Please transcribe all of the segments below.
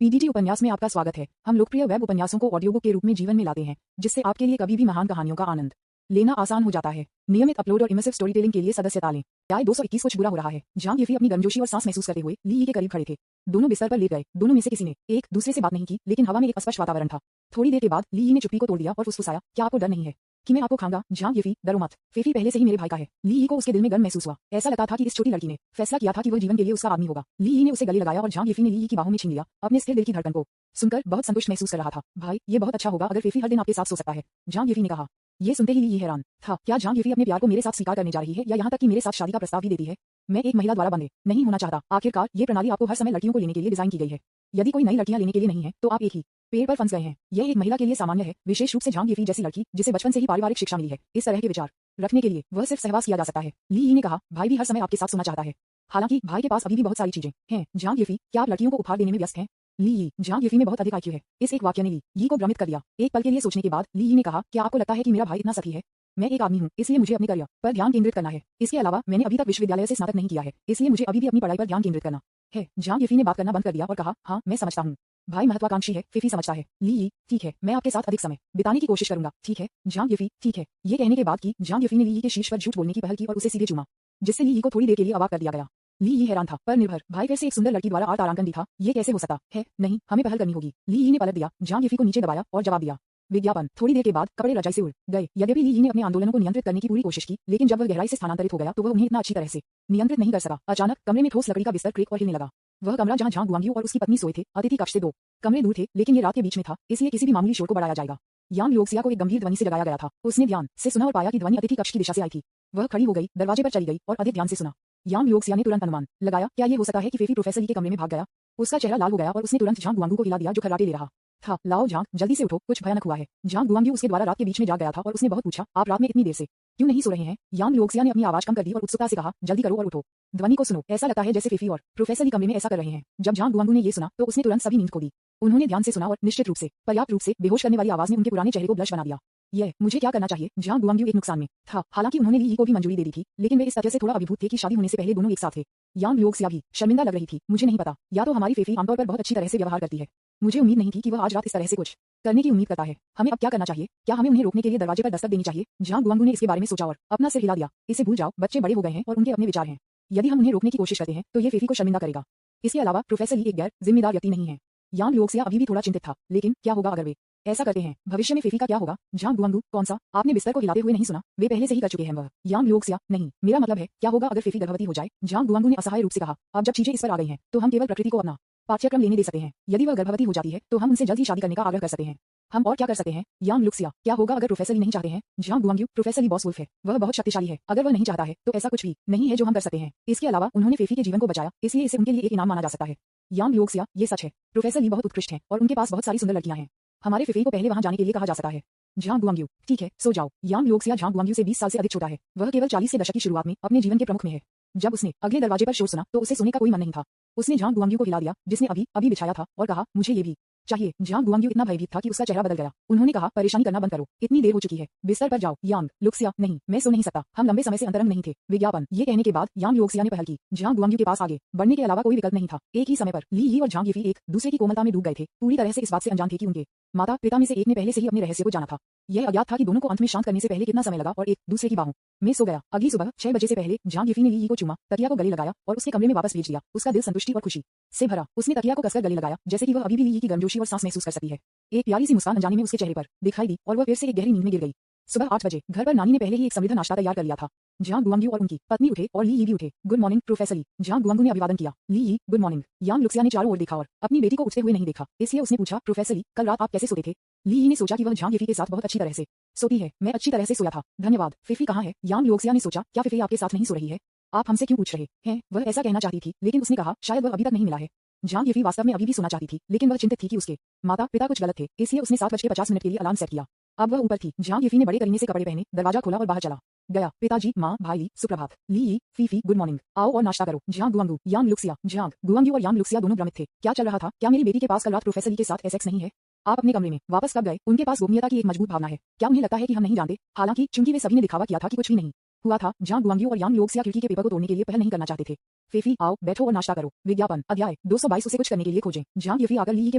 PDT उपन्यास में आपका स्वागत है। हम लोकप्रिय वेब उपन्यासों को ऑडियो बुक के रूप में जीवन में लाते हैं, जिससे आपके लिए कभी भी महान कहानियों का आनंद लेना आसान हो जाता है। नियमित अपलोड और इमर्सिव स्टोरी टेलिंग के लिए सदस्यता लें। अध्याय 221 कुछ बुरा हो रहा है। जहां येफी अपनी गर्मजोशी और सांस महसूस करते हुए ली के करीब खड़े थे। दोनों बिस्तर पर लेट गए। दोनों में से किसी ने एक दूसरे से बात नहीं की, लेकिन हवा में एक अस्पष्ट वातावरण था। थोड़ी देर के बाद ली ने चुप्पी को तोड़ दिया और फुसफुसाया, क्या आपको डर नहीं है कि मैं आपको खाऊंगा? जहां येफी, डरो मत, फेफी पहले से ही मेरे भाई का है। ली को उसके दिल में गर्व महसूस हुआ। ऐसा लगता था कि इस छोटी लड़की ने फैसला किया था कि वह जीवन के लिए उसका आदमी होगा। ली ने उसे गले लगाया और जहां येफी ने ली की बाहों में छीन लिया। अपने स्थिर दिल की धड़कन को सुनकर बहुत संतुष्ट महसूस कर रहा था। भाई, ये बहुत अच्छा होगा अगर फेफी हर दिन आपके साथ सो सकता है, जहां येफी ने कहा। ये सुनते ही ली हैरान था। क्या जहां येफी अपने प्यार को मेरे साथ स्वीकार करने जा रही है, या यहाँ तक कि मेरे साथ शादी का प्रस्ताव भी देती है? मैं एक महिला द्वारा बंधे नहीं होना चाहता। आखिरकार ये प्रणाली आपको हर समय लड़कियों को लेने के लिए डिजाइन की गई है। यदि कोई नई लड़कियां लेने के लिए नहीं है, तो आप एक ही पेड़ पर फंस गए हैं। यह एक महिला के लिए सामान्य है, विशेष रूप से जहां येफी जैसी लड़की जिसे बचपन से ही पारिवारिक शिक्षा मिली है। इस तरह के विचार रखने के लिए वह सिर्फ सहवास किया जा सकता है। ली ने कहा, भाई भी हर समय आपके साथ सोना चाहता है। हालांकि भाई के पास अभी भी बहुत सारी चीजें हैं। जहां येफी, क्या आप लड़कियों को उपहार देने में व्यस्त हैं? ली, जहां येफी में बहुत अधिक आईक्यू है। इस एक वाक्य ने ली को भ्रमित कर दिया। एक पल के लिए सोचने के बाद ली ने कहा, क्या आपको लगता है कि मेरा भाई इतना सखी है? मैं एक आदमी हूँ, इसलिए मुझे अपने करियर पर ध्यान केंद्रित करना है। इसके अलावा मैंने अभी तक विश्वविद्यालय से स्नातक नहीं किया है, इसलिए मुझे अभी भी अपनी पढ़ाई पर ध्यान केंद्रित करना है। जहां येफी ने बात करना बंद कर दिया और कहा, हाँ मैं समझता हूँ, भाई महत्वाकांक्षी है। फेफी समझता है। ली, ठीक है, मैं आपके साथ अधिक समय बिताने की कोशिश करूंगा। ठीक है जहां येफी, ठीक है। ये कहने के बाद की जहां येफी ने ली के शीर्ष पर झूठ बोलने की पहल की और उसे सीधे चूमा, जिससे ली को थोड़ी देर के लिए अवाक कर दिया गया। ली हैरान था, पर निर्भर भाई फिर से एक सुंदर लड़की द्वारा आर तारांकन दिखा। ये कैसे हो सकता है? नहीं, हमें पहल करनी होगी। ली ने पलट दिया। जहां येफी को नीचे दबाया और जवाब दिया, विज्ञापन। थोड़ी देर के बाद कपड़े रजाई से उड़ गए। यद्यपि ली ने अपने आंदोलनों को नियंत्रित करने की पूरी कोशिश की, लेकिन जब वह गहराई से स्थानांतरित हो गया तो वह उन्हें इतना अच्छी तरह से नियंत्रित नहीं कर सका। अचानक कमरे में ठोस लकड़ी का बिस्तर क्रेक और हिलने लगा। वह कमरा जहां झांग गुआंग्यू और उसकी पत्नी सोए थे, अतिथि कक्ष से 2 कमरे दूर थे, लेकिन ये रात के बीच में था, इसलिए किसी भी मामूली शोर को बढ़ाया जाएगा। यांग लोक्सिया को एक गंभीर ध्वनि से जगाया गया था। उसने ध्यान से सुना और पाया कि ध्वनि अतिथि कक्ष की दिशा से आई थी। वह खड़ी हो गई, दरवाजे पर चली गई और अधिक ध्यान से सुना। यांग लोक्सिया ने तुरंत अनुमान लगाया, क्या ये हो सकता है कि फेफी प्रोफेसर ली के कमरे में भाग गया? उसका चेहरा लाल हो गया और उसने तुरंत झांग गुआंग्यू को हिला दिया, जो खर्राटे ले रहा था। लाओ झांग, जल्दी से उठो, कुछ भयानक हुआ है। झांग गुआंग्यू उसके द्वारा रात के बीच में जाग गया था और उसने बहुत पूछा, आप रात में इतनी देर से क्यों नहीं सो रहे हैं? यांग लोक्सिया ने अपनी आवाज कम कर दी और उत्सुकता से कहा, जल्दी करो और उठो, ध्वनि को सुनो। ऐसा लगता है जैसे फेफी और प्रोफेसर ली कमरे में ऐसा कर रहे हैं। जब झांग गुआंग्यू ने ये सुना तो उसने तुरंत सभी नींद खो दी। उन्होंने ध्यान से सुना और निश्चित रूप से, पर्याप्त रूप से बेहोश करने वाली आवाज ने उनके पुराने चेहरे को ब्लश बना दिया। यह मुझे क्या करना चाहिए? झांग गुआंग्यू एक नुकसान में था। हालांकि उन्होंने ली को भी मंजूरी दे दी थी, लेकिन वे इस तथ्य से थोड़ा अभिभूत थे कि शादी होने से पहले दोनों एक साथ थे। यांग लोक्सिया भी शर्मिंदा लग रही थी। मुझे नहीं पता, या तो हमारी फेफी आमतौर पर बहुत अच्छी तरह से व्यवहार करती है। मुझे उम्मीद नहीं थी कि वह आज रात इस तरह से कुछ करने की उम्मीद करता है। हमें अब क्या करना चाहिए? क्या हमें उन्हें रोकने के लिए दरवाजे पर दस्तक देनी चाहिए? झांग गुआंग्यू ने इसके बारे में सोचा और अपना सिर हिला दिया। इसे भूल जाओ, बच्चे बड़े हो गए हैं और उनके अपने विचार हैं। यदि हम उन्हें रोकने की कोशिश करते हैं तो ये फेफी को शर्मिंदा करेगा। इसके अलावा प्रोफेसर ली एक गैर जिम्मेदार व्यक्ति नहीं है। यांग लोक्सिया अभी भी थोड़ा चिंतित था, लेकिन क्या होगा अगर वे ऐसा करते हैं? भविष्य में फेफी का क्या होगा? झांग गुआंग्यू, कौन सा? आपने बिस्तर को हिलाते हुए नहीं सुना? वे पहले से ही कर चुके हैं वह। यांग लोक्सिया, नहीं, मेरा मतलब है, क्या होगा अगर फेफी गर्भवती हो जाए? झांग गुआंग्यू ने असहाय रूप से कहा, अब जब चीजें इस पर आ गई हैं, तो हम केवल प्रकृति को अपना पाठ्यक्रम लेने दे सकते हैं। यदि वह गर्भवती हो जाती है तो हम उनसे जल्द ही शादी करने का आग्रह कर सकते हैं। हम और क्या कर सकते हैं? यांग लुक्सिया, क्या होगा अगर प्रोफेसर ली नहीं चाहते हैं? झांग गुआंग्यू, प्रोफेसर ली बॉस वुल्फ है, वह बहुत शक्तिशाली है। अगर वह नहीं चाहता है तो ऐसा कुछ भी नहीं है जो हम कर सकते हैं। इसके अलावा उन्होंने फेफी के जीवन को बचाया, इसलिए इसे उनके लिए एक इनाम माना जा सकता है। यांग लुक्सिया, ये सच है, प्रोफेसर ली बहुत उत्कृष्ट हैं और उनके पास बहुत सारी सुंदर लड़कियां हैं। हमारे फेफी को पहले वहां जाने के लिए कहा जा सकता है। झांग गुआंग्यू, ठीक है, सो जाओ। यांग लुक्सिया झांग गुआंग्यू से 20 साल से अधिक छोटा है। वह केवल 40 के दशक की शुरुआत में अपने जीवन के प्रमुख में है। जब उसने अगले दरवाजे पर शोर सुना तो उसे सोने का कोई मन नहीं था। उसने झांग गुआंग्यू को हिला दिया, जिसने अभी अभी बिछाया था, और कहा, मुझे ये भी चाहिए। झांग गुआंग्यू इतना भयभीत था कि उसका चेहरा बदल गया। उन्होंने कहा, परेशानी करना बंद करो, इतनी देर हो चुकी है, बिस्तर पर जाओ। यांग लुक्सिया, नहीं, मैं सो नहीं सकता, हम लंबे समय से अंतरंग नहीं थे। विज्ञापन। ये कहने के बाद यांग लुक्सिया ने पहल की। झांग गुआंग्यू के पास आगे बढ़ने के अलावा कोई विकल्प नहीं था। एक ही समय पर ली और झांग येफी एक दूसरे की कोमलता में डूब गए थे, पूरी तरह से इस बात से अनजान थे कि उनके माता पिता में से एक ने पहले से ही अपने रहस्य को जाना था। यह अज्ञात था कि दोनों को अंत में शांत करने से पहले कितना समय लगा और एक दूसरे की बाहों में सो गया। अगली सुबह 6 बजे से पहले झांग येफी ने ली को चूमा, तकिया को गले लगाया और उसके कमरे में वापस भेज दिया। उसका दिल संतुष्टि और खुशी से भरा। उसने तकिया को कसकर गले लगाया, जैसे कि वह अभी भी ली की गर्मजोशी और सांस महसूस कर सकती है। एक प्यारी सी मुस्कान अनजाने में उसके चेहरे पर दिखाई दी और वह फिर से एक गहरी नींद में गिर गई। सुबह 8 बजे घर पर नानी ने पहले ही एक समृद्ध नाश्ता तैयार कर लिया था। झांग गुआंग्यू और उनकी पत्नी उठे और ली भी उठे। गुड मॉर्निंग प्रोफेसर ली। झांग गुआंग्यू ने अभिवादन किया। ली, गुड मॉर्निंग। यांग लुक्सिया ने चारों ओर देखा और अपनी बेटी को उठते हुए नहीं देखा, इसलिए उसने पूछा, प्रोफेसर ली, कल रात आप कैसे सोते थे? ली ने सोचा कि वह झांग येफी के साथ बहुत अच्छी तरह से सोती है। मैं अच्छी तरह से सोया था, धन्यवाद। फेफी कहाँ है? यांग लुक्सिया ने सोचा, क्या फेफी आपके साथ नहीं सो रही है? आप हमसे क्यों पूछ रहे हैं? वह ऐसा कहना चाहती थी, लेकिन उसने कहा, शायद वह अभी तक नहीं मिला है। झांग येफी वास्तव में अभी भी सोना चाहती थी, लेकिन वह चिंतित थी कि उसके माता पिता कुछ गलत थे, इसलिए उसने 7:50 के लिए अलार्म सेट किया। अब वह ऊपर थी। झांग येफी ने बड़े करीने से कपड़े पहने, दरवाजा खोला और बाहर चला गया। पिताजी, माँ, भाई ली, सुप्रभात। ली, फीफी, गुड मॉर्निंग, आओ और नाश्ता करो। झांग गुआंग्यू, यांग लुक्सिया। झांग गुआंग्यू और यांग लुक्सिया दोनों भ्रमित थे। क्या चल रहा था? क्या मेरी बेटी के पास कल रात प्रोफेसर ली के साथ एसेक्स नहीं है? आप अपने कमरे में वापस कब गए? उनके पास गोपनीयता की एक मजबूत भावना है। क्या उन्हें लगता है कि हम नहीं जानते? हालांकि चूंकि वे सभी ने दिखावा किया था कि कुछ भी नहीं हुआ था जहां गुआंग्यू और यांग लियोक्सिया खिड़की के पेपर को तोड़ने के लिए पहल नहीं करना चाहते थे। फेफी आओ बैठो और नाश्ता करो। विज्ञापन अध्याय 222 उसे कुछ करने के लिए खोजें। जहां येफी आकर ली के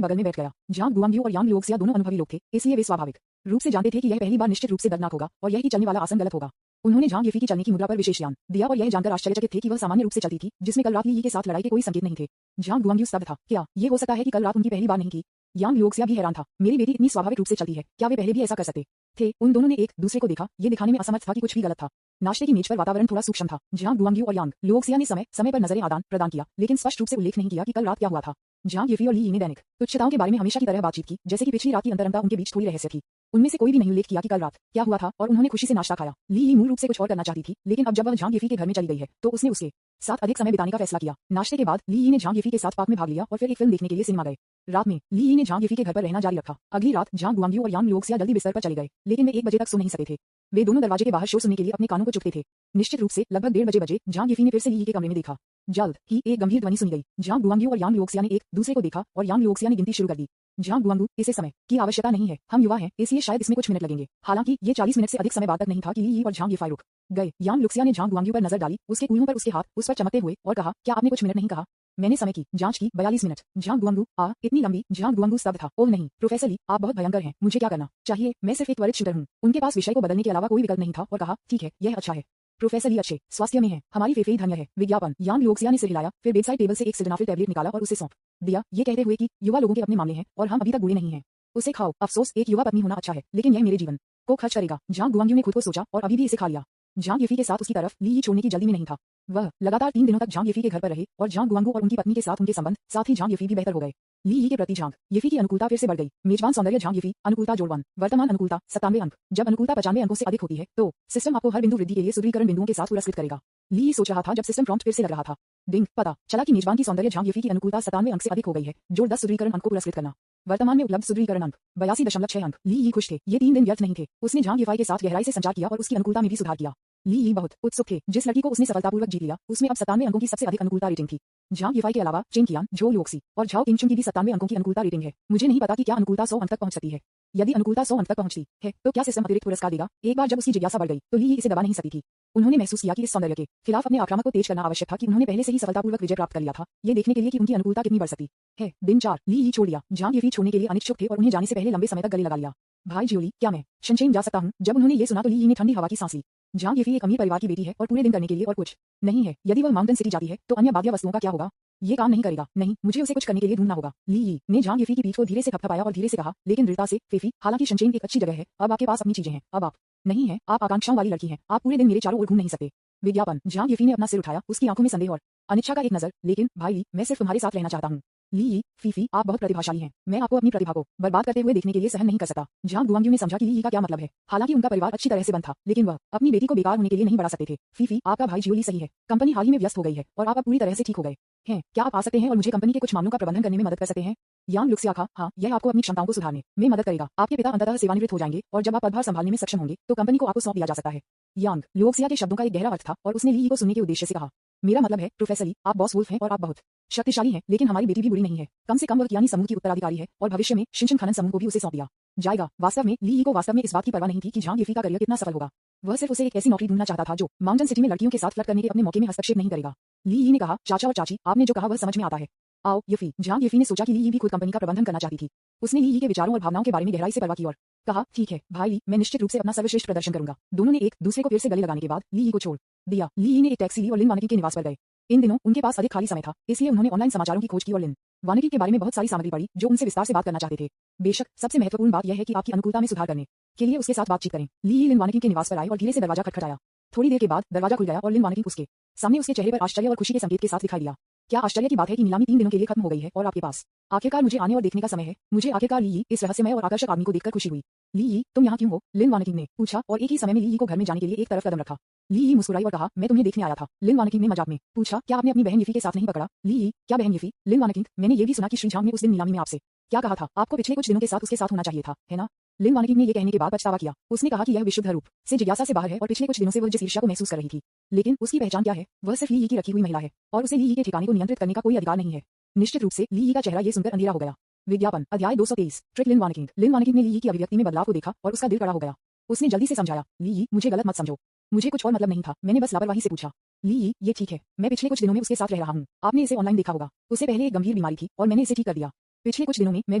बगल में बैठ गया। जहां गुआंग्यू और यांग लियोक्सिया दोनों अनुभवी लोग थे, इसलिए वे स्वाभाविक रूप से जानते थे कि यह पहली बार निश्चित रूप से दर्दनाक होगा और यह कि चलने वाला आसन गलत होगा। उन्होंने जहां येफी की चलने की मुद्रा पर विशेष ध्यान दिया और यह जानकर आश्चर्यचकित थे कि वह सामान्य रूप से चलती थी, जिसमें कल रात ली के साथ लड़ाई के कोई संकेत नहीं थे। जहां गुआंग्यू स्तब्ध था। क्या ये हो सकता है कि कल रात उनकी पहली बार नहीं की? यांग लियोक्सिया भी हैरान था। मेरी बेटी इतनी स्वाभाविक रूप से चलती है, क्या वे पहले भी ऐसा कर सकते थे? उन दोनों ने एक दूसरे को देखा, ये दिखाने में असमर्थ था कि कुछ भी गलत था। नाश्ते की मेज पर वातावरण थोड़ा सूक्ष्म था, जहां गुआंग्यू और यांग लियोक्सिया ने समय समय पर नजरें आदान प्रदान किया, लेकिन स्पष्ट रूप से उल्लेख नहीं किया कि कल रात क्या हुआ था। जहां येफी और ली ने दैनिक तुच्छताओं के बारे में हमेशा की तरह बातचीत की, जैसे कि पिछली रात की अंतरंगता उनके बीच थोड़ी रहस्य थी। उनमें से कोई भी नहीं उल्लेख किया कि कल रात क्या हुआ था, और उन्होंने खुशी से नाश्ता खाया। ली मूल रूप से कुछ और करना चाहती थी, लेकिन अब जब वह झांग येफी के घर में चली गई है, तो उसने उसके साथ अधिक समय बिताने का फैसला किया। नाश्ते के बाद ली ने झांग येफी के साथ पार्क में भाग लिया और फिर एक फिल्म देखने के लिए सिनेमा गए। रात में ली ने झांग येफी के घर पर रहना जारी रखा। अगली रात जहां गुआंग्यू और यांग लियोक्सिया जल्दी बिस्तर पर चले गए, लेकिन वे 1 बजे तक सो नहीं सके थे। वे दोनों दरवाजे के बाहर शोर सुनने के लिए अपने कानों को चुभते थे। निश्चित रूप से लगभग 1:30 बजे जहां येफी ने फिर से ली के कमरे में देखा। जल्द ही एक गंभीर ध्वनि सुनी गई। जहां गुआंग्यू और यांग लियोक्सिया ने एक दूसरे को देखा और यांग लियोक्सिया ने गिनती शुरू कर दी। जहां गुआंग्यू, इसे समय की आवश्यकता नहीं है, हम युवा हैं, इसलिए शायद इसमें कुछ मिनट लगेंगे। हालांकि ये 40 मिनट से अधिक समय बाद तक नहीं था कि ली और झांग येफी रुक गए। यांग लियोक्सिया ने झांग गुआंग्यू पर नजर डाली, उसके कूल्हों पर उसके हाथ उस पर चमकते हुए, और कहा, क्या आपने कुछ मिनट नहीं कहा? मैंने समय की जांच की, 42 मिनट। झांग गुआंग्यू, इतनी लंबी? झांग गुआंग्यू स्तब्ध था। ओह नहीं प्रोफेसर ली, आप बहुत भयंकर हैं, मुझे क्या करना चाहिए? मैं सिर्फ एक त्वरित शूटर हूँ। उनके पास विषय को बदलने के अलावा कोई विकल्प नहीं था और कहा, ठीक है, यह अच्छा है। प्रोफेसर ली अच्छे स्वास्थ्य में है, हमारी फेफे धन्य है। विज्ञापन। यांग लियोक्सिया ने सिर हिलाया, फिर बेडसाइड टेबल से एक सिल्डेनाफिल टैबलेट निकाला और उसे सौंप दिया, ये कहते हुए कि युवा लोगों के अपने मामले हैं और हम अभी तक बूढ़े नहीं हैं। उसे खाओ। अफसोस, एक युवा पत्नी होना अच्छा है, लेकिन यह मेरे जीवन को खर्च करेगा। झांग गुआंग्यू ने खुद को सोचा और अभी भी इसे खा लिया। झांग येफी के साथ उसकी तरफ ली छोड़ने की जल्दी में नहीं था। वह लगातार 3 दिनों तक झांग येफी के घर पर रहे और झांग गुआंग्यू और उनकी पत्नी के साथ उनके संबंध, साथ ही झांग येफी भी बेहतर हो गए। ली के प्रति झांग येफी की अनुकूलता फिर से बढ़ गई। मेजबान सौंदर्य झांग येफी, अनुकूलता जोड़ 1, वर्तमान अनुकूलता 97 अंक। जब अनुकूलता 95 अंकों से अधिक होती है, तो सिस्टम आपको हर बिंदु वृद्धि के लिए सुदृढ़ीकरण बिंदुओं के साथ पुरस्कृत करेगा। ली सोच रहा था जब सिस्टम प्रॉम्प्ट फिर से लग रहा था। डिंग, पता चला कि मेजबान की सौंदर्य झांग येफी की अनुकूलता 97 अंक से अधिक हो गई है। जोड़ 10 सुदृढ़ीकरण अंक को पुरस्कृत करना। वर्तमान में उपलब्ध सुदृढ़ीकरण अंक 82.6 अंक। ली खुश थे, ये 3 दिन व्यर्थ नहीं थे। उसने झांग येफी के साथ गहराई से संचार किया और उसकी अनुकूलता में भी सुधार किया। ली बहुत उत्सुक थे। जिस लड़की को उसने सफलतापूर्वक जीत लिया, उसमें अब 97 अंकों की सबसे अधिक अनुकूलता रेटिंग थी। झांग येफी के अलावा चेंग कियान, झो लियोक्सी और झाओ किंगचुन की भी 97 अंकों की अनुकूलता रेटिंग है। मुझे नहीं पता कि क्या अनुकूलता 100 अंक तक पहुंच सकती है। यदि अनुकूलता 100 अंक तक पहुंचती है, तो क्या सिस्टम अतिरिक्त पुरस्कार देगा? एक बार जब उसकी जिज्ञासा बढ़ गई, तो ली इसे दबा नहीं सकती थी। उन्होंने महसूस किया कि इस सौंदर्य के खिलाफ अपने आक्रामक को तेज करना आवश्यक था कि उन्होंने पहले से ही सफलतापूर्वक विजय प्राप्त कर लिया था, ये देखने के लिए कि उनकी अनुकूलता कितनी बढ़ सकती है। दिन 4, ली छोड़ दिया। झांग येफी छोड़ने के लिए अनिच्छुक थे और उन्हें जाने से पहले लंबे समय तक गले लगा लिया। भाई जियोली, क्या मैं शनचेन जा सकता हूँ? जब उन्होंने ये सुना तो ली ने ठंडी हवा की सांस ली। झांग येफी एक अमीर परिवार की बेटी है और पूरे दिन करने के लिए और कुछ नहीं है। यदि वह माउंटेन सिटी जाती है, तो अन्य बाध्य वस्तुओं का क्या होगा? ये काम नहीं करेगा। नहीं, मुझे उसे कुछ करने के लिए ढूंढना होगा। ली ने झांग येफी की पीठ को धीरे से थपथपाया और धीरे से कहा, लेकिन दृढ़ता से, फेफी, हालांकि शनचेन एक अच्छी जगह है, अब आपके पास अपनी चीजें हैं, अब आप नहीं है, आप आकांक्षाओं वाली लड़की हैं, आप पूरे दिन मेरे चारों ओर घूम नहीं सकते। विज्ञापन। झांग येफी ने अपना सिर उठाया, उसकी आंखों में संदेह और अनिच्छा का एक नजर। लेकिन भाई ली, मैं सिर्फ तुम्हारे साथ रहना चाहता हूँ। ली, फीफी, आप बहुत प्रतिभाशाली हैं, मैं आपको अपनी प्रतिभा को बर्बाद करते हुए देखने के लिए सहन नहीं कर सकता। झांग गुआंग्यू ने समझा कि ली का क्या मतलब है। हालांकि उनका परिवार अच्छी तरह से बंद था, लेकिन वह अपनी बेटी को बेकार होने के लिए नहीं बढ़ा सकते थे। फीफी, आपका भाई जियोली सही है, कंपनी हाल ही में व्यस्त हो गई है और आप अब पूरी तरह से ठीक हो गए हैं। क्या आप आ सकते हैं और मुझे कंपनी के कुछ मामलों का प्रबंधन करने में मदद कर सकते हैं? यांग लुक्सिया खा, हाँ, यह आपको अपनी क्षमताओं को सुधारने में मदद करेगा। आपके पिता अंततः सेवानिवृत्त हो जाएंगे और जब आप पदभार संभालने में सक्षम होंगे, तो कंपनी को आपको सौंप दिया जा सकता है। यांग लुक्सिया के शब्दों का एक गहरा अर्थ था और उसने ली को सुनने के उद्देश्य से कहा, मेरा मतलब है प्रोफेसर ली, आप बॉस वुल्फ हैं और आप बहुत शक्तिशाली हैं, लेकिन हमारी बेटी भी बुरी नहीं है। कम से कम वह कियानी समूह की उत्तराधिकारी है और भविष्य में शिनचन खनन समूह को भी उसे सौंप दिया जाएगा। वास्तव में ली को वास्तव में इस बात की परवाह नहीं थी कि झांग येफी का करियर कितना सफल होगा। वह सिर्फ उसे एक ऐसी नौकरी ढूंढना चाहता था जो माउंटेन सिटी में लड़कियों के साथ फ्लर्ट करने के अपने मौके में हस्तक्षेप नहीं करेगा। ली ने कहा, चाचा और चाची, आपने जो कहा वह समझ में आता है। आओ येफी। झांग येफी ने सोचा कि ली भी खुद कंपनी का प्रबंधन करना चाहती थी। उसने ली के विचारों और भावनाओं के बारे में गहराई से परवाह की और कहा, ठीक है भाई ली, मैं निश्चित रूप से अपना सर्वश्रेष्ठ प्रदर्शन करूंगा। दोनों ने एक दूसरे को फिर से गले लगाने के बाद ली को छोड़ दिया। ली ने एक टैक्सी ली और लिन वानिकी के निवास पर गए। इन दिनों उनके पास अधिक खाली समय था, इसलिए उन्होंने ऑनलाइन समाचारों की खोज की और लिन वानिकी के बारे में बहुत सारी सामग्री पढ़ी जो उनसे विस्तार से बात करना चाहते थे। बेशक सबसे महत्वपूर्ण बात यह है कि आपकी अनुकूलता में सुधार करने के लिए उसके साथ बातचीत करें। ली लिन वानिकी के निवास पर आई और धीरे से दरवाजा खटखटाया। थोड़ी देर के बाद दरवाजा खुल गया और लिन वानिकी उसके सामने उसके चेहरे पर आश्चर्य और खुशी के संकेत के साथ दिखाई दिया। क्या आश्चर्य की बात है कि नीलामी 3 दिनों के लिए खत्म हो गई है और आपके पास आखिरकार मुझे आने और देखने का समय है। मुझे आखिरकार ली इस रहस्यमय और आकर्षक आदमी को देखकर खुशी हुई। ली, तुम यहाँ क्यों हो? लिन वानिकी ने पूछा और एक ही समय में ली को घर में जाने के लिए एक तरफ कदम रखा। ली मुस्कुराई और कहा, मैं तुम्हें देखने आया था। लिन वानिकी ने मजाक में पूछा, क्या आपने अपनी बहन येफी के साथ नहीं पकड़ा? ली, क्या बहन येफी? लिन वानिकी, मैंने ये भी सुना कि श्री झांग ने उस दिन नीलामी में आपसे क्या कहा था? आपको पिछले कुछ दिनों के साथ उसके साथ होना चाहिए था, है ना? लिन वानिकी ने ये कहने के बाद पछतावा किया। उसने कहा कि यह विशुद्ध रूप से जिज्ञासा से बाहर है और पिछले कुछ दिनों से वह जिस ईर्ष्या को महसूस कर रही थी, लेकिन उसकी पहचान क्या है? वह सिर्फ ली की रखी हुई महिला है और उसे ली के ठिकाने को नियंत्रित करने का कोई अधिकार नहीं है। निश्चित रूप से ली का चेहरा ये सुनकर अंधेरा हो गया। विज्ञापन। अध्याय 223। ट्रिक लिन वानिकी। लिन वानिकी ने ली की अभिव्यक्ति में बदलाव को देखा और उसका दिल कड़ा हो गया। उसने जल्दी से समझाया, ली यी, मुझे गलत मत समझो, मुझे कुछ और मतलब नहीं था, मैंने बस लापरवाही से पूछा। ली यी, ये ठीक है, मैं पिछले कुछ दिनों में उसके साथ रह रहा हूँ। आपने इसे ऑनलाइन देखा होगा। उसे पहले एक गंभीर बीमारी थी और मैंने इसे ठीक कर दिया। पिछले कुछ दिनों में मैं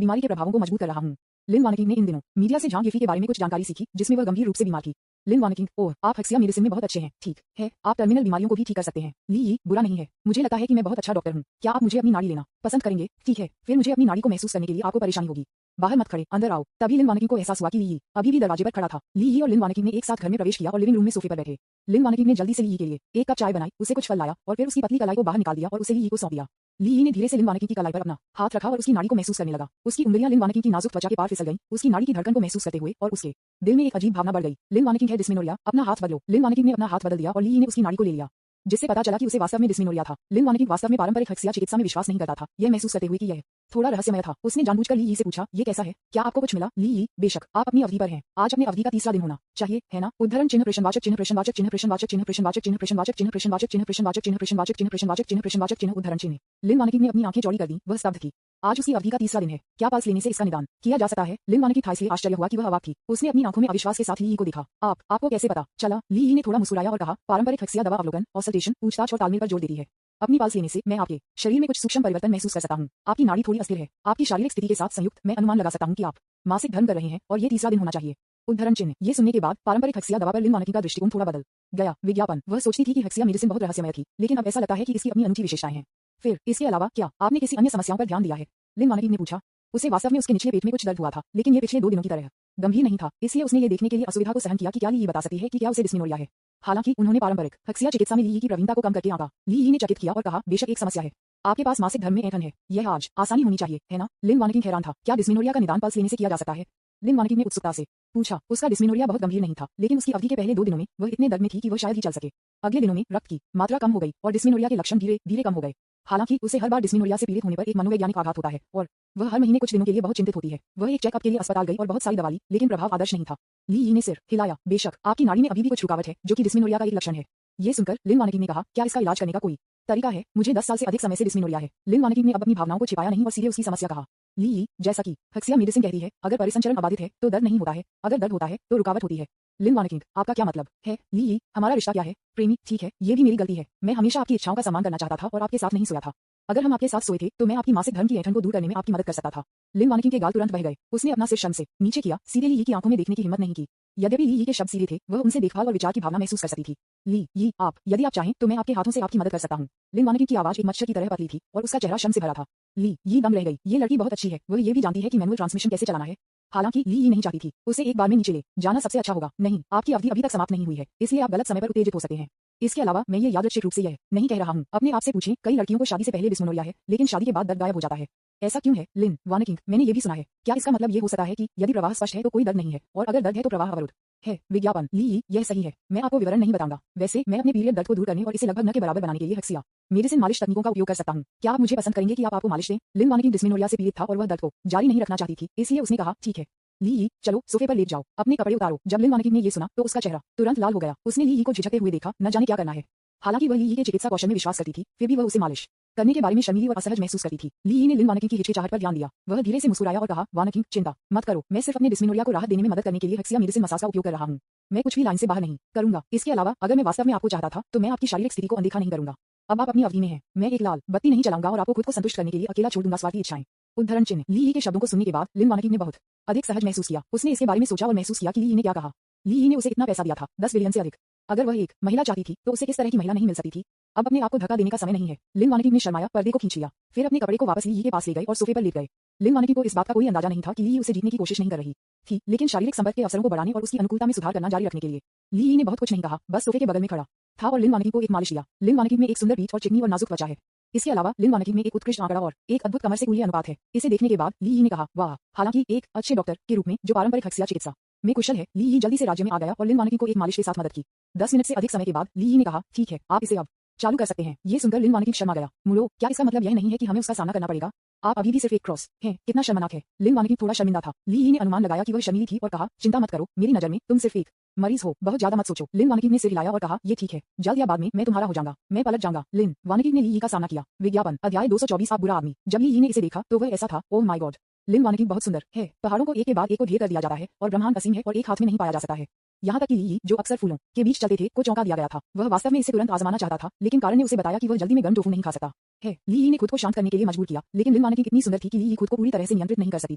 बीमारी के प्रभावों को मजबूत कर रहा हूँ। लिन वानकिंग ने इन दिनों मीडिया से झांग यफी के बारे में कुछ जानकारी सीखी जिसमें वह गंभीर रूप से बीमार थी। लिन वानकिंग, ओह, आप हक्सिया मेडिसिन में बहुत अच्छे हैं। ठीक है, आप टर्मिनल बीमारियों को भी ठीक कर सकते हैं। ली यी, बुरा नहीं है, मुझे लगता है कि मैं बहुत अच्छा डॉक्टर हूँ। क्या आप मुझे अपनी नाड़ी लेना पसंद करेंगे? ठीक है, फिर मुझे अपनी नाड़ी को महसूस करने के लिए आपको परेशानी होगी। बाहर मत खड़े, अंदर आओ। तभी लिन वानकिंग को एहसास हुआ कि ली यी अभी भी दरवाजे पर खड़ा था। ली यी और लिन वानकिंग ने एक साथ घर में प्रवेश किया और लिविंग रूम में सोफे पर बैठे। लिन वानकिंग ने जल्दी से ली यी के लिए एक कप चाय बनाई, उसे कुछ फल लाया और फिर उसकी पतली कलाई को बाहर निकाल दिया और उसे ली यी को सौंप दिया। ली यी ने धीरे से लिन वानकिंग की कलाई पर अपना हाथ रखा और उसकी नाड़ी को महसूस करने लगा। उसकी उंगलियां लिन वानकिंग की नाजुक त्वचा के पार फिसल गईं, उसकी नाड़ी की धड़कन को महसूस करते हुए और उसके दिल में एक अजीब भावना बढ़ गई। लिन वानकिंग है डिस्मेनोरिया, अपना हाथ बदलो। लिन वानकिंग ने अपना हाथ बदल दिया और ली यी ने उसकी नाड़ी को ले लिया, जिससे पता चला कि उसे वास्तव में डिस्मेनोरिया था। लिन वानकिंग वास्तव में पारंपरिक हक्सिया चिकित्सा में विश्वास नहीं करता था, यह महसूस करते हुए कि यह थोड़ा रहस्यमय था। उसने जानबूझकर ली यी से पूछा, ये कैसा है, क्या आपको कुछ मिला? ली यी, बेशक, आप अपनी अवधि पर हैं, आज अपने अवधि का तीसरा दिन होना चाहिए, है ना? उद्धरण चिन्ह प्रश्नवाचक चिन्ह प्रश्नवाचक चिन्ह प्रश्नवाचक चिन्ह प्रश्नवाचक चिन्ह प्रश्नवाचक चिन्ह प्रश्नवाचक चिन्ह प्रश्नवाचक चिन्ह प्रश्नवाचक चिन्ह प्रश्नवाचक चिन्ह प्रश्नवाचक चिन्ह उद्धरण चिन्ह। लिन वानकिंग ने अपनी आंखें चौड़ी कर दी, वह स्तब्ध थी। आज उसकी अवधि का तीसरा दिन है, क्या पल्स लेने से इसका निदान किया जा सकता है? लिन वानकिंग था इसलिए आश्चर्य हुआ कि वह अवाक थी। उसने अपनी आंखों में अविश्वास के साथ ली यी को देखा। आपको कैसे पता चला? ली यी ने थोड़ा मुस्कुराया और कहा, पारंपरिक हक्सिया दवा अवलोकन, ऑसल्टेशन, पूछताछ और तालमेल पर जोर देती है। अपनी पल्स लेने से मैं आपके शरीर में कुछ सूक्ष्म परिवर्तन महसूस कर सकता हूँ। आपकी नाड़ी थोड़ी अस्थिर है, आपकी शारीरिक स्थिति के साथ संयुक्त मैं अनुमान लगा सकता हूँ कि आप मासिक धर्म कर रहे हैं और ये तीसरा दिन होना चाहिए। उद्धरण चिन्ह। ये सुनने के बाद पारंपरिक हक्सिया दवा पर लिन वानकिंग का दृष्टिकोण थोड़ा बदल गया। विज्ञापन। वह सोचती थी कि हक्सिया मेडिसिन बहुत रहस्यमय थी, लेकिन अब ऐसा लगता है कि इसकी अपनी अनूठी विशेषताएं हैं। फिर इसके अलावा क्या आपने किसी अन्य समस्याओं पर ध्यान दिया है? लिन वानकिंग ने पूछा। उसे वास्तव में उसके निचले पेट में कुछ दर्द हुआ था, लेकिन ये पिछले 2 दिनों की तरह गंभीर नहीं था, इसलिए उसने ये देखने के लिए असुविधा को सहन किया कि क्या ली यी बता सकती है कि क्या उसे डिस्मेनोरिया है। हालांकि उन्होंने पारंपरिक हक्सिया चिकित्सा में ली यी की प्रवीणता को कम करके आंका। ली यी ने चकित किया और कहा, बेशक एक समस्या है, आपके पास मासिक धर्म में ऐंठन है, यह आज आसानी होनी चाहिए, है ना? लिन वानकिंग हैरान था, क्या डिस्मेनोरिया का निदान पल्स लेने से किया जा सकता है? लिन वानकिंग ने उत्सुकता से पूछा। उसका डिस्मेनोरिया बहुत गंभीर नहीं था, लेकिन उसकी अवधि के पहले 2 दिनों में वह इतने दर्द में थी कि वह शायद ही चल सके। अगले दिनों में रक्त की मात्रा कम हो गई और डिस्मेनोरिया के लक्षण धीरे धीरे कम हो गए। हालांकि उसे हर बार डिस्मेनोरिया से पीड़ित होने पर एक मनोवैज्ञानिक आघात होता है और वह हर महीने कुछ दिनों के लिए बहुत चिंतित होती है। वह एक चेकअप के लिए अस्पताल गई और बहुत सारी दवा ली, लेकिन प्रभाव आदर्श नहीं था। ली यी ने सिर हिलाया। बेशक, आपकी नाड़ी में अभी भी कुछ रुकावट है, जो कि डिस्मेनोरिया का एक लक्षण है। ये सुनकर लिन वानकिंग ने कहा, क्या इसका इलाज करने का कोई तरीका है? मुझे 10 साल से अधिक समय से डिस्मेनोरिया है। लिन वानकिंग ने अब अपनी भावनाओं को छिपाया नहीं और सीधे उसकी समस्या कहा। ली यी, जैसा कि हक्सिया मेडिसिन कहती है, अगर परिसंचरण अबाधित है तो दर्द नहीं होता है, अगर दर्द होता है तो रुकावट होती है। लिन वानकिंग, आपका क्या मतलब है? ली यी, हमारा रिश्ता क्या है? प्रेमी, ठीक है, ये भी मेरी गलती है, मैं हमेशा आपकी इच्छाओं का सम्मान करना चाहता था और आपके साथ नहीं सोया था। अगर हम आपके साथ सोए थे तो मैं आपकी मासिक धर्म की ऐंठन को दूर करने में आपकी मदद कर सकता था। लिन वानकिंग के गाल तुरंत बह गए। उसने अपना सिर शर्म से नीचे किया, सीधे ली यी की आंखों में देखने की हिम्मत नहीं की। यद्यपि ली यी के शब्द सीधे थे, वह उनसे देखभाल और विचार की भावना महसूस कर सकती थी। ली यी, यदि आप चाहें तो मैं आपके हाथों से आपकी मदद कर सकता हूँ। लिन वानकिंग की आवाज एक मच्छर की तरह पतली थी और उसका चेहरा शर्म से भरा था। ली यी दम रह गई। ये लड़की बहुत अच्छी है, वह ये भी जानती है कि मैनुअल ट्रांसमिशन कैसे चलाना है। हालांकि ली यी नहीं चाहती थी, उसे एक बार में नीचे ले जाना सबसे अच्छा होगा। नहीं, आपकी अवधि अभी तक समाप्त नहीं हुई है, इसलिए आप गलत समय पर उत्तेजित हो सकते हैं। इसके अलावा मैं ये यादृच्छिक रूप से यह नहीं कह रहा हूँ। अपने आप से पूछें, कई लड़कियों को शादी से पहले डिस्मेनोरिया है, लेकिन शादी के बाद दर्द गायब हो जाता है। ऐसा क्यों है? लिन वानकिंग, मैंने ये भी सुना है। क्या इसका मतलब ये हो सकता है कि यदि प्रवाह स्पष्ट है तो कोई दर्द नहीं है, और अगर दर्द है तो प्रवाह अवरुद्ध है? विज्ञापन। ली यी, यह सही है, मैं आपको विवरण नहीं बताऊंगा। वैसे मैं अपने पीरियड दर्द को दूर करने और इसे लगभग न के बराबर बनाने के लिए हक्सिया मेडिसिन मालिश तकनीकों का उपयोग कर सकता हूँ। क्या आप मुझे पसंद करेंगे कि आपको मालिश दें? लिन वानकिंग डिस्मेनोरिया से पीड़ित था और वह दर्द को जारी नहीं रखना चाहती थी, इसलिए उसने कहा, ठीक है। ली यी, चलो सोफे पर लेट जाओ, अपने कपड़े उतारो। जब लिन वानकिंग ने ये सुना तो उसका चेहरा तुरंत लाल हो गया। उसने ली यी को झिझकते हुए देखा, न जाने क्या करना है। हालांकि वह ली यी के चिकित्सा कौशल में विश्वास करती थी, फिर भी वह उसे मालिश करने के बारे में शर्मीली और असहज महसूस करती थी। ली यी ने लिन वानकिंग की हिचकिचाहट पर ध्यान दिया। वह धीरे से मुस्कुराया और कहा, वानकिंग, चिंता मत करो, मैं सिर्फ अपने डिस्मेनोरिया को राहत देने में मदद करने के लिए हक्सिया मेडिसिन मसाज का उपयोग कर रहा हूँ। मैं कुछ भी लाइन से बाहर नहीं करूंगा। इसके अलावा अगर मैं वास्तव में आपको चाहता था तो मैं आपकी शारीरिक स्थिति को अनदेखा नहीं करूंगा। अब आप अपनी अवधि में हैं, मैं एक लाल बत्ती नहीं चलाऊंगा और आपको खुद को संतुष्ट करने के लिए अकेला छोड़ दूंगा। स्वार्थी इच्छाएं। उद्धरण चिन्ह। ली यी के शब्दों को सुनने के बाद लिन वानकिंग ने बहुत अधिक सहज महसूस किया। उसने इसके बारे में सोचा और महसूस किया कि ली यी ने क्या कहा। ली यी ने उसे इतना पैसा दिया था, 10 बिलियन से अधिक। अगर वह एक महिला चाहती थी तो उसे किस तरह की महिला नहीं मिल सकती थी? अब अपने आप को धक्का देने का समय नहीं है। लिन वानकिंग ने शर्माया, पर्दे को खींच लिया, फिर अपने कपड़े को वापस ली यी के पास ले गए और सोफे पर लेट गए। लिन वानकिंग को इस बात का कोई अंदाजा नहीं था कि ली यी उसे जीतने की कोशिश नहीं कर रही थी, लेकिन शारीरिक संपर्क के अवसरों को बढ़ाने और उसकी अनुकूलता में सुधार करना जारी रखने के लिए ली यी ने बहुत कुछ नहीं कहा, बस सोफे के बगल में खड़ा था और लिन वानकिंग को एक मालिश दिया। लिन वानकिंग में एक सुंदर पीठ और चिकनी और नाजुक त्वचा है। इसके अलावा लिन वानकिंग में एक उत्कृष्ट आंकड़ा और एक अद्भुत कमर से कूल्य अनुपात है। इसे देखने के बाद ली यी ने कहा, वाह। हालांकि एक अच्छे डॉक्टर के रूप में जो पारंपरिक हक्सिया चिकित्सा में कुशल है, ली यी जल्दी से राज्य में आ गया और लिन वानकिंग को एक मालिश के साथ मदद की। 10 मिनट से अधिक समय के बाद ली यी ने कहा, ठीक है, आप इसे अब चालू कर सकते हैं। ये सुनकर लिन वानकिंग शर्मा गया। मुलो, क्या इसका मतलब यह नहीं है कि हमें उसका सामना करना पड़ेगा? आप अभी भी सिर्फ एक क्रॉस हैं, कितना शर्मनाक है। लिन वानकिंग थोड़ा शर्मिंदा था। ली यी ने अनुमान लगाया कि वह शर्मीली थी और कहा, चिंता मत करो, मेरी नजर में तुम सिर्फ एक मरीज हो, बहुत ज्यादा मत सोचो। लिन वानकिंग ने सिर हिलाया और कहा, ये ठीक है, जल्द या बाद में मैं तुम्हारा हो जाऊंगा, मैं पलट जाऊंगा। लिन वानकिंग ने ली यी का सामना किया। विज्ञापन। अध्याय 224। आप बुरा आदमी। जब ली यी ने इसे देखा तो वह ऐसा था, ओह माय गॉड। लिन वानिकिंग बहुत सुंदर है। पहाड़ों को एक के बाद एक को ढेर कर दिया जाता है और ब्रह्मांड असीम है और एक हाथ में नहीं पाया जा सकता है। यहाँ तक कि ली, जो अक्सर फूलों के बीच चलते थे, को चौंका दिया गया था। वह वास्तव में इसे तुरंत आजमाना चाहता था, लेकिन कारण ने उसे बताया कि वह जल्दी में गर्म टोफू नहीं खा सकता है। ली ने खुद को शांत करने के लिए मजबूर किया, लेकिन लिन वानिकिंग इतनी सुंदर थी कि ली खुद को पूरी तरह से नियंत्रित नहीं कर सकती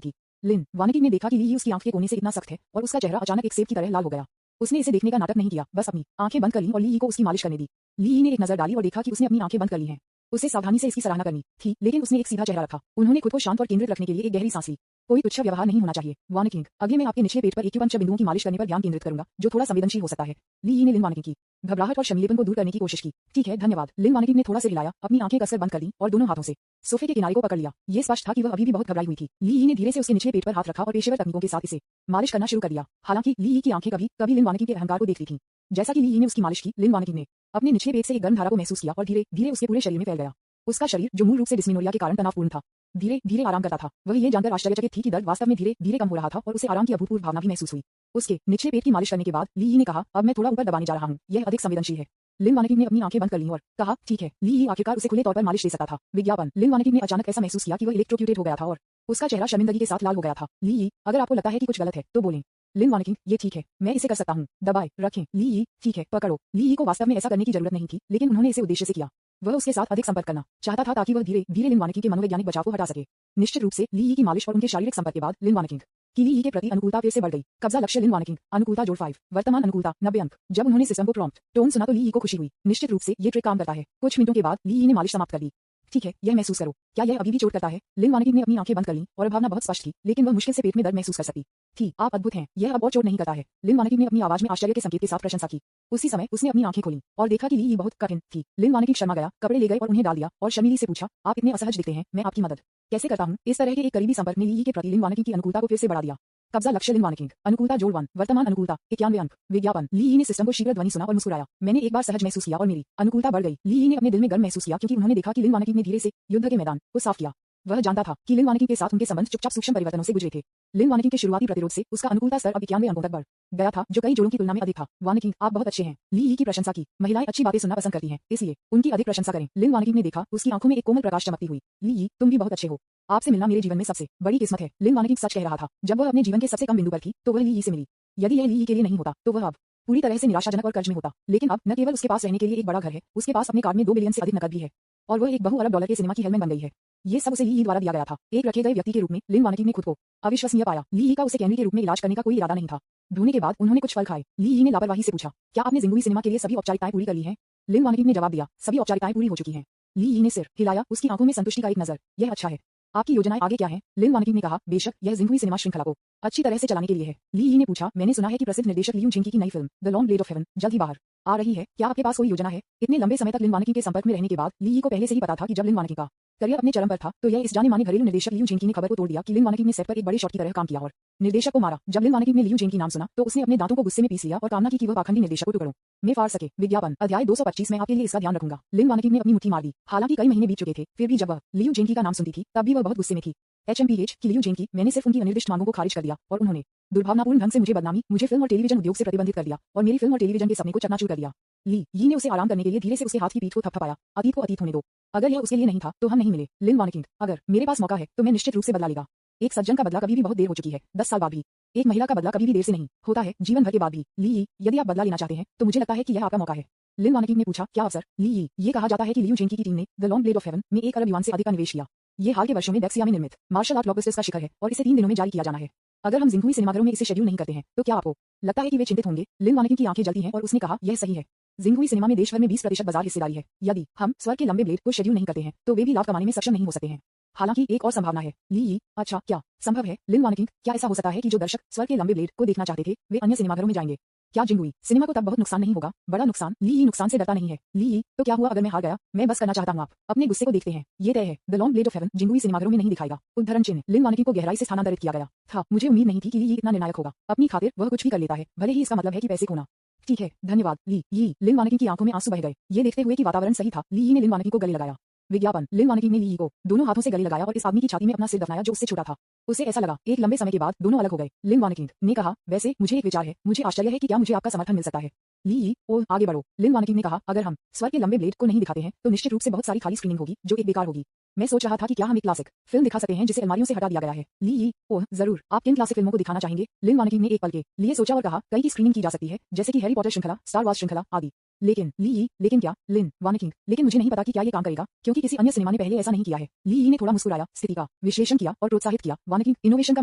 थी। लिन वानिकिंग ने देखा कि ली उसकी आंख के कोने से इतना सख्त है और उसका चेहरा अचानक एक सेब की तरह लाल हो गया। उसने इसे देखने का नाटक नहीं किया, बस अपनी आंखें बंद कर ली और ली को उसकी मालिश करने दी। ली ने एक नजर डाली और देखा कि उसने अपनी आंखें बंद कर ली हैं। उसे सावधानी से इसकी सराहना करनी थी, लेकिन उसने एक सीधा चेहरा रखा। उन्होंने खुद को शांत और केंद्रित रखने के लिए एक गहरी सांस ली। कोई तुच्छ व्यवहार नहीं होना चाहिए वानिकिंग। अगले मैं आपके निचले पेट पर एक्यूपंक्चर बिंदुओं की मालिश करने पर ध्यान केंद्रित करूंगा, जो थोड़ा संवेदनशील हो सकता है। ली ने लिन वानिकिंग की घबराहट और शर्मीलेपन को दूर करने की कोशिश की। ठीक है, धन्यवाद। लिन वानिकिंग ने थोड़ा से हिलाया, अपनी आंखें कसकर बंद कर दी और दोनों हाथों से सोफे के किनारे को पकड़ लिया। ये स्पष्ट था कि वह अभी भी बहुत घबराई हुई थी। ली ने धीरे से उसके निचले पेट पर हाथ रखा और पेशेवर तकनीकों के साथ इसे मालिश करना शुरू कर दिया। हालांकि ली की आंखें कभी कभी लिन वानिकिंग के अहंकार को देखती थीं। जैसा कि ली ने उसकी मालिश की, लिन वानिकिंग ने अपने निचले पेट से एक गर्म धारा को महसूस किया और धीरे धीरे उसके पूरे शरीर में फैल गया। उसका शरीर, जो मूल रूप से डिस्मेनोरिया के कारण तनावपूर्ण था, धीरे धीरे आराम करता था। वह ये जानकर आश्चर्यचकित थी कि दर्द वास्तव में धीरे धीरे कम हो रहा था और उसे आराम की अभूतपूर्व भावना भी महसूस हुई। उसके निचले पेट की मालिश करने के बाद ली ने कहा, अब मैं थोड़ा ऊपर दबाने जा रहा हूँ, यह अधिक संवेदनशील है। लिन वानिकिंग ने अपनी आंखें बंद कर लीं और कहा, ठीक है। ली आखिरकार उसे खुले तौर पर मालिश दे सकता था। विज्ञापन। लिन वानिकिंग ने अचानक ऐसा महसूस किया कि वह इलेक्ट्रोक्यूटेड हो गया था और उसका चेहरा शर्मिंदगी के साथ लाल हो गया था। ली, अगर आपको लगता है कि कुछ गलत है तो बोलें। लिन वानिकिंग, ये ठीक है, मैं इसे कर सकता हूँ। दबाए रखें। ली, ठीक है, पकड़ो। ली को वास्तव में ऐसा करने की जरूरत नहीं थी, लेकिन उन्होंने इसे उद्देश्य से किया। वह उसके साथ अधिक संपर्क करना चाहता था ताकि वह धीरे धीरे लिन वानिकिंग के मनोवैज्ञानिक बचाव को हटा सके। निश्चित रूप से ली की मालिश और उनके शारीरिक संपर्क के बाद लिन वानिकिंग की ली के प्रति अनुकूलता फिर से बढ़ गई। कब्जा लक्ष्य लिन वानिकिंग, अनुकूलता जोड़ 5, वर्तमान अनुकूलता 90 अंक। जब उन्होंने सिस्टम को प्रॉम्प्ट टोन सुना तो ली को खुशी हुई। निश्चित रूप से ये ट्रिक काम करता है। कुछ मिनटों के बाद ली ने मालिश समाप्त कर दी। ठीक है, यह महसूस करो, क्या यह अभी भी चोट करता है? लिन वानिकिंग ने अपनी आंखें बंद कर लीं और भावना बहुत स्पष्ट थी, लेकिन वह मुश्किल से पेट में दर्द महसूस कर सकती थी। आप अद्भुत हैं, यह अब और चोट नहीं करता है। लिन वानिकिंग ने अपनी आवाज में आश्चर्य के संकेत के साथ प्रशंसा की। उसी समय उसने अपनी आंखें खोली और देखा कि ली बहुत कठिन थी। लिन वानिकिंग शर्मा गया, कपड़े ले गए और उन्हें डाल दिया और शर्मीली से पूछा, आप इतने असहज दिखते हैं, मैं आपकी मदद कैसे करता हूँ? इस तरह के एक करीबी संपर्क ने ली के प्रति लिन वानिकिंग की अनुकूलता को फिर से बढ़ा दिया। कब्जा लक्ष्य लिन वानिकिंग, अनुकूलता जोड़ 1, वर्तमान अनुकूलता 91 अंक। विज्ञापन। ली ने सिस्टम को शीघ्र ध्वनि सुना और मुस्कुराया। मैंने एक बार सहज महसूस किया और मेरी अनुकूलता बढ़ गई। ली ने अपने दिल में गर्व महसूस किया क्योंकि उन्होंने देखा कि लिन वानिकिंग ने धीरे से युद्ध के मैदान को साफ किया। वह जानता था कि लिन वानिकिंग के साथ उनके संबंध चुपचाप सूक्ष्म परिवर्तनों से गुजरे थे। लिन वानिकिंग के शुरुआती प्रतिरोध से उसका अनुकूलता स्तर अब 91 अंकों तक बढ़ गया था, जो कई जोड़ों की तुलना में अधिक था। वानिकिंग, आप बहुत अच्छे हैं। ली की प्रशंसा की। महिलाएं अच्छी बातें सुनना पसंद करती हैं, इसलिए उनकी अधिक प्रशंसा करें। लिन वानिकिंग ने देखा उसकी आंखों में एक कोमल प्रकाश चमकती हुई। ली, तुम भी बहुत अच्छे हो। आपसे मिलना मेरे जीवन में सबसे बड़ी किस्मत है। लिन वानिकिंग सच कह रहा था। जब वह अपने जीवन के सबसे कम बिंदु पर थी तो वह ली से मिली। यदि यह ली के लिए नहीं होता तो वह अब पूरी तरह से निराशाजनक और कर्ज में होता। लेकिन अब न केवल उसके पास रहने के लिए एक बड़ा घर है, उसके पास अपने कार्ड में 2 बिलियन से अधिक नकद भी है और वह एक बहु अरब डॉलर के सिनेमा की हेलमेन बन गई है। ये सब उसे ली द्वारा दिया गया था। एक रखे गए व्यक्ति के रूप में लिन वानिकिंग ने खुद को अविश्वसनीय पाया। ली का उसे कैनरी के रूप में इलाज करने का कोई इरादा नहीं था। धोने के बाद उन्होंने कुछ फल खाए। ली ने लापरवाही से पूछा, क्या आपने जिंगुई सिनेमा के लिए सभी औपचारिकताएं पूरी कर ली हैं? लिन वानिकिंग ने जवाब दिया, सभी औपचारिकताएं पूरी हो चुकी हैं। ली ने सिर हिलाया, उसकी आंखों में संतुष्टि का एक नजर। यह अच्छा है। आपकी योजनाएं आगे क्या हैं? लिन वानिकिंग ने कहा, बेशक, यह जिंगुई सिनेमा श्रृंखला को अच्छी तरह से चलाने के लिए है। ली ने पूछा, मैंने सुना है कि प्रसिद्ध निर्देशक लियू जिंकी की नई film the long blade of haven जल्द ही बाहर आ रही है। क्या आपके पास कोई योजना है? इतने लंबे समय तक लिन वानिकिंग के संपर्क में रहने के बाद ली को पहले से ही पता था कि जब लिन वानिकिंग का करियर अपने चरम पर था तो यह इस जाने माने घरेलू निर्देशक लियू जिंकी ने खबर को तोड़ दिया कि लिन वानिकिंग ने सेट पर एक बड़े शॉट की तरह काम किया और निर्देशक को मारा। जब लिन वानिकिंग ने लियू जिंकी नाम सुना तो उसने अपने दांतों को गुस्से में पीस लिया और कामना की कि वह पाखंडी निर्देशक को टुकड़ों में फाड़ सके। विज्ञापन। अध्याय 225 में आपके लिए इसका ध्यान रखूंगा। लिन वानिकिंग ने अपनी मुट्ठी मार दी। हालांकि कई महीने बीत चुके थे, फिर भी जब वह लियू जिंकी का नाम सुनती थी तब भी वह बहुत गुस्से में थी। HMPH की लियू जिंकी, मैंने सिर्फ उनकी अनिर्दिष्ट मांगों को खारिज कर दिया और उन्होंने दुर्भावनापूर्ण ढंग से मुझे बदनामी, मुझे फिल्म और टेलीविजन उद्योग से प्रतिबंधित कर दिया और मेरी फिल्म और टेलीविजन के सपने को चकनाचूर कर दिया। ली ने उसे आराम करने के लिए धीरे से उसके हाथ की पीठ को थपथपाया। अतीत को अतीत होने दो। अगर यह उसके लिए नहीं था तो हम नहीं मिले। लिन वानिकिंग, अगर मेरे पास मौका है तो मैं निश्चित रूप से बदला लेगा। एक सज्जन का बदला कभी भी बहुत देर हो चुकी है, 10 साल बाद भी। एक महिला का बदला कभी भी देर से नहीं होता है, जीवन भर के बाद भी। ली, यदि आप बदला लेना चाहते हैं तो मुझे लगता है कि यह आपका मौका है। लिन वानिकिंग ने पूछा, क्या अवसर? ली, ये कहा जाता है कि लियू जिंकी की टीम ने the long blade of haven में 1 अरब युआन से अधिक का निवेश किया। ये हाल के वर्षों में डेक्सिया में निर्मित मार्शल आर्ट ब्लॉकबस्टर्स का शिखर है और इसे 3 दिनों में जारी किया जाना है। अगर हम जिंगुई सिनेमाघरों में इसे शेड्यूल नहीं करते हैं तो क्या आपको लगता है कि वे चिंतित होंगे? लिन वानिकिंग की आंखें जलती हैं और उसने कहा, यह सही है। जिंगुई सिनेमा में देश भर में 20% बाजार हिस्सेदारी है। यदि हम स्वर्ग के लंबे ब्लेड को शेड्यूल नहीं करते हैं तो वे भी लाभ कमाने में सक्षम नहीं हो सकते हैं। हालांकि एक और संभावना है। ली, अच्छा, क्या संभव है? लिन वानिकिंग, क्या ऐसा हो सकता है कि जो दर्शक स्वर्ग के लंबे ब्लेड को देखना चाहते थे वे अन्य सिनेमाघरों में जाएंगे? क्या जिंगुई सिनेमा को तब बहुत नुकसान नहीं होगा? बड़ा नुकसान? ली नुकसान से डरता नहीं है। ली, तो क्या हुआ अगर मैं हार गया? मैं बस करना चाहता हूँ, आप अपने गुस्से को देखते हैं। ये तय है, the long blade of heaven Jingui सिनेमाघरों में नहीं दिखाएगा। उद्धरण चिन्ह। लिन वानिकिंग को गहराई से स्थानांतरित किया गया था। मुझे उम्मीद नहीं थी कि ली इतना निर्णायक होगा। अपनी खातिर वह कुछ भी कर लेता है, भले ही इसका मतलब है कि पैसे खोना। ठीक है, धन्यवाद। ली, लिन वानिकिंग की आंखों में आंसू बह गए। ये देखते हुए कि वातावरण सही था, ली ने लिन वानिकिंग को गले लगाया। विज्ञापन। लिन वानिकिंग ने ली को दोनों हाथों से गले लगाया और इस आदमी की छाती में अपना सिर दफनाया जो उससे छोटा था। उसे ऐसा लगा एक लंबे समय के बाद दोनों अलग हो गए। लिन वानिकिंग ने कहा, वैसे मुझे एक विचार है, मुझे आश्चर्य है कि क्या मुझे आपका समर्थन मिल सकता है? ली, ओ आगे बढ़ो। लिन वानिकिंग ने कहा, अगर हम स्वर्ग के लंबे ब्लेड को नहीं दिखाते हैं तो निश्चित रूप से बहुत सारी खाली स्क्रीनिंग होगी जो एक बेकार होगी। मैं सोच रहा था कि क्या हम एक क्लासिक फिल्म दिखा सकते हैं जिसे अलमारियों से हटा दिया गया है। ली यी, ओह जरूर, आप किन क्लासिक फिल्मों को दिखाना चाहेंगे? लिन वानिकी ने एक पल के लिए सोचा और कहा, कई की स्क्रीनिंग की जा सकती है, जैसे कि हैरी पॉटर श्रृंखला, स्टार वार्स श्रृंखला आदि। लेकिन ली यी, लेकिन क्या? लिन वानिकी, लेकिन मुझे नहीं पता कि क्या ये काम करेगा, क्योंकि किसी अन्य सिनेमा ने पहले ऐसा नहीं किया है। ली यी ने थोड़ा मुस्कुराया, स्थिति का विश्लेषण किया और प्रोत्साहित किया। वानिकी, इनोवेशन का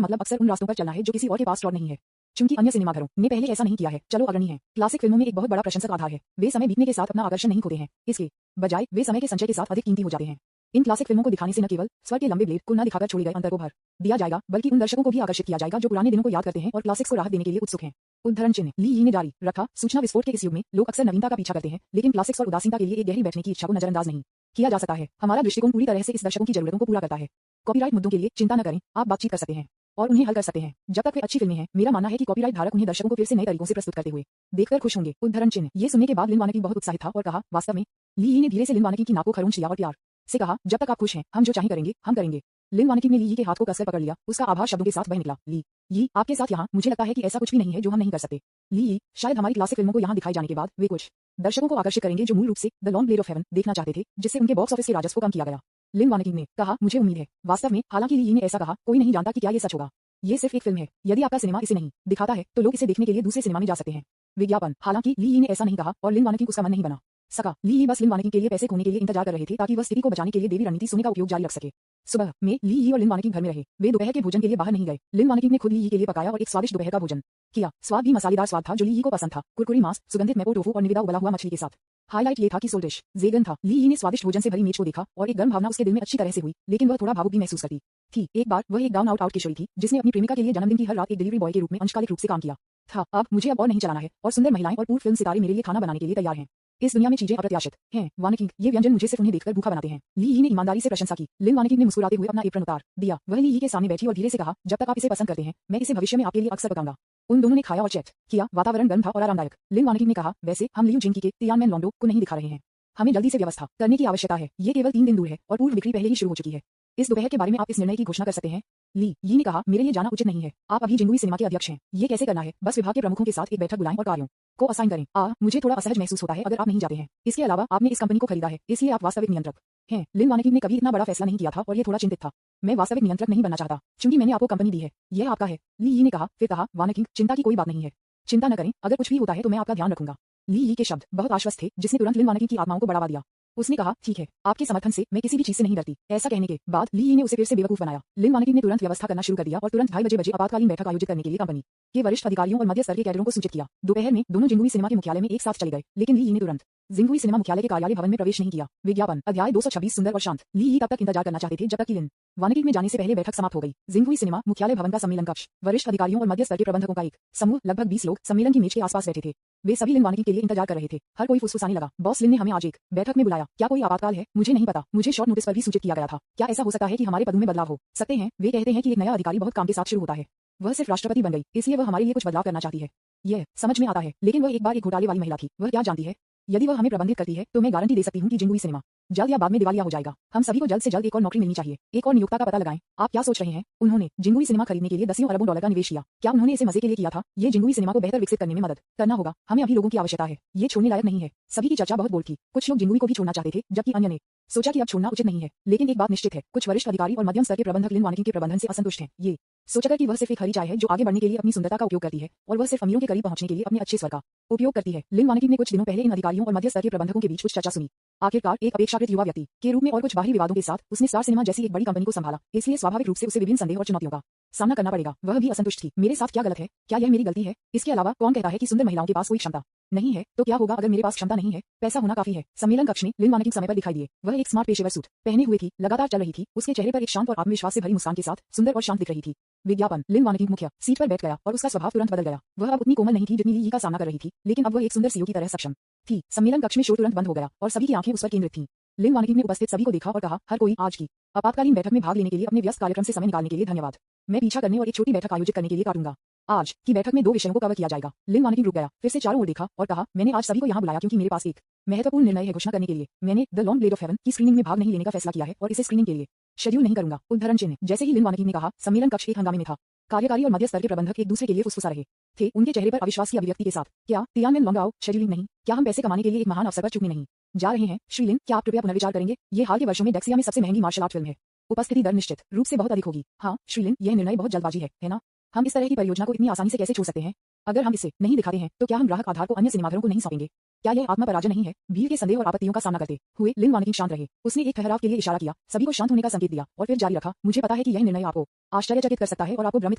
मतलब अक्सर उन रास्तों पर चलना है जो किसी और के पास और नहीं है। चूंकि अन्य सिनेमाघरों ने पहले ऐसा नहीं किया है, चलो अग्रणी है। क्लासिक फिल्मों में एक बहुत बड़ा प्रशंसक आधार है, वे समय बीतने के साथ अपना आकर्षण नहीं खोते हैं, इसके बजाय वे समय के संचय के साथ अधिक कीमती हो जाते हैं। इन क्लासिक फिल्मों को दिखाने से न केवल स्वर के लंबे ब्लेड को न दिखाकर छोड़े गए अंतर को भर दिया जाएगा, बल्कि उन दर्शकों को भी आकर्षित किया जाएगा जो पुराने दिनों को याद करते हैं और क्लासिक्स को राहत देने के लिए उत्सुक हैं। उद्धरण चिन्ह। ली यी ने जारी रखा, सूचना विस्फोट के इस युग में लोग अक्सर नवीनता का पीछा करते हैं, लेकिन क्लासिक्स और उदासीनता के लिए एक गहरी बैठने की इच्छा को नजरअंदाज नहीं किया जा सकता है। हमारा दृष्टिकोण पूरी तरह से इस दर्शकों की जरूरतों को पूरा करता है। कॉपीराइट मुद्दों के लिए चिंता न करें, आप बातचीत कर सकते हैं और उन्हें हल कर सकते हैं। जब तक वे अच्छी फिल्में हैं, मेरा मानना है कि कॉपीराइट धारक उन्हें दर्शकों को फिर से नए तरीकों से प्रस्तुत करते हुए देखकर खुश होंगे। उद्धरण चिन्ह। ये सुनने के बाद लिन वानिकी बहुत उत्साहित था और कहा, वास्तव में? ली यी ने धीरे से लिन वानिकी की नाक को खरोंच लिया और प्यार से कहा, जब तक आप खुश हैं, हम जो चाहें करेंगे, हम करेंगे। लिन वानिकी ने ली यी के हाथ को कसकर पकड़ लिया, उसका आभार शब्दों के साथ बह निकला। ली यी, आपके साथ यहाँ, मुझे लगता है कि ऐसा कुछ भी नहीं है जो हम नहीं कर सकते। ली यी, शायद हमारी क्लासिक फिल्मों को यहाँ दिखाए जाने के बाद वे कुछ दर्शकों को आकर्षित करेंगे जो मूल रूप से the long blade of haven देखना चाहते थे, जिससे उनके बॉक्स ऑफिस के राजस्व को कम किया गया। लिन वानिकी ने कहा, मुझे उम्मीद है। वास्तव में, हालांकि ली यी ने ऐसा कहा, कोई नहीं जानता कि क्या ये सच होगा। ये सिर्फ एक फिल्म है, यदि आपका सिनेमा इसे नहीं दिखाता है तो लोग इसे देखने के लिए दूसरे सिनेमा में जा सकते हैं। विज्ञापन। हालांकि ली यी ने ऐसा नहीं कहा और लिन वानिकी उसका मन नहीं बना सका। ली यी बस लिन वानिकी के लिए पैसे खोने के लिए इंतजार कर रहे थे ताकि वह स्थिति को बचाने के लिए देवी रणनीति सोने का उपयोग जारी रख सके। सुबह में ली यी और लिन वानिकी घर में रहे, वे दोपहर के भोजन के लिए बाहर नहीं गए। लिन वानिकी ने खुद ली यी के लिए पकाया और एक स्वादिष्ट दोपहर का भोजन किया। स्वाद भी मसालेदार स्वाद था जो ली यी को पसंद था, कुरकुरी मांस, सुगंधित मैपो टोफू और निविदा उबला हुआ मछली के साथ। हाईलाइट ये था कि सोल डिश जेगन था। ली यी ने स्वादिष्ट भोजन से भरी मेज को देखा और एक गर्म भावना उसके दिल में अच्छी तरह से हुई, लेकिन वह थोड़ा भावुक भी महसूस करती थी। एक बार वह एक डाउन आउट किशोरी थी जिसने अपनी प्रेमिका के लिए जन्मदिन की हर रात एक डिलीवरी बॉय के रूप में अंशकालिक रूप से काम किया था। अब मुझे अब और नहीं चलाना है और सुंदर महिलाएं और पूर्व फिल्म सितारे मेरे लिए खाना बनाने के लिए तैयार हैं। इस दुनिया में चीजें अप्रत्याशित हैं। वानिकी, ये व्यंजन मुझे सिर्फ उन्हें देखकर भूखा बनाते हैं। ली यी ने ईमानदारी से प्रशंसा की। लिन वानिकी ने मुस्कुराते हुए अपना एप्रन उतार दिया। वह ली यी के सामने बैठी और धीरे से कहा, जब तक आप इसे पसंद करते हैं, मैं इसे भविष्य में आपके लिए अक्सर पकाऊंगा। उन दोनों ने खाया और चैट किया। वातावरण गर्म था और आरामदायक। लिन वानिकी ने कहा, वैसे हम लियू जिंकी के तियानमेन लॉन्डो को नहीं दिखा रहे हैं, हमें जल्दी से व्यवस्था करने की आवश्यकता है। ये केवल 3 दिन दूर है और पूर्व बिक्री पहले ही शुरू हो चुकी है। इस दोपहर के बारे में आप इस निर्णय की घोषणा कर सकते हैं। ली यी ने कहा, मेरे लिए जाना उचित नहीं है, आप अभी जिंगुई सिनेमा के अध्यक्ष हैं। ये कैसे करना है? बस विभाग के प्रमुखों के साथ एक बैठक बुलाएं और कार्यों को असाइन करें। मुझे थोड़ा असहज महसूस होता है अगर आप नहीं जाते हैं। इसके अलावा आपने इस कंपनी को खरीदा है, इसलिए आप वास्तविक नियंत्रक हैं। लिन वानिकी ने कभी इतना बड़ा फैसला नहीं किया था और ये थोड़ा चिंतित था। मैं वास्तविक नियंत्रक नहीं बनना चाहता, क्योंकि मैंने आपको कंपनी दी है, यह आपका है। ली यी ने कहा, फिर कहा, वानिकी, चिंता की कोई बात नहीं है, चिंता न करें, अगर कुछ भी होता है तो मैं आपका ध्यान रखूंगा। ली यी के शब्द बहुत आश्वस्त थे, जिसने तुरंत लिन वानिकी की आत्माओं को बढ़ावा दिया। उसने कहा, ठीक है, आपके समर्थन से मैं किसी भी चीज से नहीं डरती। ऐसा कहने के बाद ली यी ने उसे फिर से बेवकूफ बनाया। लिन वानिकी ने तुरंत व्यवस्था करना शुरू कर दिया और तुरंत 2:30 बजे आपातकालीन बैठक आयोजित करने के लिए कंपनी के वरिष्ठ अधिकारियों और मध्य स्तर के कैडरों को सूचित किया। दोपहर में दोनों जिंगुई सिनेमा के मुख्यालय में एक साथ चले गए, लेकिन ली यी ने तुरंत जिंगुई सिनेमा मुख्यालय के कार्यालय भवन में प्रवेश नहीं किया। विज्ञापन। अध्याय 226 सुंदर और शांत। ली यी तब तक इंतजार करना चाहते थे जब तक कि लिन वानिकी में जाने से पहले बैठक समाप्त हो गई। जिंगुई सिनेमा मुख्यालय भवन का सम्मेलन कक्ष, वरिष्ठ अधिकारियों और मध्य स्तर के प्रबंधकों का एक समूह, लगभग 20 लोग सम्मेलन की मेज के आसपास बैठे थे। वे सभी लिन वानिकी के लिए इंतजार कर रहे थे। हर कोई फुसफुसाने लगा, बॉस लिन ने हमें आज एक बैठक में बुलाया, क्या कोई आपातकाल है? मुझे नहीं पता, मुझे शॉर्ट नोटिस पर भी सूचित किया गया था। क्या ऐसा हो सकता है कि हमारे पदों में बदलाव हो सकते हैं? वे कहते हैं कि एक नया अधिकारी बहुत काम के साथ शुरू होता है, वह सिर्फ राष्ट्रपति बन गई, इसलिए वह हमारे लिए कुछ बदलाव करना चाहती है। यह समझ में आता है, लेकिन वह एक बार एक घोटाले वाली महिला थी। वह क्या जानती है? यदि वह हमें प्रबंधित करती है तो मैं गारंटी दे सकती हूँ कि जिंगुई सिनेमा जल्द या बाद में दिवालिया हो जाएगा। हम सभी को जल्द से जल्द एक और नौकरी मिलनी चाहिए। एक और नियोक्ता का पता लगाएं। आप क्या सोच रहे हैं? उन्होंने जिंगुई सिनेमा खरीदने के लिए दसियों अरबों डॉलर का निवेश किया। क्या उन्होंने इसे मजे के लिए किया था? ये जिंगुई सिनेमा को बेहतर विकसित करने में मदद करना होगा। हमें अभी लोगों की आवश्यकता है, ये छोड़ने लायक नहीं है। सभी की चर्चा बहुत बोल्ड थी। कुछ लोग जिंगुई को भी छोड़ना चाहते थे, जबकि अन्य ने सोचा कि अब छोड़ना उचित नहीं है। लेकिन एक बात निश्चित है, कुछ वरिष्ठ अधिकारी और मध्यम स्तर के प्रबंधक लिन वानिकी के प्रबंधन से असंतुष्ट हैं। ये सोचकर कि वह सिर्फ एक हरी चाय है जो आगे बढ़ने के लिए अपनी सुंदरता का उपयोग करती है और वह सिर्फ अमीरों के करीब पहुंचने के लिए अपने अच्छे स्वर का उपयोग करती है। लिन वानिकी ने कुछ दिनों पहले इन अधिकारियों और मध्य स्तर के प्रबंधकों के बीच कुछ चर्चा सुनी। आखिरकार एक अपेक्षाकृत युवा व्यक्ति के रूप में और कुछ बाहरी विवादों के साथ उसने स्टार सिनेमा जैसी एक बड़ी कंपनी को संभाला, इसलिए स्वाभाविक रूप से उसे विभिन्न संदेह और चुनौतियों का सामना करना पड़ेगा। वह भी असंतुष्ट थी। मेरे साथ क्या गलत है? क्या यह मेरी गलती है? इसके अलावा कौन कहता है कि सुंदर महिलाओं के पास कोई क्षमता नहीं है? तो क्या होगा अगर मेरे पास क्षमता नहीं है? पैसा होना काफी है। सम्मेलन कक्ष में लिन वानिकी समय पर दिखाई दिए। वह एक स्मार्ट पेशेवर सूट पहने हुए थी, लगातार चल रही थी। उसके चेहरे पर एक शांत और आत्मविश्वास से भरी मुस्कान के साथ सुंदर और शांत दिख रही थी। विज्ञापन। लिन वानिकी मुख्य सीट पर बैठ गया और उसका स्वभाव तुरंत बदल गया। वह अब उतनी कोमल नहीं थी जितनी ली यी का सामना कर रही थी, लेकिन अब वह एक सुंदर सीईओ की तरह सक्षम थी। सम्मेलन कक्ष में शोर तुरंत बंद हो गया और सभी की आंखें उस पर केंद्रित थीं। लिन वानिकी ने उपस्थित सभी को देखा और कहा, हर कोई आज की आपातकालीन बैठक में भाग लेने के लिए अपने व्यस्त कार्यक्रम से समय निकालने के लिए धन्यवाद। मैं पीछा करने और एक छोटी बैठक आयोजित करने के लिए काटूंगा। आज की बैठक में 2 विषयों को कवर किया जाएगा। लिन वानिकी रुक गया, फिर से चारों ओर देखा और कहा, मैंने आज सभी को यहाँ बुलाया क्योंकि मेरे पास एक महत्वपूर्ण निर्णय है घोषणा करने के लिए। मैंने the long blade of haven की स्क्रीनिंग में भाग नहीं लेने का फैसला किया है और इसे स्क्रीनिंग के लिए शेड्यूल नहीं करूंगा। उद्धरण चिन्ह। जैसे ही लिन वानिकी ने कहा, सम्मेलन कक्ष एक हंगामे में था। कार्यकारी और मध्य स्तर के प्रबंधक एक दूसरे के लिए फुसफुसा रहे थे, उनके चेहरे पर अविश्वास की अभिव्यक्ति के साथ। क्या तियानमेन लॉन्ग आउट शेड्यूलिंग नहीं? क्या हम पैसे कमाने के लिए एक महान अवसर पर चूकने नहीं जा रहे हैं। श्रीलिन, क्या आप कृपया पुनर्विचार करेंगे? ये हाल के वर्षों में डेक्सिया में सबसे महंगी मार्शल आर्ट फिल्म है। उपस्थिति दर निश्चित रूप से बहुत अधिक होगी। हाँ श्रीलिन, यह निर्णय बहुत जल्दबाजी है ना? हम इस तरह की परियोजना को इतनी आसानी से कैसे छोड़ सकते हैं? अगर हम इसे नहीं दिखाते हैं तो क्या हम ग्राहक आधार को अन्य सिनेमाघरों को नहीं सौंपेंगे? क्या यह आत्मा पराजय नहीं है? भीड़ के संदेह और आपत्तियों का सामना करते हुए लिन वानिकी शांत रहे। उसने एक ठहराव के लिए इशारा किया, सभी को शांत होने का संकेत दिया और फिर जारी रखा, मुझे पता है कि यह निर्णय आपको आश्चर्यचकित कर सकता है और आपको भ्रमित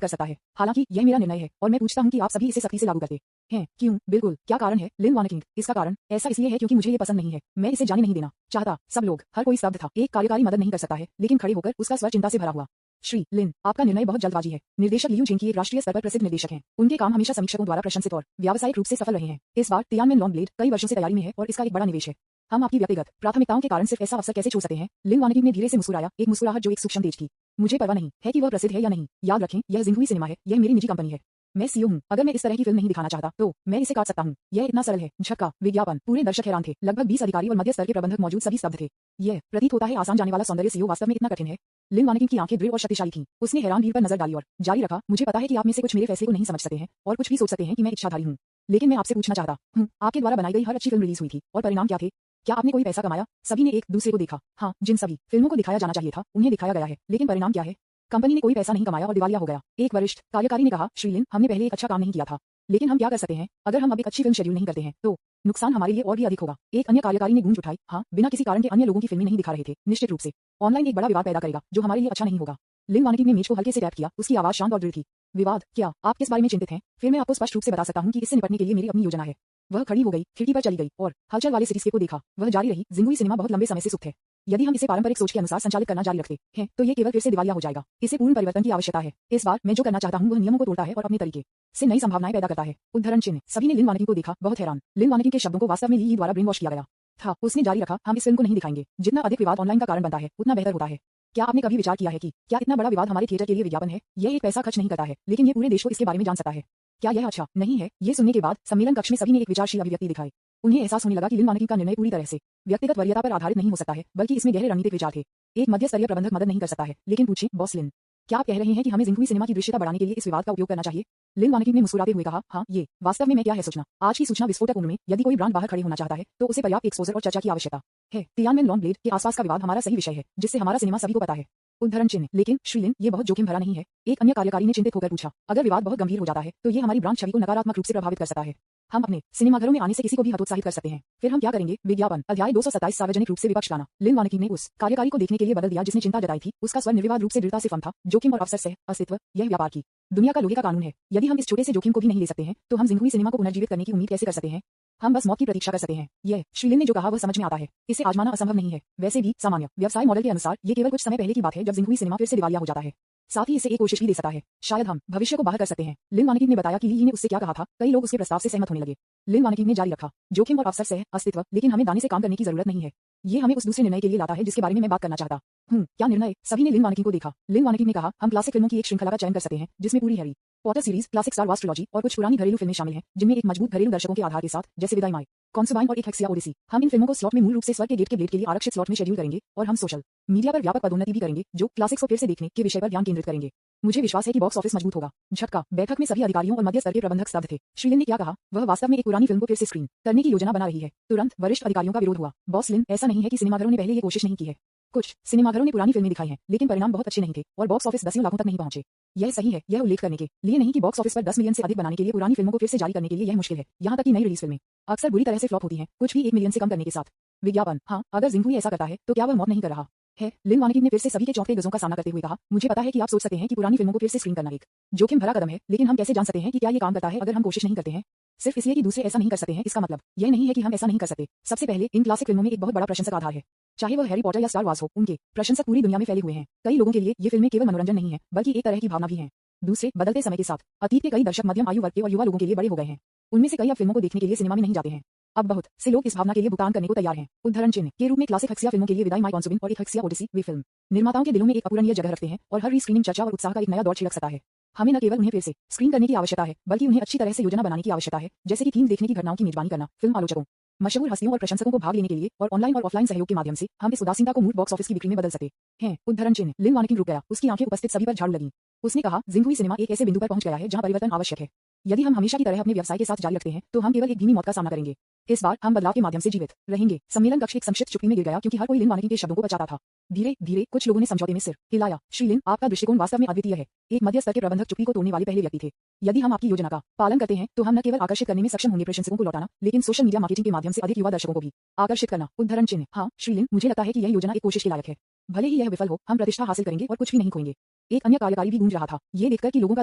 कर सकता है। हालांकि यह मेरा निर्णय है और मैं पूछता हूं कि आप सभी इसे सख्ती से लागू करते हैं। क्यों? बिल्कुल, क्या कारण है? लिन वानिकी, इसका कारण ऐसा इसलिए है क्योंकि मुझे ये पसंद नहीं है। मैं इसे जाने नहीं देना चाहता। सब लोग, हर कोई स्तब्ध था। एक कार्यकारी मदद नहीं कर सकता है, लेकिन खड़े होकर उसका स्वर चिंता से भरा हुआ। श्री लिन, आपका निर्णय बहुत जल्दबाजी है। निर्देशक लियू जेंकी एक राष्ट्रीय स्तर पर प्रसिद्ध निर्देशक हैं। उनके काम हमेशा समीक्षकों द्वारा प्रशंसित और व्यावसायिक रूप से सफल रहे हैं। इस बार तियानमेन लॉन्ग ब्लेड कई वर्षों से तैयारी में है और इसका एक बड़ा निवेश है। हम आपकी व्यक्तिगत प्राथमिकताओं के कारण सिर्फ ऐसा अवसर कैसे छोड़ सकते हैं? लिन वानिकी ने धीरे से मुस्कुराया, एक मुस्कुराहट जो एक सूक्ष्म तेज की। मुझे परवाह नहीं है कि वह प्रसिद्ध है या नहीं। याद रखें, यह जिंगहुई सिनेमा है, यह मेरी निजी कंपनी है। मैं सीईओ हूं। अगर मैं इस तरह की फिल्म नहीं दिखाना चाहता तो मैं इसे काट सकता हूं। यह इतना सरल है। झटका, विज्ञापन, पूरे दर्शक हैरान थे। लगभग 20 अधिकारी और मध्य स्तर के प्रबंधक मौजूद, सभी स्तब्ध थे। यह प्रतीत होता है आसान जाने वाला सौंदर्य सीईओ वास्तव में इतना कठिन है। लिन वानिकी की आंखें दृढ़ और शक्तिशाली थीं। उसने हैरान भीड़ पर नजर डाली और जारी रखा, मुझे पता है कि आप में से कुछ मेरे फैसले को नहीं समझ सकते हैं और कुछ भी सोच सकते हैं कि मैं इच्छाधारी हूं। लेकिन मैं आपसे पूछना चाहता हूं, आपके द्वारा बनाई गई हर अच्छी फिल्म रिलीज हुई थी और परिणाम क्या थे? क्या आपने कोई पैसा कमाया? सभी ने एक दूसरे को देखा। हाँ, जिन सभी फिल्मों को दिखाया जाना चाहिए था उन्हें दिखाया गया है, लेकिन परिणाम क्या है? कंपनी ने कोई पैसा नहीं कमाया और दिवालिया हो गया। एक वरिष्ठ कार्यकारी ने कहा, श्रीलिन, हमने पहले एक अच्छा काम नहीं किया था, लेकिन हम क्या कर सकते हैं? अगर हम अब एक अच्छी फिल्म शेड्यूल नहीं करते हैं तो नुकसान हमारे लिए और भी अधिक होगा। एक अन्य कार्यकारी ने गूंज उठाई, हाँ, बिना किसी कारण के अन्य लोगों की फिल्में नहीं दिखा रहे थे, निश्चित रूप से ऑनलाइन एक बड़ा विवाद पैदा करेगा जो हमारे लिए अच्छा नहीं होगा। लिन वानिकी ने मेज को हल्के से टैप किया, उसकी आवाज शांत और दृढ़ थी। विवाद? क्या आप किस बारे में चिंतित हैं? फिर मैं आपको स्पष्ट रूप से बता सकता हूं कि इससे निपटने के लिए मेरी अपनी योजना है। वह खड़ी हो गई, खिड़की पर चली गई और हलचल वाले सिटीस्केप को देखा। वह जारी रही, जिंगुई सिनेमा बहुत लंबे समय से सुप्त है। यदि हम इसे पारंपरिक सोच के अनुसार संचालित करना जारी रखते हैं तो ये केवल फिर से दिवालिया हो जाएगा। इसे पूर्ण परिवर्तन की आवश्यकता है। इस बार मैं जो करना चाहता हूं वह नियमों को तोड़ता है और अपने तरीके से नई संभावनाएं पैदा करता है। उद्धरण चिन्ह। सभी ने लिन वानिकी को देखा, बहुत हैरान। लिन वानिकी के शब्दों को वास्तव में ली द्वारा ब्रेन वॉश किया गया था। उसने जारी रखा, हम इस फिल्म को नहीं दिखाएंगे। जितना अधिक विवाद ऑनलाइन का कारण बनता है उतना बेहतर होता है। क्या आपने कभी विचार किया है कि क्या इतना बड़ा विवाद हमारे थिएटर के लिए विज्ञापन है? यह एक पैसा खर्च नहीं करता है, लेकिन ये पूरे देश को इसके बारे में जान सकता है। क्या यह अच्छा नहीं है? ये सुनने के बाद सम्मेलन कक्ष में सभी ने एक विचारशील अभिव्यक्ति दिखाई। उन्हें एहसास होने लगा कि लिन वानिकी का निर्णय पूरी तरह से व्यक्तिगत वरीयता पर आधारित नहीं हो सकता है, बल्कि इसमें गहरे रणनीतिक विचार थे। एक मध्य स्तरीय प्रबंधक मदद नहीं कर सकता है, लेकिन पूछें, बॉस लिन, क्या आप कह रहे हैं कि हमें जिंगहुई सिनेमा की दृश्यता बढ़ाने के लिए इस विवाद का उपयोग करना चाहिए? लिन वानिकी ने मुस्कुराते हुए कहा, हाँ, ये वास्तव में मैं क्या है सोचना। आज की सूचना विस्फोटक उम्र में यदि कोई ब्रांड बाहर खड़े होना चाहता है तो उसे पर्याप्त एक्सपोजर और चर्चा की आवश्यकता है। तियानमेन लॉन्ग ब्लेड के आसपास का विवाद हमारा सही विषय है, जिससे हमारा सिनेमा सभी को पता है। उद्धरण चिन्ह। लेकिन श्रीलिन, ये बहुत जोखिम भरा नहीं है? एक अन्य कार्यकारी ने चिंतित होकर पूछा। अगर विवाद बहुत गंभीर हो जाता है तो ये हमारी ब्रांड छवि को नकारात्मक रूप से प्रभावित कर सकता है। हम अपने सिनेमाघरों में आने से किसी को भी हतोत्साहित कर सकते हैं। फिर हम क्या करेंगे? विज्ञापन। अध्याय 227, सार्वजनिक रूप से विपक्ष गाना। लिन वानिकी ने उस कार्यकारी को देखने के लिए बदल दिया जिसने चिंता जताई थी। उसका स्वर निर्विवाद रूप से दृढ़ता से फर्म था। जोखिम और अवसर सह अस्तित्व, यह व्यापार की दुनिया का लोहे का कानून है। यदि हम इस छोटे से जोखिम को भी नहीं ले सकते हैं तो हम जिंगहुई सिनेमा को पुनर्जीवित करने की उम्मीद कैसे कर सकते हैं? हम बस मौत की प्रतीक्षा कर सकते हैं। यह श्रीलिन ने जो कहा वह समझ में आता है। इसे आजमाना असंभव नहीं है। वैसे भी सामान्य व्यवसाय मॉडल के अनुसार ये केवल कुछ समय पहले की बात है जब जिंगहुई सिनेमा फिर से दिवालिया हो जाता है। साथ ही इसे एक कोशिश भी दे सकता है। शायद हम भविष्य को बाहर कर सकते हैं। लिन वानिकी ने बताया कि ली ने उससे क्या कहा था। कई लोग उसके प्रस्ताव से सहमत होने लगे। लिन वानिकी ने जारी रखा, जोखिम और अवसर सह अस्तित्व, लेकिन हमें दाने से काम करने की जरूरत नहीं है। ये हमें उस दूसरे निर्णय के लिए लाता है जिसके बारे में मैं बात करना चाहता हूँ। क्या निर्णय? सभी ने लिन वानिकी को देखा। लिन वानिकी ने कहा, हम क्लासिक फिल्मों की एक श्रृंखला का चयन कर सकते हैं जिसमें पूरी Harry Potter series, classic star wars trilogy और कुछ पुरानी घरेलू फिल्में शामिल हैं जिनमें एक मजबूत घरेलू दर्शकों के आधार के साथ, जैसे विदाई माई, कॉन्सुबाइन और एक हेक्सिया ओडिसी। हम इन फिल्मों को स्लॉट में मूल रूप से स्वर्ग के गेट के ब्लेड के लिए आरक्षित स्लॉट में शेड्यूल करेंगे और हम सोशल मीडिया पर व्यापक पदोन्नति भी करेंगे जो क्लासिक्स को फिर से देखने के विषय पर ध्यान केंद्रित करेंगे। मुझे विश्वास है कि बॉक्स ऑफिस मजबूत होगा। झटका। बैठक में सभी अधिकारियों और मध्य स्तर के प्रबंधक स्तब्ध थे। श्रीलिन ने क्या कहा? वह वास्तव में एक पुरानी फिल्म को फिर से स्क्रीन करने की योजना बना रही है। तुरंत वरिष्ठ अधिकारियों का विरोध हुआ। बॉस लिन, ऐसा नहीं है कि सिनेमाघरों ने पहले ये कोशिश नहीं की है। कुछ सिनेमाघरों ने पुरानी फिल्में दिखाई हैं, लेकिन परिणाम बहुत अच्छे नहीं थे और बॉक्स ऑफिस दसियों लाखों तक नहीं पहुंचे। यह सही है, यह उल्लेख करने के लिए नहीं कि बॉक्स ऑफिस पर 10 मिलियन से अधिक बनाने के लिए पुरानी फिल्मों को फिर से जारी करने के लिए यह मुश्किल है। यहाँ तक कि नई रिलीज फिल्में अक्सर बुरी तरह से फ्लॉप होती हैं, कुछ भी 1 मिलियन से कम करने के साथ। विज्ञापन। हाँ, अगर जिंगहुई ऐसा करता है तो क्या वह मौत नहीं कर रहा है? लिन वानिकी ने फिर से सभी के चौथे गजों का सामना करते हुए कहा, मुझे पता है कि आप सोच सकते हैं कि पुरानी फिल्मों को फिर से स्क्रीन करना एक जोखिम भरा कदम है, लेकिन हम कैसे जान सकते हैं कि क्या ये काम करता है अगर हम कोशिश नहीं करते हैं? सिर्फ इसलिए कि दूसरे ऐसा नहीं कर सकते हैं इसका मतलब यह नहीं है कि हम ऐसा नहीं कर सकते। सबसे पहले, इन क्लासिक फिल्मों में एक बहुत बड़ा प्रशंसक आधार है। चाहे वह हैरी पॉटर या स्टार वार्स हो, उनके प्रशंसक पूरी दुनिया में फैले हुए हैं। कई लोगों के लिए ये फिल्में केवल मनोरंजन नहीं है, बल्कि एक तरह की भावना भी है। दूसरे, बदलते समय के साथ अतीत के कई दर्शक मध्यम आयु वर्ग के और युवा लोगों के लिए बड़े हो गए हैं। उनमें से कई अब फिल्मों को देखने के लिए सिनेमा में नहीं जाते हैं। अब बहुत से लोग इस भावना के लिए भुगतान करने को तैयार हैं। उद्धरण चिन्ह के रूप में क्लासिक हेक्सिया फिल्मों के लिए विदाई माई कॉन्सुबिन और एक हेक्सिया ओडिसी, वे फिल्म निर्माताओं के दिलों में एक अपूरणीय जगह रखते हैं और हर रीस्क्रीनिंग चर्चा और उत्साह का एक नया दौर छिड़क सकता है। हमें न केवल उन्हें फिर से स्क्रीन करने की आवश्यकता है, बल्कि उन्हें अच्छी तरह से योजना बनाने की आवश्यकता है, जैसे कि थीम देखने की घटनाओं की मेजबानी करना, फिल्म आलोचकों, मशहूर हस्तियों और प्रशंसकों को भाग लेने के लिए और ऑनलाइन और ऑफलाइन सहयोग के माध्यम से हम इस उदासीनता को मूर्त बॉक्स ऑफिस की बिक्री में बदल सकते हैं। उद्धरण चिन्ह। लिन वानिकी रुक गया, उसकी आंखें उपस्थित सभी पर झाड़ू लगी। उसने कहा, जिंगहुई सिनेमा एक ऐसे बिंदु पर पहुंच गया है जहां परिवर्तन आवश्यक है। यदि हम हमेशा की तरह अपने व्यवसाय के साथ जारी रखते हैं तो हम केवल एक धीमी मौत का सामना करेंगे। इस बार हम बदलाव के माध्यम से जीवित रहेंगे। सम्मेलन कक्ष एक संक्षिप्त चुप्पी में गिर गया क्योंकि हर कोई लिन वानिकी के शब्दों को बचाता था। धीरे धीरे कुछ लोगों ने समझौते में सिर हिलाया। श्री लिन, आपका दृष्टिकोण वास्तव में अद्वितीय है। एक मध्य स्तर के प्रबंधक चुप्पी को तोड़ने वाले पहले व्यक्ति थे। यदि हम आपकी योजना का पालन करते हैं तो हम न केवल आकर्षित करने में सक्षम होंगे प्रशंसकों को लौटाना, लेकिन सोशल मीडिया मार्केटिंग के माध्यम से अधिक युवा दर्शकों को भी आकर्षित करना। उद्धरण चिन्ह। हाँ श्री लिन, मुझे लगता है कि यह योजना एक कोशिश के लायक है। भले ही यह विफल हो, हम प्रतिष्ठा हासिल करेंगे और कुछ भी नहीं खोएंगे। एक अन्य कार्यकारी भी गूंज रहा था। ये देखकर कि लोगों का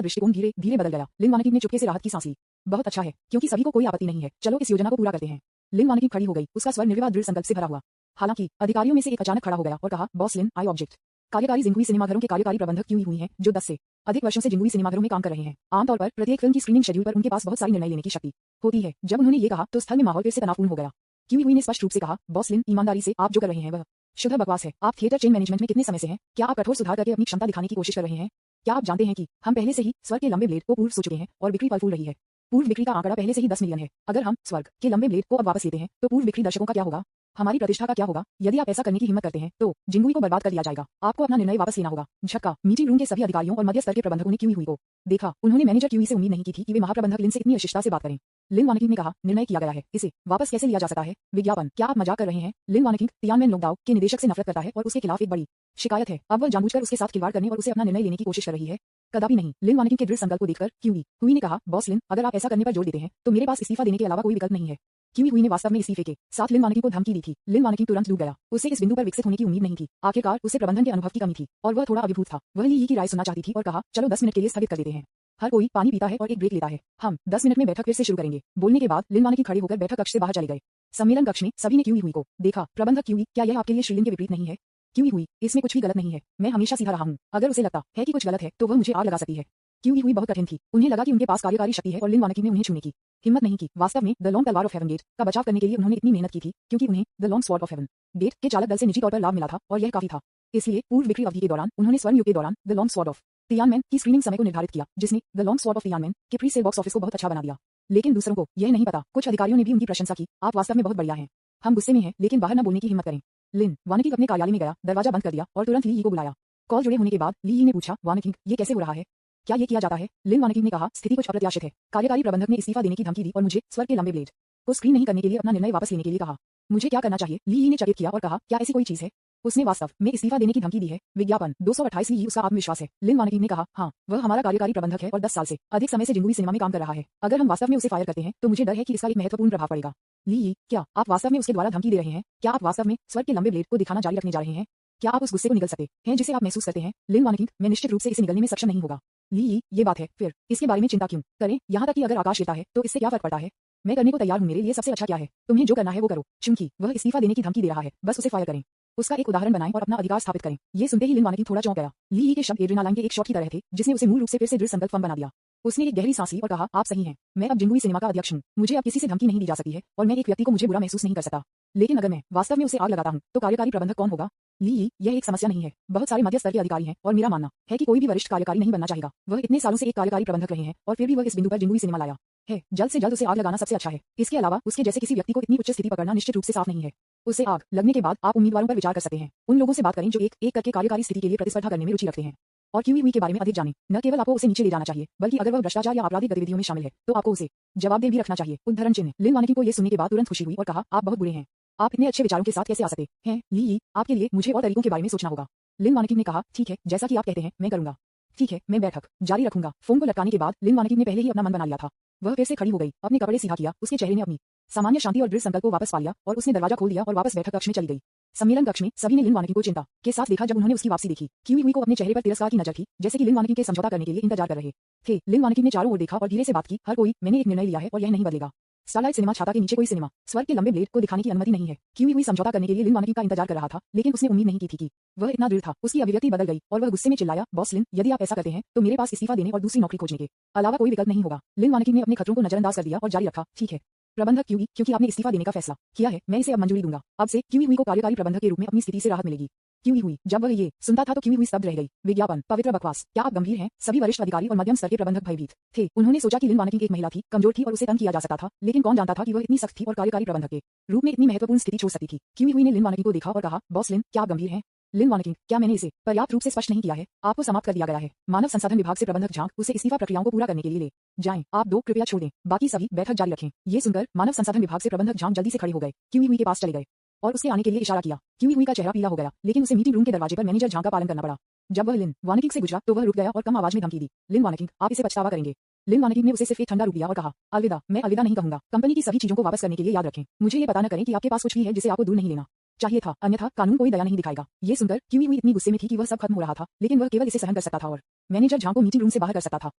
दृष्टिकोण धीरे धीरे बदल गया। लिन वानिकी ने चुपके से राहत की सांस ली। बहुत अच्छा है, क्योंकि सभी को कोई आपत्ति नहीं है। चलो इस योजना को पूरा करते हैं। लिन वानिकी खड़ी हो गई, उसका स्वर निर्विवाद दृढ़ संकल्प से भरा हुआ। हालांकि अधिकारियों में से एक अचानक खड़ा हो गया और कहा, बॉस लिन, आई ऑब्जेक्ट। कार्यकारी जिंगुई सिनेमाघरों के कार्यकारी प्रबंधक क्यों हुई हैं, जो 10 से अधिक वर्षों से जिंगुई सिनेमाघरों में काम कर रहे हैं। आमतौर पर प्रत्येक फिल्म की स्क्रीनिंग शेड्यूल पर उनके पास बहुत सारी निर्णय लेने की शक्ति होती है। जब उन्होंने ये कहा तो स्थल में माहौल फिर से तनावपूर्ण हो गया। क्यों हुई ने स्पष्ट रूप से कहा, बॉस लिन, ईमानदारी से आप जो कर रहे हैं वह शुद्ध बकवास है। आप थिएटर चेन मैनेजमेंट में कितने समय से हैं? क्या आप कठोर सुधार करके अपनी क्षमता दिखाने की कोशिश कर रहे हैं? क्या आप जानते हैं कि हम पहले से ही स्वर्ग के लंबे ब्लेड को पूर्व सो चुके हैं और बिक्री फल फूल रही है। पूर्व बिक्री का आंकड़ा पहले से ही 10 मिलियन है। अगर हम स्वर्ग के लंबे ब्लेड को अब वापस लेते हैं तो पूर्व बिक्री दर्शकों का क्या होगा? हमारी प्रतिष्ठा का क्या होगा? यदि आप ऐसा करने की हिम्मत करते हैं तो जिंगुई को बर्बाद कर दिया जाएगा। आपको अपना निर्णय वापस लेना होगा। झटका। मीटिंग रूम के सभी अधिकारियों और मध्य स्तर के प्रबंधकों ने क्यूई हुई को देखा। उन्होंने मैनेजर क्यूई से उम्मीद नहीं की थी कि वे महाप्रबंधक लिन से इतनी अशिष्टता से बात करें। लिन वानिकी ने कहा, निर्णय किया गया है, इसे वापस कैसे लिया जा सकता है? विज्ञापन। क्या आप मजाक कर रहे हैं? लिन वानिकी तियानमेन लोकदाओ के निदेशक से नफरत करता है और उसके खिलाफ एक बड़ी शिकायत है। अब वह जानबूझकर उसके साथ खिलवाड़ करने और उसे अपना निर्णय लेने की कोशिश कर रही है। कदापि नहीं। लिन वानिकी के दृढ़ संकल्प को देखकर क्यूई हुई ने कहा, बॉस लिन, अगर आप ऐसा करने पर जोर देते हैं तो मेरे पास इस्तीफा देने के अलावा कोई विकल्प नहीं है। क्यूई हुई ने वास्तव में इस्तीफे के साथ लिन वानिकी को धमकी दी थी। लिन वानिकी तुरंत डूब गया। उसे इस बिंदु पर विकसित होने की उम्मीद नहीं थी। आखिरकार उसे प्रबंधन के अनुभव की कमी थी और वह थोड़ा अभिभूत था। वह ली की राय सुनना चाहती थी और कहा, चलो 10 मिनट के लिए स्थगित कर देते हैं। हर कोई पानी पीता है और एक ब्रेक लेता है। हम 10 मिनट में बैठक फिर से शुरू करेंगे। बोलने के बाद लिन वानिकी खड़े होकर बैठक कक्ष से बाहर चले गए। सम्मेलन कक्ष में सभी ने क्यूई हुई को देखा। प्रबंधक क्यूई, क्या यह आपके लिए श्रीलिन के विपरीत नहीं है? क्यूई हुई, इसमें कुछ भी गलत नहीं है। मैं हमेशा सीधा रहा हूँ। अगर उसे लगता है कि कुछ गलत है तो वह मुझे आग लगा सकती है। क्यूई हुई बहुत कठिन थी। उन्हें लगा कि उनके पास कार्यकारी शक्ति है और लिन वानिकी ने उन्हें छूने की हिम्मत नहीं की। वास्तव में द लॉन्ग तलवार ऑफ हेवन गेट का बचाव करने के लिए उन्होंने इतनी मेहनत की थी क्योंकि उन्हें the long sword of heaven gate के चालक दल से निजी तौर पर लाभ मिला था और यह काफी था। इसलिए पूर्व बिक्री अवधि के दौरान उन्होंने स्वर्ण युग के दौरान the long sword of Tiananmen की स्क्रीनिंग समय को निर्धारित किया, जिसने the long sword of Tiananmen के प्री सेल बॉक्स ऑफिस को बहुत अच्छा बना दिया। लेकिन दूसरों को यह नहीं पता। कुछ अधिकारियों ने भी उनकी प्रशंसा की। आप वास्तव में बहुत बढ़िया हैं। हम गुस्से में हैं, लेकिन बाहर न बोलने की हिम्मत करें। लिन वानिकी अपने कार्यालय में गया, दरवाजा बंद कर दिया और तुरंत ली को बुलाया। कॉल जुड़े होने के बाद ली ने पूछा, वानिकी, ये कैसे हो रहा है? क्या ये किया जाता है? लिन वानिकी ने कहा, स्थिति कुछ अप्रत्याशित है। कार्यकारी प्रबंधक ने इस्तीफा देने की धमकी दी और मुझे स्वर्ग के लंबे ब्लेड को स्क्रीन नहीं करने के लिए अपना निर्णय वापस लेने के लिए कहा। मुझे क्या करना चाहिए? ली ने चकित किया और कहा, क्या ऐसी कोई चीज है? उसने वास्तव में इस्तीफा देने की धमकी दी है। विज्ञापन 228 ली उसका आत्मविश्वास है। लिन वानिकी ने कहा, हाँ, वह हमारा कार्यकारी प्रबंधक है और 10 साल से अधिक समय से जिंगुई सिनेमा में काम कर रहा है। अगर हम वास्तव में उसे फायर करते हैं तो मुझे डर है कि इसका एक महत्वपूर्ण प्रभाव पड़ेगा। ली, क्या आप वास्तव में उसके द्वारा धमकी दे रहे हैं? क्या आप वास्तव में स्वर्ग के लंबे ब्लेड को दिखाना जारी रखने जा रहे हैं? क्या आप उस गुस्से को निगल सकते हैं जिसे आप महसूस करते हैं? लिन वानिकी, मैं निश्चित रूप से इसे निगलने में सक्षम नहीं होगा। ली, ये बात है, फिर इसके बारे में चिंता क्यों करें? यहाँ तक कि अगर आकाश गिरता है तो इससे क्या फर्क पड़ता है? मैं करने को तैयार हूँ। मेरे लिए सबसे अच्छा क्या है? तुम्हें जो करना है वो करो। चूंकि वह इस्तीफा देने की धमकी दे रहा है, बस उसे फायर करें। उसका एक उदाहरण बनाएं और अपना अधिकार स्थापित करें। ये सुनते ही लिन वानिकी थोड़ा चौंक गया। ली के शब्द एड्रेनालाइन के एक शॉट की तरह थे, जिसने उसे मूल रूप से फिर से दृढ़ संकल्प बना दिया। उसने एक गहरी सांस ली और कहा, आप सही हैं। मैं अब जिंगुई सिनेमा का अध्यक्ष हूँ। मुझे अब किसी से धमकी नहीं दी जा सकती है और मैं एक व्यक्ति को मुझे बुरा महसूस नहीं कर सकता। लेकिन अगर मैं वास्तव में उसे आग लगाता हूँ तो कार्यकारी प्रबंधक कौन होगा? ली, यह एक समस्या नहीं है। बहुत सारे मध्य स्तर के अधिकारी हैं और मेरा मानना है कि कोई भी वरिष्ठ कार्यकारी नहीं बनना चाहेगा। वह इतने सालों से एक कार्यकारी प्रबंधक रहे हैं और फिर भी वह इस बिंदु पर जिंगुई सिनेमा लाया है। जल्द से जल्द उसे आग लगाना सबसे अच्छा है। इसके अलावा उसके जैसे किसी व्यक्ति को इतनी उच्च स्थिति पकड़ना निश्चित रूप से साफ नहीं है। उसे आग लगने के बाद आप उम्मीदवारों पर विचार कर सकते हैं। उन लोगों से बात करें जो एक एक करके कार्यकारी स्थिति के लिए प्रतिस्पर्धा करने में रुचि रखते हैं और क्यूई हुई के बारे में अधिक जानें। न केवल आपको उसे नीचे ले जाना चाहिए, बल्कि अगर वह भ्रष्टाचार या आपराधिक गतिविधियों में शामिल है तो आपको उसे जवाबदेह भी रखना चाहिए। उद्धरण चिन्ह। लिन वानिकी को यह सुनने के बाद तुरंत खुशी हुई और कहा, आप बहुत बुरे हैं। आप इतने अच्छे विचारों के साथ कैसे आ सकते हैं? ली, आपके लिए मुझे और तरीकों के बारे में सोचना होगा। लिन वानिकी ने कहा, ठीक है, जैसा कि आप कहते हैं मैं करूंगा। ठीक है, मैं बैठक जारी रखूंगा। फोन को लटकाने के बाद लिन वानिकी ने पहले ही अपना मन बना लिया था। वह फिर से खड़ी हो गई, अपने कपड़े सीधा किया, उसके चेहरे ने अपनी सामान्य शांति और दृढ़ संकल्प को वापस पा लिया और उसने दरवाजा खोल दिया और वापस बैठक कक्ष में चली गई। सम्मेलन कक्ष में सभी ने लिन वानिकी को चिंता के साथ देखा जब उन्होंने उसकी वापसी देखी। क्यूई हुई को अपने चेहरे पर तिरस्कार की नजर थी, जैसे कि लिन वानिकी के समझौता करने के लिए इंतजार कर रहे थे। लिन वानिकी ने चारों ओर देखा और धीरे से बात की, हर कोई, मैंने एक निर्णय लिया है और यह नहीं बदलेगा। स्टारलाइट सिनेमा छाता के नीचे कोई सिनेमा स्वर्ग के लंबे ब्लेड को दिखाने की अनुमति नहीं है। क्यूई हुई समझौता करने के लिए लिन वानिकी का इंतजार कर रहा था, लेकिन उसने उम्मीद नहीं की थी कि वह इतना दृढ़ था। उसकी अभिव्यक्ति बदल गई और वह गुस्से में चिल्लाया, बॉस लिन, यदि आप ऐसा करते हैं तो मेरे पास इस्तीफा देने और दूसरी नौकरी खोजने के अलावा कोई विकल्प नहीं होगा। लिन वानिकी ने अपने खतरों को नजरअंदाज कर दिया और जारी रखा, ठीक है प्रबंधक क्यूई, क्योंकि आपने इस्तीफा देने का फैसला किया है, मैं इसे अब मंजूरी दूंगा। अब से क्यूई हुई को कार्यकारी प्रबंधक के रूप में अपनी स्थिति से राहत मिलेगी। क्यूई हुई, जब वह ये सुनता था तो क्यूई हुई स्तब्ध रह गई। विज्ञापन, पवित्र बकवास, क्या आप गंभीर हैं? सभी वरिष्ठ अधिकारी और मध्यम स्तर के प्रबंधक भयभीत थे। उन्होंने सोचा कि लिन वानिकी एक महिला थी, कमजोर थी और उसे तंग किया जा सकता था, लेकिन कौन जानता था कि वह इतनी सख्त थी और कार्यकारी प्रबंधक के रूप में इतनी महत्वपूर्ण स्थिति छोड़ सकती थी। क्यूई हुई ने लिन वानिकी को देखा और कहा, बॉस लिन, क्या आप गंभीर हैं? लिन वानकिंग, क्या मैंने इसे पर्याप्त रूप से स्पष्ट नहीं किया है? आपको समाप्त कर दिया गया है। मानव संसाधन विभाग से प्रबंधक झांक उसे इस्तीफा प्रक्रियाओं को पूरा करने के लिए ले जाएं। आप दो कृपया छोड़ दें, बाकी सभी बैठक जारी रखें। ये सुनकर मानव संसाधन विभाग से प्रबंधक झांक जल्दी से खड़े हो गए, क्यूई हुई के पास चले गए और उसके आने के लिए इशारा किया। क्यूई हुई का चेहरा पीला हो गया, लेकिन उसे मीटिंग रूम के दरवाजे पर मैनेजर झांक का पालन करना पड़ा। जब वह लिन वानकिंग से गुजरा तो वह रुक गया और कम आवाज में धमकी दी, लिन वानकिंग, आप इसे पछतावा करेंगे। लिन वानकिंग ने उसे सिर्फ एक ठंडा रूप दिया और कहा, अलविदा। मैं अलविदा नहीं कहूंगा। कंपनी की सभी चीजों को वापस करने के लिए याद रखें। मुझे ये पता न करें कि आपके पास कुछ भी है जिसे आपको दूर नहीं लेना चाहिए था, अन्यथा कानून कोई दया नहीं दिखाएगा। ये सुनकर क्यूई हुई इतनी गुस्से में थी कि वह सब खत्म हो रहा था, लेकिन वह केवल इसे सहन कर सकता था और मैनेजर झांक को मीटिंग रूम से बाहर कर सकता था।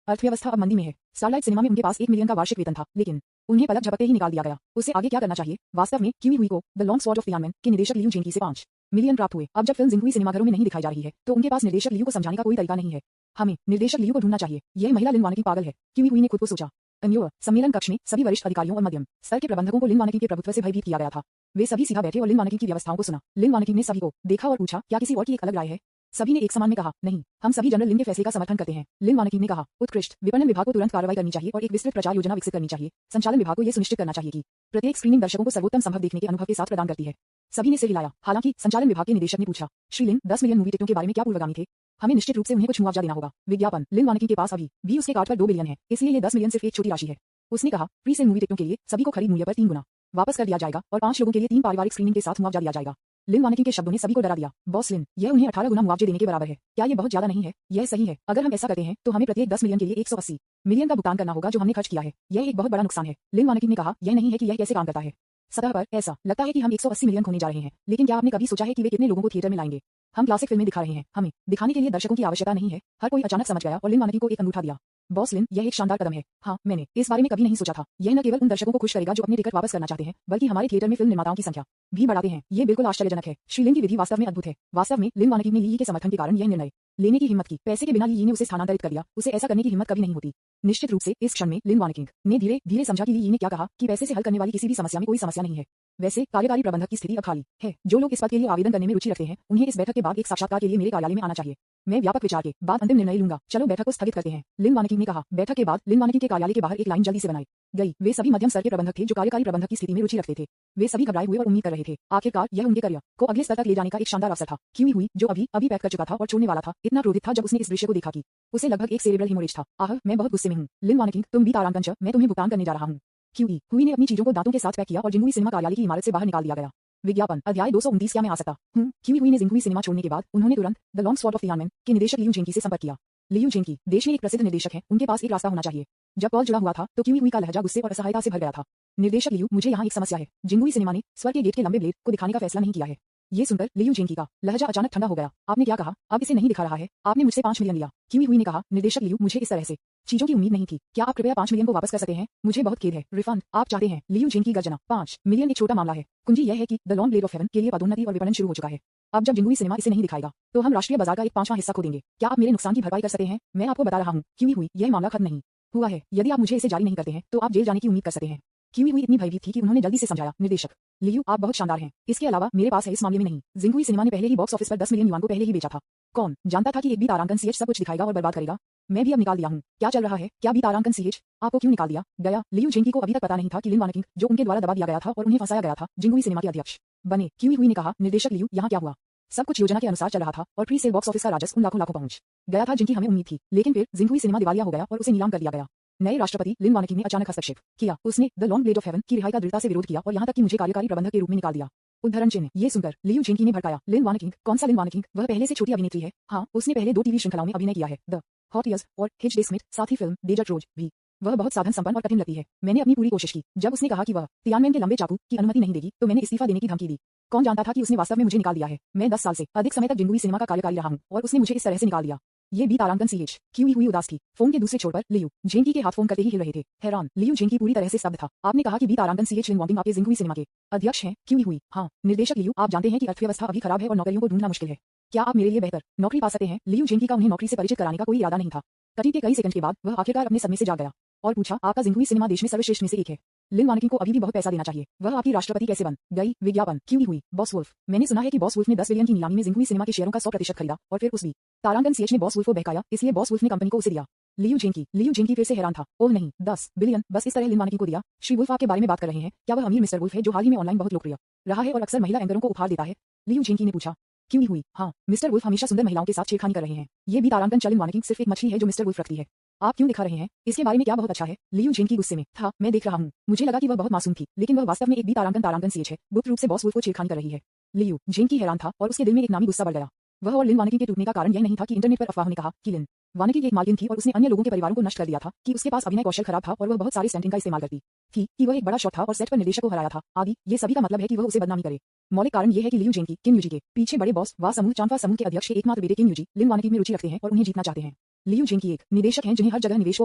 अर्थव्यवस्था अब मंदी में है। स्टारलाइट सिनेमा में उनके पास 1 मिलियन का वार्षिक वेतन था, लेकिन उन्हें पलक झपकते ही निकाल दिया गया। उसे आगे क्या करना चाहिए? वास्तव में क्यूई हुई को the long sword of Tiananmen के निदेशक लियू जेंकी से 5 मिलियन प्राप्त हुए। अब जब फिल्म जिंगुई सिनेमाघरों में नहीं दिखाई जा रही है, तो उनके पास निर्देशक लियू को समझाने का कोई तरीका नहीं है। हमें निर्देशक लियू को ढूंढना चाहिए। यह महिला लिन वानकिंग पागल है, क्यूई हुई ने खुद को सोचा। अन्योर सम्मेलन कक्ष में सभी वरिष्ठ अधिकारियों और मध्यम स्तर के प्रबंधकों को लिन वानकिंग के प्रभुत्व से भयभीत किया गया था। वे सभी सीधा बैठे और लिन वानकिंग की व्यवस्थाओं को सुना। लिन वानकिंग ने सभी को देखा और पूछा, क्या किसी और की एक अलग राय है? सभी ने एक समान में कहा, नहीं, हम सभी जनरल लिन के फैसले का समर्थन करते हैं। लिन वानकिंग ने कहा, उत्कृष्ट। विपणन विभाग को तुरंत कार्रवाई करनी चाहिए और एक विस्तृत प्रचार योजना विकसित करनी चाहिए। संचालन विभाग को यह सुनिश्चित करना चाहिए कि प्रत्येक स्क्रीनिंग दर्शकों को सर्वोत्तम संभव देखने के अनुभव के साथ प्रदान करती है। सभी ने सिर हिलाया। हालांकि संचालन विभाग के निदेशक ने पूछा, श्री लिन, 10 मिलियन मूवी टिकटों के बारे में क्या पूर्वगामी थे? हमें निश्चित रूप से उन्हें कुछ मुआवजा देना होगा। विज्ञापन, लिन वानकिंग के पास अभी भी उसके कार्ड पर 2 बिलियन है, इसलिए ये 10 मिलियन सिर्फ एक छोटी राशि है। उसने कहा, प्री सेल मूवी टिकटों के लिए सभी को खरीद मूल्य पर 3 गुना वापस कर दिया जाएगा और 5 लोगों के लिए 3 पारिवारिक स्क्रीनिंग के साथ मुआवजा दिया जाएगा। लिन वानकिंग के शब्दों ने सभी को डरा दिया। बॉस लिन, यह उन्हें 18 गुना मुआवजे देने के बराबर है। क्या ये बहुत ज्यादा नहीं है? यह सही है। अगर हम ऐसा करते हैं तो हमें प्रत्येक 10 मिलियन के लिए 180 मिलियन का भुगतान करना होगा जो हमने खर्च किया है। यह एक बहुत बड़ा नुकसान है। लिन वानकिंग ने कहा, यह नहीं है कि यह कैसे काम करता है। सतह पर ऐसा लगता है कि हम 180 मिलियन खोने जा रहे हैं, लेकिन क्या आपने कभी सोचा है कि वे कितने लोगों को थिएटर में लाएंगे? हम क्लासिक फिल्में दिखा रहे हैं, हमें दिखाने के लिए दर्शकों की आवश्यकता नहीं है। हर कोई अचानक समझ गया और लिन वानकिंग को एक अंगूठा दिया। बॉस लिन, यह एक शानदार कदम है। हाँ, मैंने इस बारे में कभी नहीं सोचा था। यह न केवल उन दर्शकों को खुश करेगा जो अपने टिकट वापस करना चाहते हैं, बल्कि हमारे थिएटर में फिल्म निर्माताओं की संख्या भी बढ़ाते हैं। ये बिल्कुल आश्चर्यजनक है। श्री लिन की विधि वास्तव में अद्भुत है। वास्तव में लिन वानकिंग ने ली के समर्थन के कारण यह निर्णय लेने की हिम्मत की। पैसे के बिना ली ने उसे स्थानांतरित कर दिया। उसे ऐसा करने की हिम्मत कभी नहीं होती। निश्चित रूप से इस क्षण में लिन वानकिंग ने धीरे धीरे समझा कि ली ने क्या कहा कि पैसे से हल करने वाली किसी भी समस्या में कोई समस्या नहीं है। वैसे कार्यकारी प्रबंधक की स्थिति अब खाली है। जो लोग इस पद के लिए आवेदन करने में रुचि रखते हैं, उन्हें इस बैठक के बाद एक साक्षात्कार के लिए मेरे कार्यालय में आना चाहिए। मैं व्यापक विचार के बाद अंतिम निर्णय लूंगा। चलो बैठक को स्थगित करते हैं, लिन वानकिंग ने कहा। बैठक के बाद लिन वानकिंग के कार्यालय के बाहर एक लाइन जल्दी से बनाई गई। वे सभी मध्यम स्तर के प्रबंधक थे जो कार्यकारी प्रबंधक की स्थिति में रुचि रखते थे। वे सभी घबराए हुए और उम्मीद कर रहे थे। आखिरकार यह उनके करियर को अगले स्तर तक ले जाने का एक शानदार अवसर था। क्यूई हुई, जो अभी पैक कर चुका था और छोड़ने वाला था, इतना क्रोधित था जब उसने इस दृश्य को देखा कि उसे लगभग एक सेरेब्रल हेमोरेज था। आह, मैं बहुत गुस्से में हूँ। लिन वानकिंग, तुम भी आराम कर, मैं तुम्हें भुगतान करने जा रहा हूँ। क्यूई हुई ने अपनी चीजों को दांतों के साथ पैक किया और जिंगुई सिनेमा कार्यालय की इमारत से बाहर निकाल दिया गया। विज्ञापन, अध्याय 229। क्या मैं आ सकता हूँ? क्यूई हुई ने जिंगुई सिनेमा छोड़ने के बाद उन्होंने तुरंत the long sword of Tiananmen के निदेशक लियू जेंकी से संपर्क किया। लियू जेंकी देश में एक प्रसिद्ध निर्देशक है, उनके पास एक रास्ता होना चाहिए। जब कॉल जुड़ा हुआ था तो क्यूई हुई का लहजा गुस्से और असहायता से भर गया था। निर्देशक लियू, मुझे यहाँ एक समस्या है। जिंगुई सिनेमा ने स्वर के गेट के लंबे ब्लेड को दिखाने का फैसला नहीं किया है। ये सुनकर लियू जेंकी का लहजा अचानक ठंडा हो गया। आपने क्या कहा? अब इसे नहीं दिखा रहा है। आपने मुझसे 5 मिलियन लिया। क्यूई हुई ने कहा, निर्देशक लियू, मुझे इस तरह से चीजों की उम्मीद नहीं थी। क्या आप कृपया 5 मिलियन को वापस कर सकते हैं? मुझे बहुत खेद है। रिफंड आप चाहते हैं? लियू जेंकी गर्जना। 5 मिलियन एक छोटा मामला है। कुंजी यह है कि the long blade of haven के लिए पदोन्नति और विपणन शुरू हो चुका है। अब जब जिंगुई सिनेमा इसे नहीं दिखाएगा तो हम राष्ट्रीय बाजार का एक 5वां हिस्सा खो देंगे। क्या आप मेरे नुकसान की भरपाई कर सकते हैं? मैं आपको बता रहा हूँ क्यूई हुई, यह मामला खत्म नहीं हुआ है। यदि आप मुझे इसे जारी नहीं करते हैं तो आप जेल जाने की उम्मीद कर सकते हैं। क्यूई हुई इतनी भयभीत थी कि उन्होंने जल्दी से समझाया, निर्देशक लियू, आप बहुत शानदार हैं। इसके अलावा मेरे पास है इस मामले में नहीं। जिंगुई सिनेमा ने पहले ही बॉक्स ऑफिस पर 10 मिलियन युआन को पहले ही बेचा था। कौन जानता था कि एक बी तारांकन सीएच सब कुछ दिखाएगा और बर्बाद करेगा। मैं भी अब निकाल दिया हूँ। क्या चल रहा है? क्या बी तारांकन सीएच आपको क्यों निकाल दिया गया? लियू जेंकी को अभी तक पता नहीं था कि लिन वानकिंग, जो उनके द्वारा दबा दिया गया था और उन्हें फंसाया गया था, जिंगुई सिनेमा के अध्यक्ष बने। क्यूई हुई ने कहा, निर्देशक लियू, यहाँ क्या हुआ? सब कुछ योजना के अनुसार चल रहा था और प्री सेल बॉक्स ऑफिस का राजस्व उन लाखों पहुंच गया था जिनकी हमें उम्मीद थी। लेकिन फिर जिंगुई सिनेमा दिवालिया हो गया और उसे नीलाम कर दिया गया। नए राष्ट्रपति लिन वानकिंग ने अचानक हस्तक्षेप किया। उसने the long blade of haven की रिहाई का दृढ़ता से विरोध किया और यहाँ तक कि मुझे कार्यकारी प्रबंधक के रूप में निकाल दिया। उद्धरण चिन्ह। ये सुनकर लियू जेंकी ने भड़काया, लिन वानकिंग? कौन सा लिन वानकिंग? वह पहले से छोटी अभिनेत्री है। हाँ, उसने पहले 2 टीवी श्रृंखलाओं में अभिनय किया है, द हॉट इयर्स और हिच डे स्मिथ, साथ ही फिल्म डेजर्ट रोज भी। वह बहुत साधन संपन्न और कठिन लगती है। मैंने अपनी पूरी कोशिश की। जब उसने कहा कि वह तियानमेन के लंबे चाकू की अनुमति नहीं देगी तो मैंने इस्तीफा देने की धमकी दी। कौन जानता था कि उसने वास्तव में मुझे निकाल दिया है। मैं 10 साल से अधिक समय तक जिंगुई सिनेमा का कार्यकारी रहा हूँ और उसने मुझे इस तरह से निकाल दिया। ये बी तारांकन सीएच। क्यूई हुई उदास थी। फोन के दूसरे छोर पर लियू जेंकी के हाथ फोन करते ही हिल रहे थे। हैरान लियू जेंकी पूरी तरह से स्तब्ध था। आपने कहा कि बी तारांकन सीएच लिन वानकिंग आपके जिंगुई सिनेमा के अध्यक्ष हैं? क्यूई हुई, हाँ। निर्देशक लियू, आप जानते हैं कि अर्थव्यवस्था अभी खराब है और नौकरियों को ढूंढना मुश्किल है। क्या आप मेरे लिए बेहतर नौकरी पा सकते हैं? लियू जेंकी का उन्हें नौकरी से परिचित कराने का कोई इरादा नहीं था। करीब के कई सेकंड के बाद वह आखिरकार अपने सदमे से जाग गया और पूछा, आपका जिंगुई सिनेमा देश में सर्वश्रेष्ठ में से एक है। लिन वानकिंग को अभी भी बहुत पैसा देना चाहिए। वह आपकी राष्ट्रपति कैसे बन गई? विज्ञापन। क्यूई हुई, बॉस वुल्फ। मैंने सुना है कि बॉस वुल्फ ने 10 बिलियन की नीलामी में जिंगुई सिनेमा के शेयरों का 100% खरीदा और फिर उस बी तारांकन सीएच ने बॉस वुल्फ को बहकाया, इसलिए बॉस वुल्फ ने कंपनी को उसे दिया। लियू जेंकी फिर से हैरान था। ओह नहीं, 10 बिलियन बस इस तरह लिन वानकिंग को दिया? श्री वुल्फ आपके बारे में बात कर रहे हैं? क्या वह अमीर मिस्टर वुल्फ है जो हाल ही में ऑनलाइन बहुत लोकप्रिय रहा है और अक्सर महिला एंकरों को उपहार देता है? लियू जेंकी ने पूछा। क्यों ही हुई? हाँ, मिस्टर वुल्फ हमेशा सुंदर महिलाओं के साथ छेड़खानी कर रहे हैं। ये भी तारांकन चलन वानगी सिर्फ एक मछली है जो मिस्टर वुल्फ रखती है। आप क्यों दिखा रहे हैं? इसके बारे में क्या बहुत अच्छा है? लियू जेनकी गुस्से में था। मैं देख रहा हूँ। मुझे लगा कि वह बहुत मासूम थी, लेकिन वह वास्तव में एक भी तारांकन सीएच है। गुप्त रूप से बॉस वुल्फ को छेड़खानी कर रही है। लियू जेनकी हैरान था और उसके दिल में एक नामी गुस्सा बढ़ गया। वह और लिन वानगी के टूटने का कारण यह नहीं था कि इंटरनेट पर अफवाहों ने कहा कि लिन वानगी की एक मालकिन थी और उसने अन्य लोगों के परिवारों को नष्ट कर दिया था, कि उसके पास अभिनय कौशल खराब था और वह बहुत सारे स्टंटिंग का इस्तेमाल करती थी, कि वह एक बड़ा शॉट था और सेट पर निर्देशक को हराया था आदि। ये सभी का मतलब है कि वह उसे बदनामी करे। मौलिक कारण यह है कि लियू जेनकी किम यूजी के पीछे बड़े बॉस वा समूह चांफा समूह के अध्यक्ष के एकमात्र बेटे किम यूजी लिन वानगी में रुचि रखते हैं और उन्हें जीतना चाहते हैं। लियू जेनकी एक निदेशक हैं जिन्हें हर जगह निवेश को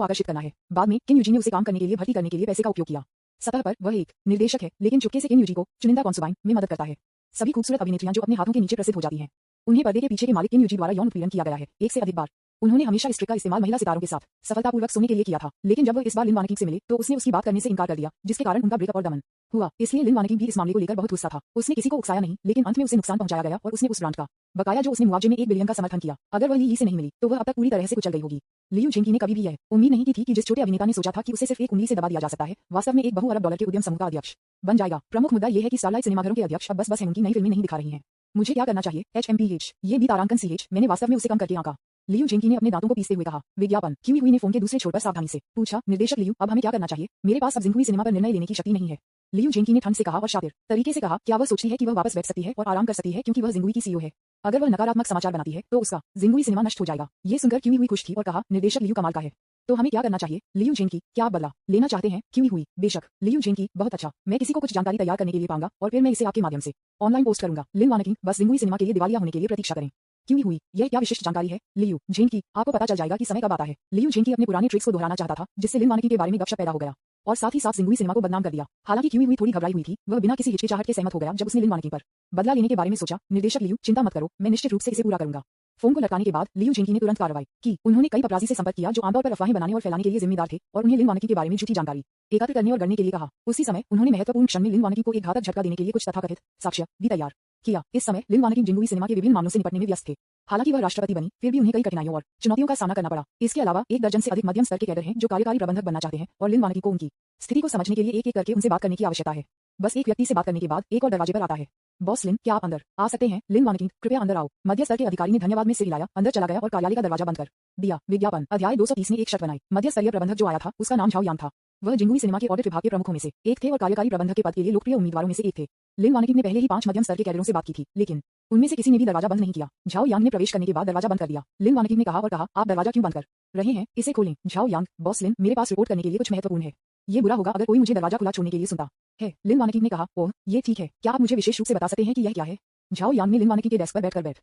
आकर्षित करना है। बाद में किम यूजी ने उसे काम करने के लिए भर्ती करने के लिए पैसे का उपयोग किया। सतह पर वह एक निर्देशक है, लेकिन चुपके से किम यूजी को चुनिंदा कॉन्सुबाइन में मदद करता है। सभी खूबसूरत अभिनेत्रियां जो अपने हाथों के नीचे प्रसिद्ध हो जाती हैं, उन्हें पर्दे के पीछे के मालिक किम यूजी द्वारा यौन उत्पीड़न किया गया है, एक से अधिक बार। उन्होंने हमेशा इस ट्रिक का इस्तेमाल महिला सितारों के साथ सफलतापूर्वक सोने के लिए किया था, लेकिन जब वह इस बार लिन वानगी से मिले तो उसने उसकी बात करने से इनकार कर दिया, जिसके कारण उनका ब्रेकअप और दमन हुआ। इसलिए लिन वानगी भी इस मामले को लेकर बहुत गुस्सा था। उसने किसी को उकसाया नहीं, लेकिन अंत में उसे नुकसान पहुंचाया गया और उसने उस ब्रांड का बकाया जो उसने मुआवजे में 1 बिलियन का समर्थन किया, अगर वह ली से नहीं मिली तो वह अब तक पूरी तरह से कुचल गई होगी। लियू जेनकी ने कभी भी यह उम्मीद नहीं की थी कि जिस छोटे अभिनेता ने सोचा था कि उसे सिर्फ एक उंगली से दबा दिया जा सकता है, वास्तव में एक बहु अरब डॉलर के उद्यम समूह का अध्यक्ष बन जाएगा। प्रमुख मुद्दा यह है कि स्टारलाइट सिनेमाघरों के अध्यक्ष अब बस हैं, उनकी नई फिल्में नहीं दिखा रही हैं। मुझे क्या करना चाहिए? HMPH ये भी तारांकन CH। मैंने वास्तव में उसे कम करके आंका। लियू जेनकी ने अपने दांतों को पीसते हुए कहा। विज्ञापन क्यूई हुई ने फोन के दूसरे छोर पर सावधानी से पूछा। निर्देशक लियू, अब हमें क्या करना चाहिए? मेरे पास अब जिंगुई सिनेमा पर निर्णय लेने की शक्ति नहीं है। लियू जेनकी ने ठंड से कहा और शातिर तरीके से कहा, क्या वह सोचती है कि वह वापस बैठ सकती है और आराम कर सकती है क्योंकि वह जिंगुई की CEO है? अगर वह नकारात्मक समाचार बनाती है तो उसका जिंगुई सिनेमा नष्ट हो जाएगा। ये सुनकर क्यूई हुई खुश थी और कहा, निर्देशक लियू कमाल का है। तो हमें क्या करना चाहिए? लियू जेनकी, क्या आप बदला लेना चाहते हैं? क्यूई हुई, बेशक। लियू जेनकी, बहुत अच्छा। मैं किसी को कुछ जानकारी तैयार करने के लिए पाऊंगा और फिर मैं इसे आपके माध्यम से ऑनलाइन पोस्ट करूंगा। लिन वानगी, बस जिंगुई सिनेमा के लिए दिवालिया होने के लिए प्रतीक्षा करें। क्यों हुई? यह क्या विशिष्ट जानकारी है? लियू जेनकी, आपको पता चल जाएगा कि समय कब आता है। लियू जेनकी अपने पुराने ट्रिक्स को दोहराना चाहता था, जिससे लिन वानगी के बारे में गपशप पैदा हो गया और साथ ही साथ जिंगुई सिनेमा को बदनाम कर दिया। हालांकि क्यूई हुई थोड़ी घबराई हुई थी, वह बिना किसी हिचकिचाहट के सहमत हो गया जब उसने लिन वानगी पर बदला लेने के बारे में सोचा। निर्देशक लियू, चिंता मत करो, मैं निश्चित रूप से इसे पूरा करूंगा। फोन को लटकाने के बाद लियू जेनकी ने तुरंत कार्रवाई की। उन्होंने कई पपराजी से संपर्क किया जो आमतौर पर अफवाहें बनाने और फैलाने के लिए जिम्मेदार थे और उन्हें लिन वानगी के बारे में झूठी जानकारी एकत्र करने और गढ़ने के लिए कहा। उसी समय उन्होंने महत्वपूर्ण क्षण में लिन वानगी को एक घातक झटका देने के लिए कुछ तथाकथित साक्ष्य भी तैयार किया। इस समय लिन वानगी जिंगुई सिनेमा के विभिन्न मामलों से निपटने में व्यस्त थे। हालांकि वह राष्ट्रपति बनी, फिर भी उन्हें कई कठिनाइयों और चुनौतियों का सामना करना पड़ा। इसके अलावा 1 दर्जन से अधिक मध्यम स्तर के कैडर हैं जो कार्यकारी प्रबंधक बनना चाहते हैं और लिन वानगी को उनकी स्थिति को समझने के लिए एक-एक करके उनसे बात करने की आवश्यकता है। बस एक व्यक्ति से बात करने के बाद एक और दरवाजे पर आता है। बॉस लिन, क्या आप अंदर आ सकते हैं? लिन वानगी, कृपया अंदर आओ। मध्य स्तर के अधिकारी ने धन्यवाद में सिर हिलाया, अंदर चला गया और कार्यालय का दरवाजा बंद कर दिया। विज्ञापन अध्याय 230 ने एक शर्त बनाई। मध्य स्तरीय प्रबंधक जो आया था उसका नाम झाओ यांग था। वह जिंगुई सिनेमा के ऑडिट विभाग के प्रमुखों में से एक थे और कार्यकारी प्रबंधक के पद के लिए लोकप्रिय उम्मीदवारों में से एक थे। लिन वानगी ने पहले ही 5 मध्यम स्तर के कैडरों से बात की थी, लेकिन उनमें से किसी ने भी दरवाजा बंद नहीं किया। झाओ यांग ने प्रवेश करने के बाद दरवाजा बंद कर दिया। लिन वानगी ने कहा, आप दरवाजा क्यों बंद कर रहे हैं? इसे खोलें। झाओ यांग, बॉस लिन, मेरे पास रिपोर्ट करने के लिए कुछ महत्वपूर्ण है। ये बुरा होगा अगर कोई मुझे दरवाजा खुला छोड़ने के लिए सुनता है। लिन वानगी ने कहा, ओह, ये ठीक है। क्या आप मुझे विशेष रूप से बता सकते हैं कि यह क्या है? झाओ यांग ने लिन वानगी के डेस्क पर बैठ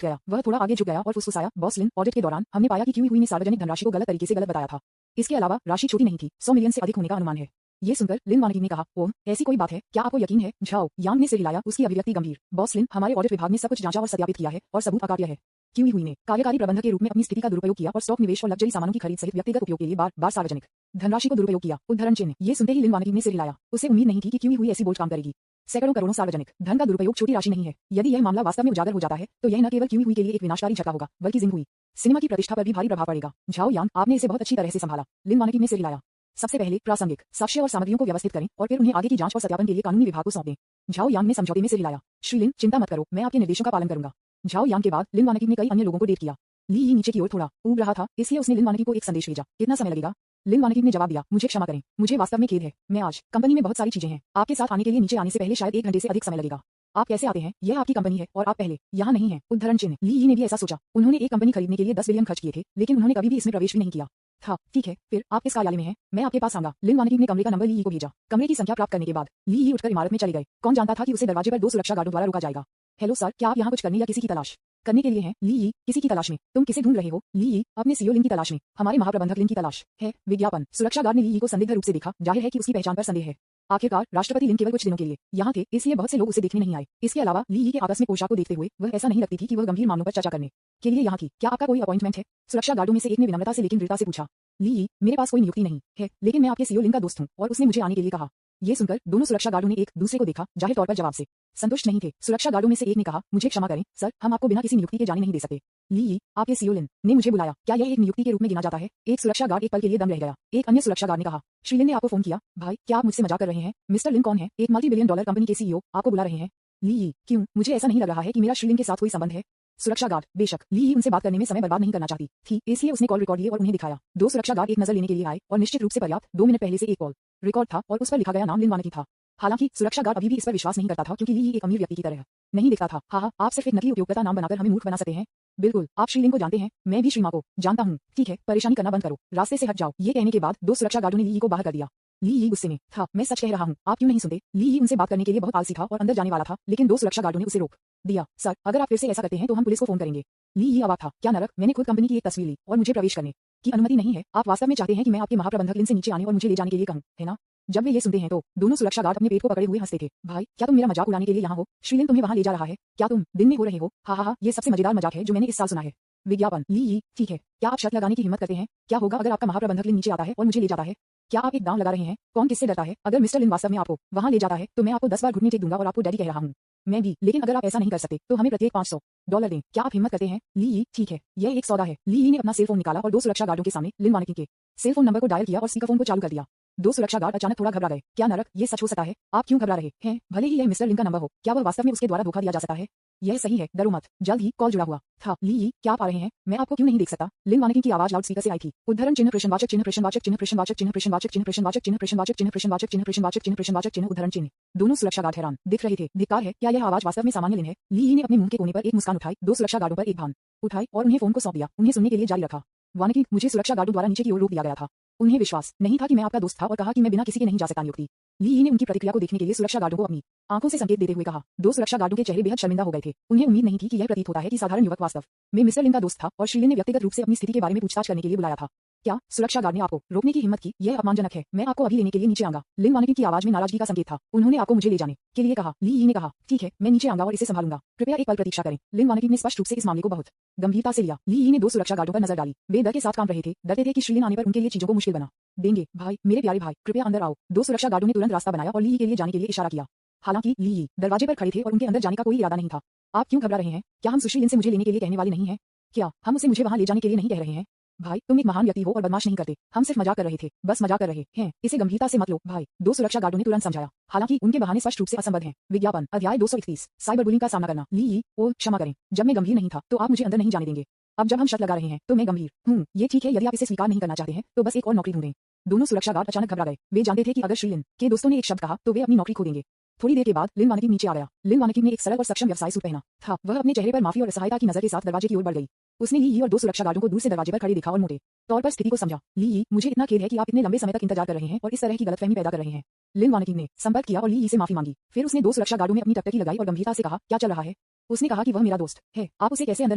गया। वह थोड़ा आगे झुक गया और फुसफुसाया, बॉस लिन, ऑडिट के दौरान हमने पाया कि क्यूई हुई ने सार्वजनिक धनराशि को गलत तरीके से गलत बताया था। इसके अलावा राशि छोटी नहीं थी, 100 मिलियन से अधिक होने का अनुमान है। ये सुनकर लिन वानगी ने कहा, ओह, ऐसी कोई बात है? क्या आपको यकीन है? झाओ यांग ने सिर हिलाया, उसकी अभिव्यक्ति गंभीर। बॉस लिन, हमारे ऑडिट विभाग ने सब कुछ जांचा और सत्यापित किया है और सबूत अकाट्य है। क्यूई हुई ने कार्यकारी प्रबंधक के रूप में अपनी स्थिति का दुरुपयोग किया और स्टॉक निवेश और लग्जरी सामानों की खरीद सहित व्यक्तिगत उपयोग के लिए बार सार्वजनिक धनराशि को दुरुपयोग किया। उद्धरण चिन्ह। ये सुनते ही लिन वानगी ने सिर हिलाया। उसे उम्मीद नहीं थी कि क्यूई हुई ऐसी बोल्ड काम करेगी। सैकड़ों करोड़ों सार्वजनिक धन का दुरुपयोग छोटी राशि नहीं है। यदि यह मामला वास्तव में उजागर हो जाता है तो यह न केवल क्यूई हुई के लिए एक विनाशकारी झटका होगा, बल्कि जिंगुई सिनेमा की प्रतिष्ठा पर भी भारी प्रभाव पड़ेगा। झाओ यांग, आपने इसे बहुत अच्छी तरह से संभाला। लिन वानगी ने सिर हिलाया। सबसे पहले प्रासंगिक साक्ष्य और सामग्रियों को व्यवस्थित करें और फिर उन्हें आगे की जांच और सत्यापन के लिए कानूनी विभाग को सौंप दें। झाओ यांग ने समझौते में सिर हिलाया। श्री लिन, चिंता मत करो, मैं आपके निर्देशों का पालन करूंगा। झाओ यांग के बाद लिन वानगी ने कई अन्य लोगों को डेट किया। ली यी नीचे की ओर थोड़ा ऊब रहा था, इसलिए उसने लिन वानगी को एक संदेश भेजा। कितना समय लगेगा? लिन वानगी ने जवाब दिया, मुझे क्षमा करें, मुझे वास्तव में खेद है। मैं आज कंपनी में बहुत सारी चीजें हैं। आपके साथ आने के लिए नीचे आने से पहले शायद 1 घंटे से अधिक समय लगेगा। आप कैसे आते हैं? यह आपकी कंपनी है और आप पहले यहाँ नहीं हैं। उद्धरण चिन्ह। ली यी ने भी ऐसा सोचा। उन्होंने एक कंपनी खरीदने के लिए 10 बिलियन खर्च किए थे, लेकिन उन्होंने कभी भी इसमें प्रवेश भी नहीं किया था। ठीक है, फिर आप किस कार्यालय में हैं? मैं आपके पास आऊंगा। लिन वानगी ने कमरे का नंबर ली यी को भेजा। कमरे की संख्या प्राप्त करने के बाद ली यी उठकर इमारत में चले गए। कौन जानता था कि उसे दरवाजे पर 2 सुरक्षा गार्डों द्वारा रोका जाएगा। हेलो सर, क्या आप यहाँ कुछ करने या किसी की तलाश करने के लिए हैं? ली यी, किसी की तलाश में? तुम किसे ढूंढ रहे हो? ली यी, अपने सीईओ लिन की तलाश में। हमारे महाप्रबंधक लिन की तलाश है। विज्ञापन। सुरक्षा गार्ड ने ली यी को संदिग्ध रूप से देखा। जाहिर है कि उसकी पहचान पर संदेह है। आखिरकार राष्ट्रपति लिन केवल कुछ दिनों के लिए यहाँ थे, इसलिए बहुत से लोग उसे देखने नहीं आए। इसके अलावा ली यी के आकस्मिक पोशाक को देखते हुए वह ऐसा नहीं लगती थी कि वह गंभीर मामलों पर चर्चा करने के लिए यहाँ थी। क्या आपका कोई अपॉइंटमेंट है? सुरक्षा गार्डों में से एक ने विनम्रता से लेकिन दृढ़ता से पूछा। ली यी, मेरे पास कोई नियुक्ति नहीं है, लेकिन मैं आपके सीईओ लिन का दोस्त हूँ और उसने मुझे आने के लिए कहा। ये सुनकर दोनों सुरक्षा गार्डों ने एक दूसरे को देखा, जाहिर तौर पर जवाब से संतुष्ट नहीं थे। सुरक्षा गार्डों में से एक ने कहा, मुझे क्षमा करें सर, हम आपको बिना किसी नियुक्ति के जाने नहीं दे सकते। ली यी, आपके सीईओ लिन ने मुझे बुलाया। क्या यह एक नियुक्ति के रूप में गिना जाता है? एक सुरक्षा गार्ड एक पल के लिए दम रह गया। एक अन्य सुरक्षा गार्ड ने कहा, श्री लिन ने आपको फोन किया? भाई, क्या आप मुझसे मजाक कर रहे हैं? मिस्टर लिन कौन है? एक मल्टी बिलियन डॉलर कंपनी के सीईओ आपको बुला रहे हैं। ली यी, क्यों? मुझे ऐसा नहीं लग रहा है कि मेरा श्रीलिन के साथ कोई संबंध है। सुरक्षा गार्ड, बेशक ली यी उनसे बात करने में समय बर्बाद नहीं करना चाहती थी, इसलिए उसने कॉल रिकॉर्ड लिए और उन्हें दिखाया। दो सुरक्षा गार्ड एक नजर लेने के लिए आए और निश्चित रूप से पर्याप्त 2 मिनट पहले से एक कॉल रिकॉर्ड था और उस पर लिखा गया नाम लिन वानकी था। हालांकि सुरक्षा गार्ड अभी भी इस पर विश्वास नहीं करता था क्योंकि ली यी एक अमीर व्यक्ति की तरह नहीं दिखता था। हाँ, आप सिर्फ एक नकली उपयोगकर्ता नाम बनाकर हमें मूर्ख बना सकते हैं। बिल्कुल, आप श्रीलिन को जानते हैं, मैं भी श्रीमा को जानता हूँ। ठीक है, परेशानी करना बंद करो, रास्ते से हट जाओ। ये कहने के बाद दो सुरक्षा गार्डों ने ली यी को बाहर कर दिया। ली यी गुस्से में था, मैं सच कह रहा हूँ, आप क्यों नहीं सुनते? ली यी उनसे बात करने के लिए बहुत आलसी था और अंदर जाने वाला था, लेकिन दो सुरक्षा गार्डों ने उसे रोक दिया। सर, अगर आप फिर से ऐसा करते हैं तो हम पुलिस को फोन करेंगे। ली यी अवाक था, क्या नरक, मैंने खुद कंपनी की एक तस्वीर ली और मुझे प्रवेश करने की अनुमति नहीं है। आप वास्तव में चाहते हैं कि मैं आपके महाप्रबंधक लिन से नीचे आने और मुझे ले जाने के लिए कहूँ, है ना? जब वे ये सुनते हैं तो दोनों सुरक्षा गार्ड अपने पेट को पकड़े हुए हंसते थे। भाई, क्या तुम मेरा मजाक उड़ाने के लिए यहाँ हो? श्रीलिन तुम्हें वहाँ ले जा रहा है, क्या तुम दिन में हो रहे हो? हा हा हा, ये सबसे मजेदार मजाक है जो मैंने इस साल सुना है। विज्ञापन, ली यी, ठीक है, क्या आप शर्त लगाने की हिम्मत करते हैं? क्या होगा अगर आपका महाप्रबंधक लिन नीचे आता है और मुझे ले जाता है? क्या आप एक दांव लगा रहे हैं? कौन किससे डरता है? अगर मिस्टर लिन वास्तव में आपको वहाँ ले जाता है तो मैं आपको 10 बार घुटने टेक दूंगा और आपको डैडी कह रहा हूँ। मैं भी, लेकिन अगर आप ऐसा नहीं कर सकते तो हमें प्रत्येक $500 दें। क्या आप हिम्मत करते हैं? ली यी, ठीक है, यह एक सौदा है। ली यी ने अपना सेल फोन निकाला और दो सुरक्षा गार्डों के सामने लिन वानकी के सेल फोन नंबर को डायल किया और स्पीकर फोन को चालू कर दिया। दो सुरक्षा गार्ड अचानक थोड़ा घबरा गए। क्या नरक, ये सच हो सकता है? आप क्यों घबरा रहे हैं? भले ही यह मिस्टर लिन का नंबर हो, क्या वह वास्तव में उसके द्वारा धोखा दिया जा सकता है? यह सही है, डरो मत, जल्द ही कॉल जुड़ा हुआ था। ली यी, क्या आप आ रहे हैं? मैं आपको क्यों नहीं देख सकता? लिन वानकी की आवाज लाउड स्पीकर से आई थी। उद्धरण चिन्ह प्रश्नवाचक चिन्ह प्रश्नवाचक चिन्ह प्रश्नवाचक चिन्ह प्रश्नवाचक चिन्ह प्रश्नवाचक चिन्ह प्रश्नवाचक चिन्ह प्रश्नवाचक चिन्ह प्रश्नवाचक चिन्ह प्रश्नवाचक चिन्ह उद्धरण चिन्ह। दोनों सुरक्षा गार्ड हैरान दिख रहे थे। धिक्कार है, क्या यह आवाज वास्तव में सामान्य लिन है? ली यी ने अपने मुंह के कोने पर एक मुस्कान उठाई, दो सुरक्षा गार्डों पर एक भान उठाई और उन्हें फोन को सौंप दिया। उन्हें सुनने के लिए जारी रखा। वानकी, मुझे सुरक्षा गार्डों द्वारा नीचे की ओर रोक दिया गया था। उन्हें विश्वास नहीं था कि मैं आपका दोस्त था और कहा कि मैं बिना किसी के नहीं जा सकता नियुक्ति। ली यी ने उनकी प्रतिक्रिया को देखने के लिए सुरक्षा गार्डों को अपनी आंखों से संकेत देते हुए कहा। दो सुरक्षा गार्डों के चेहरे बेहद शर्मिंदा हो गए थे। उन्हें उम्मीद नहीं थी कि यह प्रतीत होता है कि साधारण युवक वास्तव में मिस्टर लिन का दोस्त था और श्रीलिन ने व्यक्तिगत रूप से अपनी स्थिति के बारे में पूछताछ करने के लिए बुलाया था। क्या सुरक्षा गार्ड ने आपको रोकने की हिम्मत की? यह अपमानजनक है, मैं आपको अभी लेने के लिए नीचे आऊंगा। लिन वानकी की आवाज में नाराजगी का संकेत था। उन्होंने आपको मुझे ले जाने के लिए कहा। ली यी ने कहा, ठीक है, मैं नीचे आऊंगा और इसे संभालूंगा, कृपया एक पल प्रतीक्षा करें। लिन वानकी ने स्पष्ट रूप से इस मामले को बहुत गंभीरता से लिया। ली यी ने दो सुरक्षा गार्डों पर नजर डाली। वे डर के साथ काम रहे थे, डरते थे कि श्रीलिन आने पर उनके लिए चीजों को मुश्किल बना देंगे। भाई, मेरे प्यारे भाई, कृपया अंदर आओ। दो सुरक्षा गार्डों ने तुरंत रास्ता बनाया और ली यी के लिए जाने के लिए इशारा किया। हालांकि ली यी दरवाजे पर खड़े थे और उनके अंदर जाने का कोई इरादा नहीं था। आप क्यों घबरा रहे हैं? क्या हम सुश्री लिन से मुझे लेने के लिए कहने वाले नहीं हैं? क्या हम उसे मुझे वहां ले जाने के लिए नहीं कह रहे हैं? भाई, तुम एक महान व्यक्ति हो और बदमाश नहीं करते। हम सिर्फ मजाक कर रहे थे, बस मजाक कर रहे हैं, इसे गंभीरता से मत लो। भाई, दो सुरक्षा गार्डों ने तुरंत समझाया। हालांकि उनके बहाने स्पष्ट रूप से असंबद्ध हैं। विज्ञापन, अध्याय 231, साइबर बुलिंग का सामना करना। ली यी, ओ क्षमा करें, जब मैं गंभीर नहीं था तो आप मुझे अंदर नहीं जाने देंगे। अब जब हम शर्त लगा रहे हैं तो मैं गंभीर हूँ। ये ठीक है, यदि आप इसे स्वीकार नहीं करना चाहते हैं तो बस एक और नौकरी ढूंढें। दोनों सुरक्षा गार्ड अचानक घबरा गए। वे जानते थे कि अगर श्रीलिन के दोस्तों ने एक शब्द कहा तो वे अपनी नौकरी खो देंगे। थोड़ी देर के बाद लिन वानकी नीचे आ गया। लिन वानकी ने एक सरल और सक्षम व्यवसाय सूट पहना था। वह अपने चेहरे पर माफी और असहायता की नजर के साथ दरवाजे की ओर बढ़ गई। उसने ली यी और दो सुरक्षा गार्डों को दूर से दरवाजे पर खड़े देखा और मोटे तौर पर स्थिति को समझा। ली यी, मुझे इतना खेद है कि आप इतने लंबे समय तक इंतजार कर रहे हैं और इस तरह की गलतफहमी पैदा कर रहे हैं। लिन वानकी ने संपर्क किया और ली यी से माफी मांगी। फिर उसने दो सुरक्षा गार्डों में अपनी टकटकी लगाई और गंभीरता से कहा, क्या चल रहा है? उसने कहा कि वह मेरा दोस्त है, आप उसे कैसे अंदर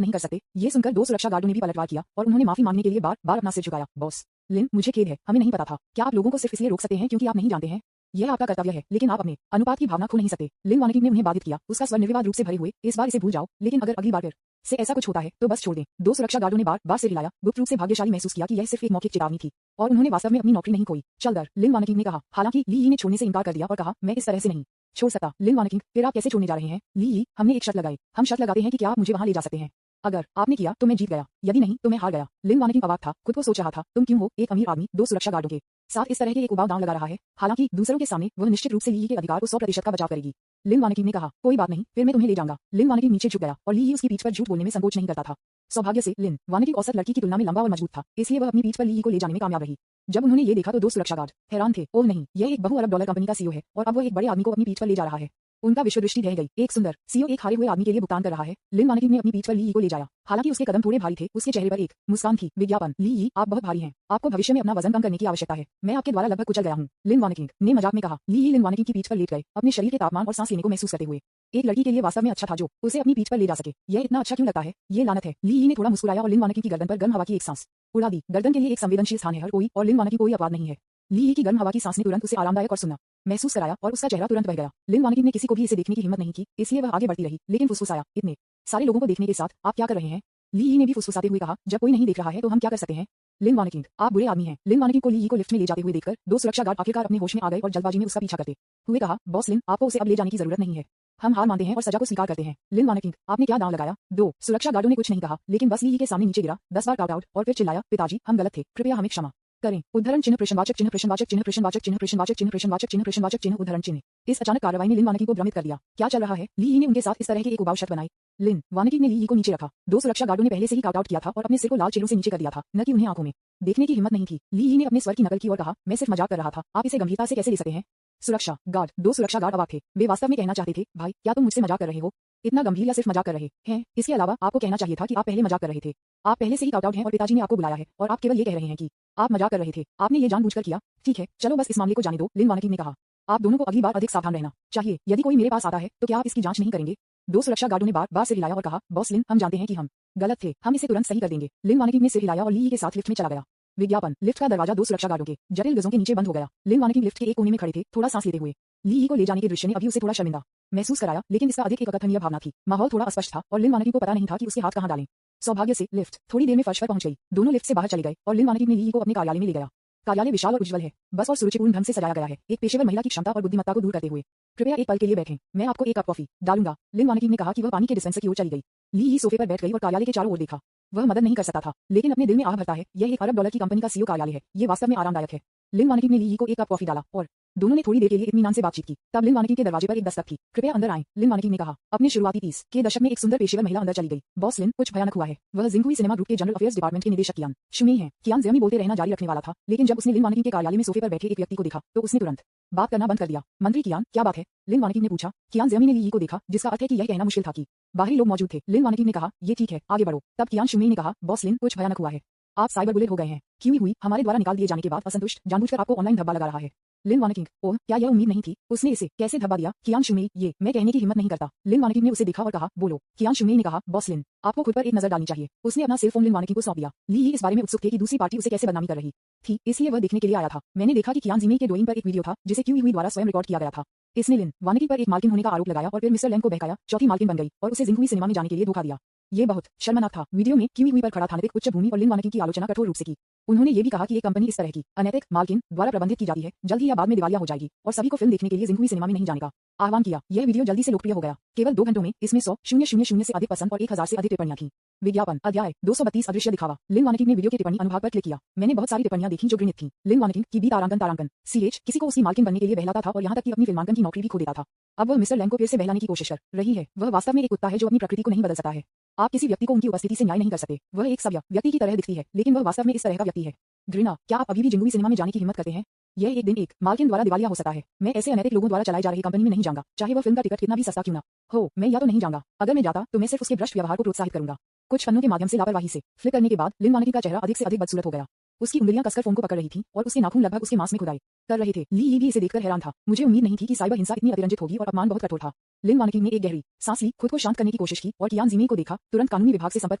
नहीं कर सकते? ये सुनकर दो सुरक्षा गार्डों ने भी पलटवार किया और उन्होंने माफी मांगने के लिए बार बार अपना सिर झुकाया। बॉस लिन, मुझे खेद है, हमें नहीं पता था। क्या आप लोगों को सिर्फ इसलिए रोक सकते हैं क्योंकि आप नहीं जानते हैं? यह आपका कर्तव्य है, लेकिन आप अपने अनुपात की भावना खो नहीं सकते। लिन वानकी ने उन्हें बाधित किया, उसका स्वर निर्विवाद रूप से भरे हुए, इस बार इसे भूल जाओ, लेकिन अगर अगली बार फिर से ऐसा कुछ होता है तो बस छोड़ दें। दो सुरक्षा गार्डों ने बार बार सिर हिलाया, गुप्त रूप से भाग्यशाली महसूस किया कि यह सिर्फ एक मौखिक चेतावनी थी और उन्होंने वास्तव में अपनी नौकरी नहीं खोई। चल दर, लिन वानकी ने कहा। हालांकि ली यी ने छोड़ने से इनकार कर दिया और कहा, मैं इस तरह से नहीं छोड़ सकता। लिन वानकी, फिर आप कैसे छोड़ने जा रहे हैं? ली यी, हमने एक शर्त लगाई। हम शर्त लगाते हैं कि क्या आप मुझे वहां ले जा सकते हैं? अगर आपने किया तो मैं जीत गया, यदि नहीं तो मैं हार गया। लिन वानकी अवाक था, खुद को सोच रहा था, तुम क्यों हो एक अमीर आदमी दो सुरक्षा गार्डों के साथ इस तरह के एक उबाऊ दांव लगा रहा है? हालांकि दूसरों के सामने वह निश्चित रूप से ली यी के अधिकार को 100% का बचाव करेगी। लिन वानकी ने कहा, कोई बात नहीं, फिर मैं तुम्हें ले जाऊंगा। लिन वानकी नीचे झुक गया और ली यी उसकी पीठ पर झूठ बोलने में संकोच नहीं करता था। सौभाग्य से लिन वानकी औसत लड़की की तुलना में लंबा और मजबूत था, इसलिए वह अपनी पीठ पर ली यी को ले जाने में कामयाब रही। जब उन्होंने ये देखा तो दो सुरक्षा गार्ड हैरान थे। ओह नहीं, यह एक बहु-अरब डॉलर कंपनी का सीईओ है और अब वह एक बड़े आदमी को अपनी पीठ पर ले जा रहा है। उनका विश्वदृष्टि रह गई। एक सुंदर सीईओ एक हारे हुए आदमी के लिए भुगतान कर रहा है। लिन वानकी ने अपनी पीठ पर ली यी को ले जाया। हालांकि उसके कदम थोड़े भारी थे, उसके चेहरे पर एक मुस्कान थी। विज्ञापन, ली यी, आप बहुत भारी हैं, आपको भविष्य में अपना वजन कम करने की आवश्यकता है, मैं आपके द्वारा लगभग कुचल गया हूँ। लिन वानकी ने मजाक में कहा। ली यी लिन वानकी की पीठ पर लेट गए, अपने शरीर के तापमान और सांस लेने को महसूस करते हुए। एक लड़की के लिए वास्तव में अच्छा था जो उसे अपनी पीठ पर ले जा सके। यह इतना अच्छा क्यों लगता है? ये लानत है। ली यी ने थोड़ा मुस्कुराया और लिन वानकी की गर्दन पर गर्म हवा की एक सांस उड़ा दी। गर्दन के लिए एक संवेदनशील स्थान है हर कोई, और लिन वानकी कोई अपवाद नहीं है। ली यी की गर्म हवा की सांस ने तुरंत उसे आरामदायक और सुन्ना महसूस कराया और उसका चेहरा तुरंत बह गया। लिन वानकी ने किसी को भी इसे देखने की हिम्मत नहीं की, इसलिए वह आगे बढ़ती रही, लेकिन फुसफुसाया, इतने सारे लोगों को देखने के साथ आप क्या कर रहे हैं? ली यी ने भी फुसफुसाते हुए कहा, जब कोई नहीं देख रहा है तो हम क्या कर सकते हैं? लिन वानकी, आप बुरे आदमी हैं। लिन वानकी को ली यी को लिफ्ट में ले जाते हुए देखकर दो सुरक्षा गार्ड आखिरकार अपने होश में आ गए और जल्दबाजी में उसका पीछा करते हुए कहा, बॉस लिन, आपको उसे अब ले जाने की जरूरत नहीं है, हम हार मानते हैं और सजा को स्वीकार करते हैं। लिन वानकी, आपने क्या दांव लगाया? दो सुरक्षा गार्डों ने कुछ नहीं कहा, लेकिन बस ली यी के सामने नीचे गिरा, 10 बार काउट आउट और फिर चिल्लाया, पिताजी, हम गलत थे, कृपया हमें क्षमा करें। उद्धरण चिन्ह प्रश्नवाचक चिन्ह प्रश्नवाचक चिन्ह प्रश्नवाचक चिन्ह प्रश्नवाचक चिन्ह प्रश्नवाचक चिन्ह प्रश्नवाचक चिन्ह उद्धरण चिन्ह। इस अचानक कार्रवाई ने लिन वानिकी को भ्रमित कर दिया। क्या चल रहा है? ली यी ने उनके साथ इस तरह की एक उबाऊ शर्त बनाई। लिन वानिकी ने ली यी को नीचे रखा। दो सुरक्षा गार्डों ने पहले से ही काउट आउट किया था और अपने सिर को लाल चेहरों से नीचे कर दिया था, न कि उन्हें आंखों में देखने की हिम्मत नहीं थी। ली यी ने अपने स्वर की नकल की और कहा, मैं सिर्फ मजाक कर रहा था, आप इसे गंभीरता से कैसे ले सकते हैं? सुरक्षा गार्ड, दो सुरक्षा गार्ड अवाक थे। वे वास्तव में कहना चाहते थे, भाई क्या तुम मुझसे मजाक कर रहे हो? इतना गंभीर या सिर्फ मजाक कर रहे हैं? इसके अलावा आपको कहना चाहिए था कि आप पहले मजाक कर रहे थे। आप पहले से ही काउट आउट हैं और पिताजी ने आपको बुलाया है और आप केवल ये कह रहे हैं कि आप मजाक कर रहे थे। आपने ये जानबूझकर किया। ठीक है, चलो बस इस मामले को जाने दो, लिन वानिकी ने कहा। आप दोनों को अगली बार अधिक सावधान रहना चाहिए। यदि कोई मेरे पास आता है तो क्या आप इसकी जांच नहीं करेंगे? दो सुरक्षा गार्डों ने बार बार सिर हिलाया और कहा, बॉस लिन, हम जानते हैं कि हम गलत थे, हम इसे तुरंत सही कर देंगे। लिन वानिकी ने सिर हिलाया और ली के साथ लिफ्ट में चला गया। विज्ञापन, लिफ्ट का दरवाजा दो सुरक्षा गार्डों के जटिल गजों के नीचे बंद हो गया। लिन वानिकी लिफ्ट के एक कोने में खड़े थे, थोड़ा सांस लेते हुए। ली को ले जाने के दृश्य ने अभी उसे थोड़ा शर्मिंदा महसूस कराया, लेकिन इसका अधिक एक अकथनीय भावना थी। माहौल थोड़ा अस्पष्ट था और लिन वानिकी को पता नहीं था कि उसके हाथ कहां डालें। सौभाग्य से लिफ्ट थोड़ी देर में फर्श पर पहुंच गई। दोनों लिफ्ट से बाहर चले गए और लिन वानिकी ने ली को अपने कार्यालय में ले गया। कार्यालय विशाल और उज्जवल है, बस और सुरुचिपूर्ण ढंग से सजाया गया है, एक पेशेवर महिला की क्षमता और बुद्धिमत्ता को दूर करते हुए। कृपया एक पल के लिए बैठें, मैं आपको एक कप कॉफी डालूंगा। लिन वानिकी ने कहा कि वह पानी के डिस्पेंसर की ओर चली गई। ली सोफे पर बैठ गई और कार्यालय के चारों ओर देखा। वह मदद नहीं कर सकता था, लेकिन अपने दिल में आह भरता है, यह $1 अरब की कंपनी का सीईओ कार्यालय है, ये वास्तव में आरामदायक है। लिन वानिकी ने ली को एक कप कॉफी डाला और दोनों ने थोड़ी देर के लिए इत्मीनान से बातचीत की। तब लिन वानिकी के दरवाजे पर एक दस्तक थी। कृपया अंदर आएं, लिन वानिकी ने कहा। अपने शुरुआती 30 के दशक में एक सुंदर पेशेवर महिला अंदर चली गई। बॉस लिन, कुछ भयानक हुआ है। वह जिंगुई सिनेमा ग्रुप के जनरल अफेयर्स डिपार्टमेंट के निदेशक कियान शुमी हैं। कियान ज़ियामी बोलते रहना जारी रखने वाला था, लेकिन जब उसने लिन वानिकी के कार्यालय में सोफे पर बैठे एक व्यक्ति को देखा तो उसने तुरंत बात करना बंद कर दिया। मंत्री कियान, क्या बात है? लिन वानिकी ने पूछा। कियान ज़ियामी ने ली को देखा, जिसका अर्थ है कि यह कहना मुश्किल था कि बाहरी लोग मौजूद थे। लिन वानिकी ने कहा, ये ठीक है, आगे बढ़ो। तब कियान शुमी ने कहा, बॉस लिन, कुछ भयानक हुआ है। आप साइबर बुलेट हो गए हैं। क्यों हुई? हमारे द्वारा निकाल दिए जाने के बाद असंतुष्ट जानबूझकर आपको ऑनलाइन धब्बा लगा रहा है। लिन वानिकी, ओह, क्या यह उम्मीद नहीं थी? उसने इसे कैसे धब्बा दिया? कियान शुमी, ये मैं कहने की हिम्मत नहीं करता। लिन वानिकी ने उसे देखा और कहा, बोलो। कियान शुमी ने कहा, बॉस लिन, आपको खुद पर एक नजर डालनी चाहिए। उसने अपना सेल फोन लिन वानिकी को सौंप दिया। ली इस बारे में उत्सुक थे कि दूसरी पार्टी उसे कैसे बदनामी कर रही थी, इसलिए वह देखने के लिए आया था। मैंने देखा कि कियान ज़िमी के डोइन पर एक वीडियो था जिसे क्यू हुई द्वारा स्वयं रिकॉर्ड किया गया था। इसने लिन वानिकी पर एक मालकिन होने का आरोप लगाया और फिर मिस्टर लैंग को बहकाया, चौथी मालकिन बन गई और उसे जिंगुई सिनेमा में जाने के लिए धोखा दिया। ये बहुत शर्मनाक था। वीडियो में क्यू हुई पर खड़ा था नैतिक उच्च भूमि और लिन वानिकी की आलोचना कठोर रूप से की। उन्होंने ये भी कहा कि एक कंपनी इस तरह की अनैतिक मालकिन द्वारा प्रबंधित की जाती है, जल्द ही या बाद में दिवालिया हो जाएगी और सभी को फिल्म देखने के लिए जिंगुई सिनेमा में नहीं जाने का आह्वान किया। यह वीडियो जल्दी से लोकप्रिय हो गया। केवल 2 घंटों में इसमें 100,000 से अधिक पसंद और 1000 से अधिक टिप्पणियां थीं। विज्ञापन, अध्याय 232 अदृश्य दिखावा। लिन वानिकी ने वीडियो के टिप्पणी अनुभाग पर क्लिक किया। मैंने बहुत सारी टिप्पणियां देखी जो घृणित थीं। लिन वानिकी की बी तारांकन CH किसी को उसकी मालकिन बनने के लिए बहलाता था और यहां तक कि अपनी फिल्मांकन की नौकरी भी खो देता था। अब वह मिस्टर लैंग को फिर से बहलाने की कोशिश कर रही है। वह वास्तव में एक कुत्ता है जो अपनी प्रकृति को नहीं बदल सकता है। आप किसी व्यक्ति को उनकी उपस्थिति से न्याय नहीं कर सकते। वह एक सभ्य व्यक्ति की तरह दिखती है, लेकिन वह वास्तव में इस तरह का व्यक्ति है। घृणा, क्या आप अभी भी जिंगुई सिनेमा में जाने की हिम्मत करते हैं? यह एक दिन एक मालकिन द्वारा दिवालिया हो सकता है। मैं ऐसे अनैतिक लोगों द्वारा चलाई जा रही कंपनी में नहीं जाऊंगा, चाहे वह फिल्म का टिकट कितना भी सस्ता क्यों ना हो। मैं या तो नहीं जाऊंगा। अगर मैं जाता तो मैं सिर्फ उसके भ्रष्ट व्यवहार को प्रोत्साहित करूंगा। कुछ पन्नों के माध्यम से लापरवाही से फ्लिप करने के बाद लिन वानिकी का चेहरा अधिक से अधिक बदसूरत हो गया। उसकी उंगलियां कसकर फोन को पकड़ रही थीं और उसके नाखून लगभग उसके मांस में खुदाई कर रहे थे। ली भी इसे देखकर हैरान था। मुझे उम्मीद नहीं थी कि साइबर हिंसा इतनी अतिरंजित होगी और अपमान बहुत कठोर था। लिन वानिकी ने एक गहरी सांस ली, खुद को शांत करने की कोशिश की और कियान ज़िमी को देखा। तुरंत कानूनी विभाग से संपर्क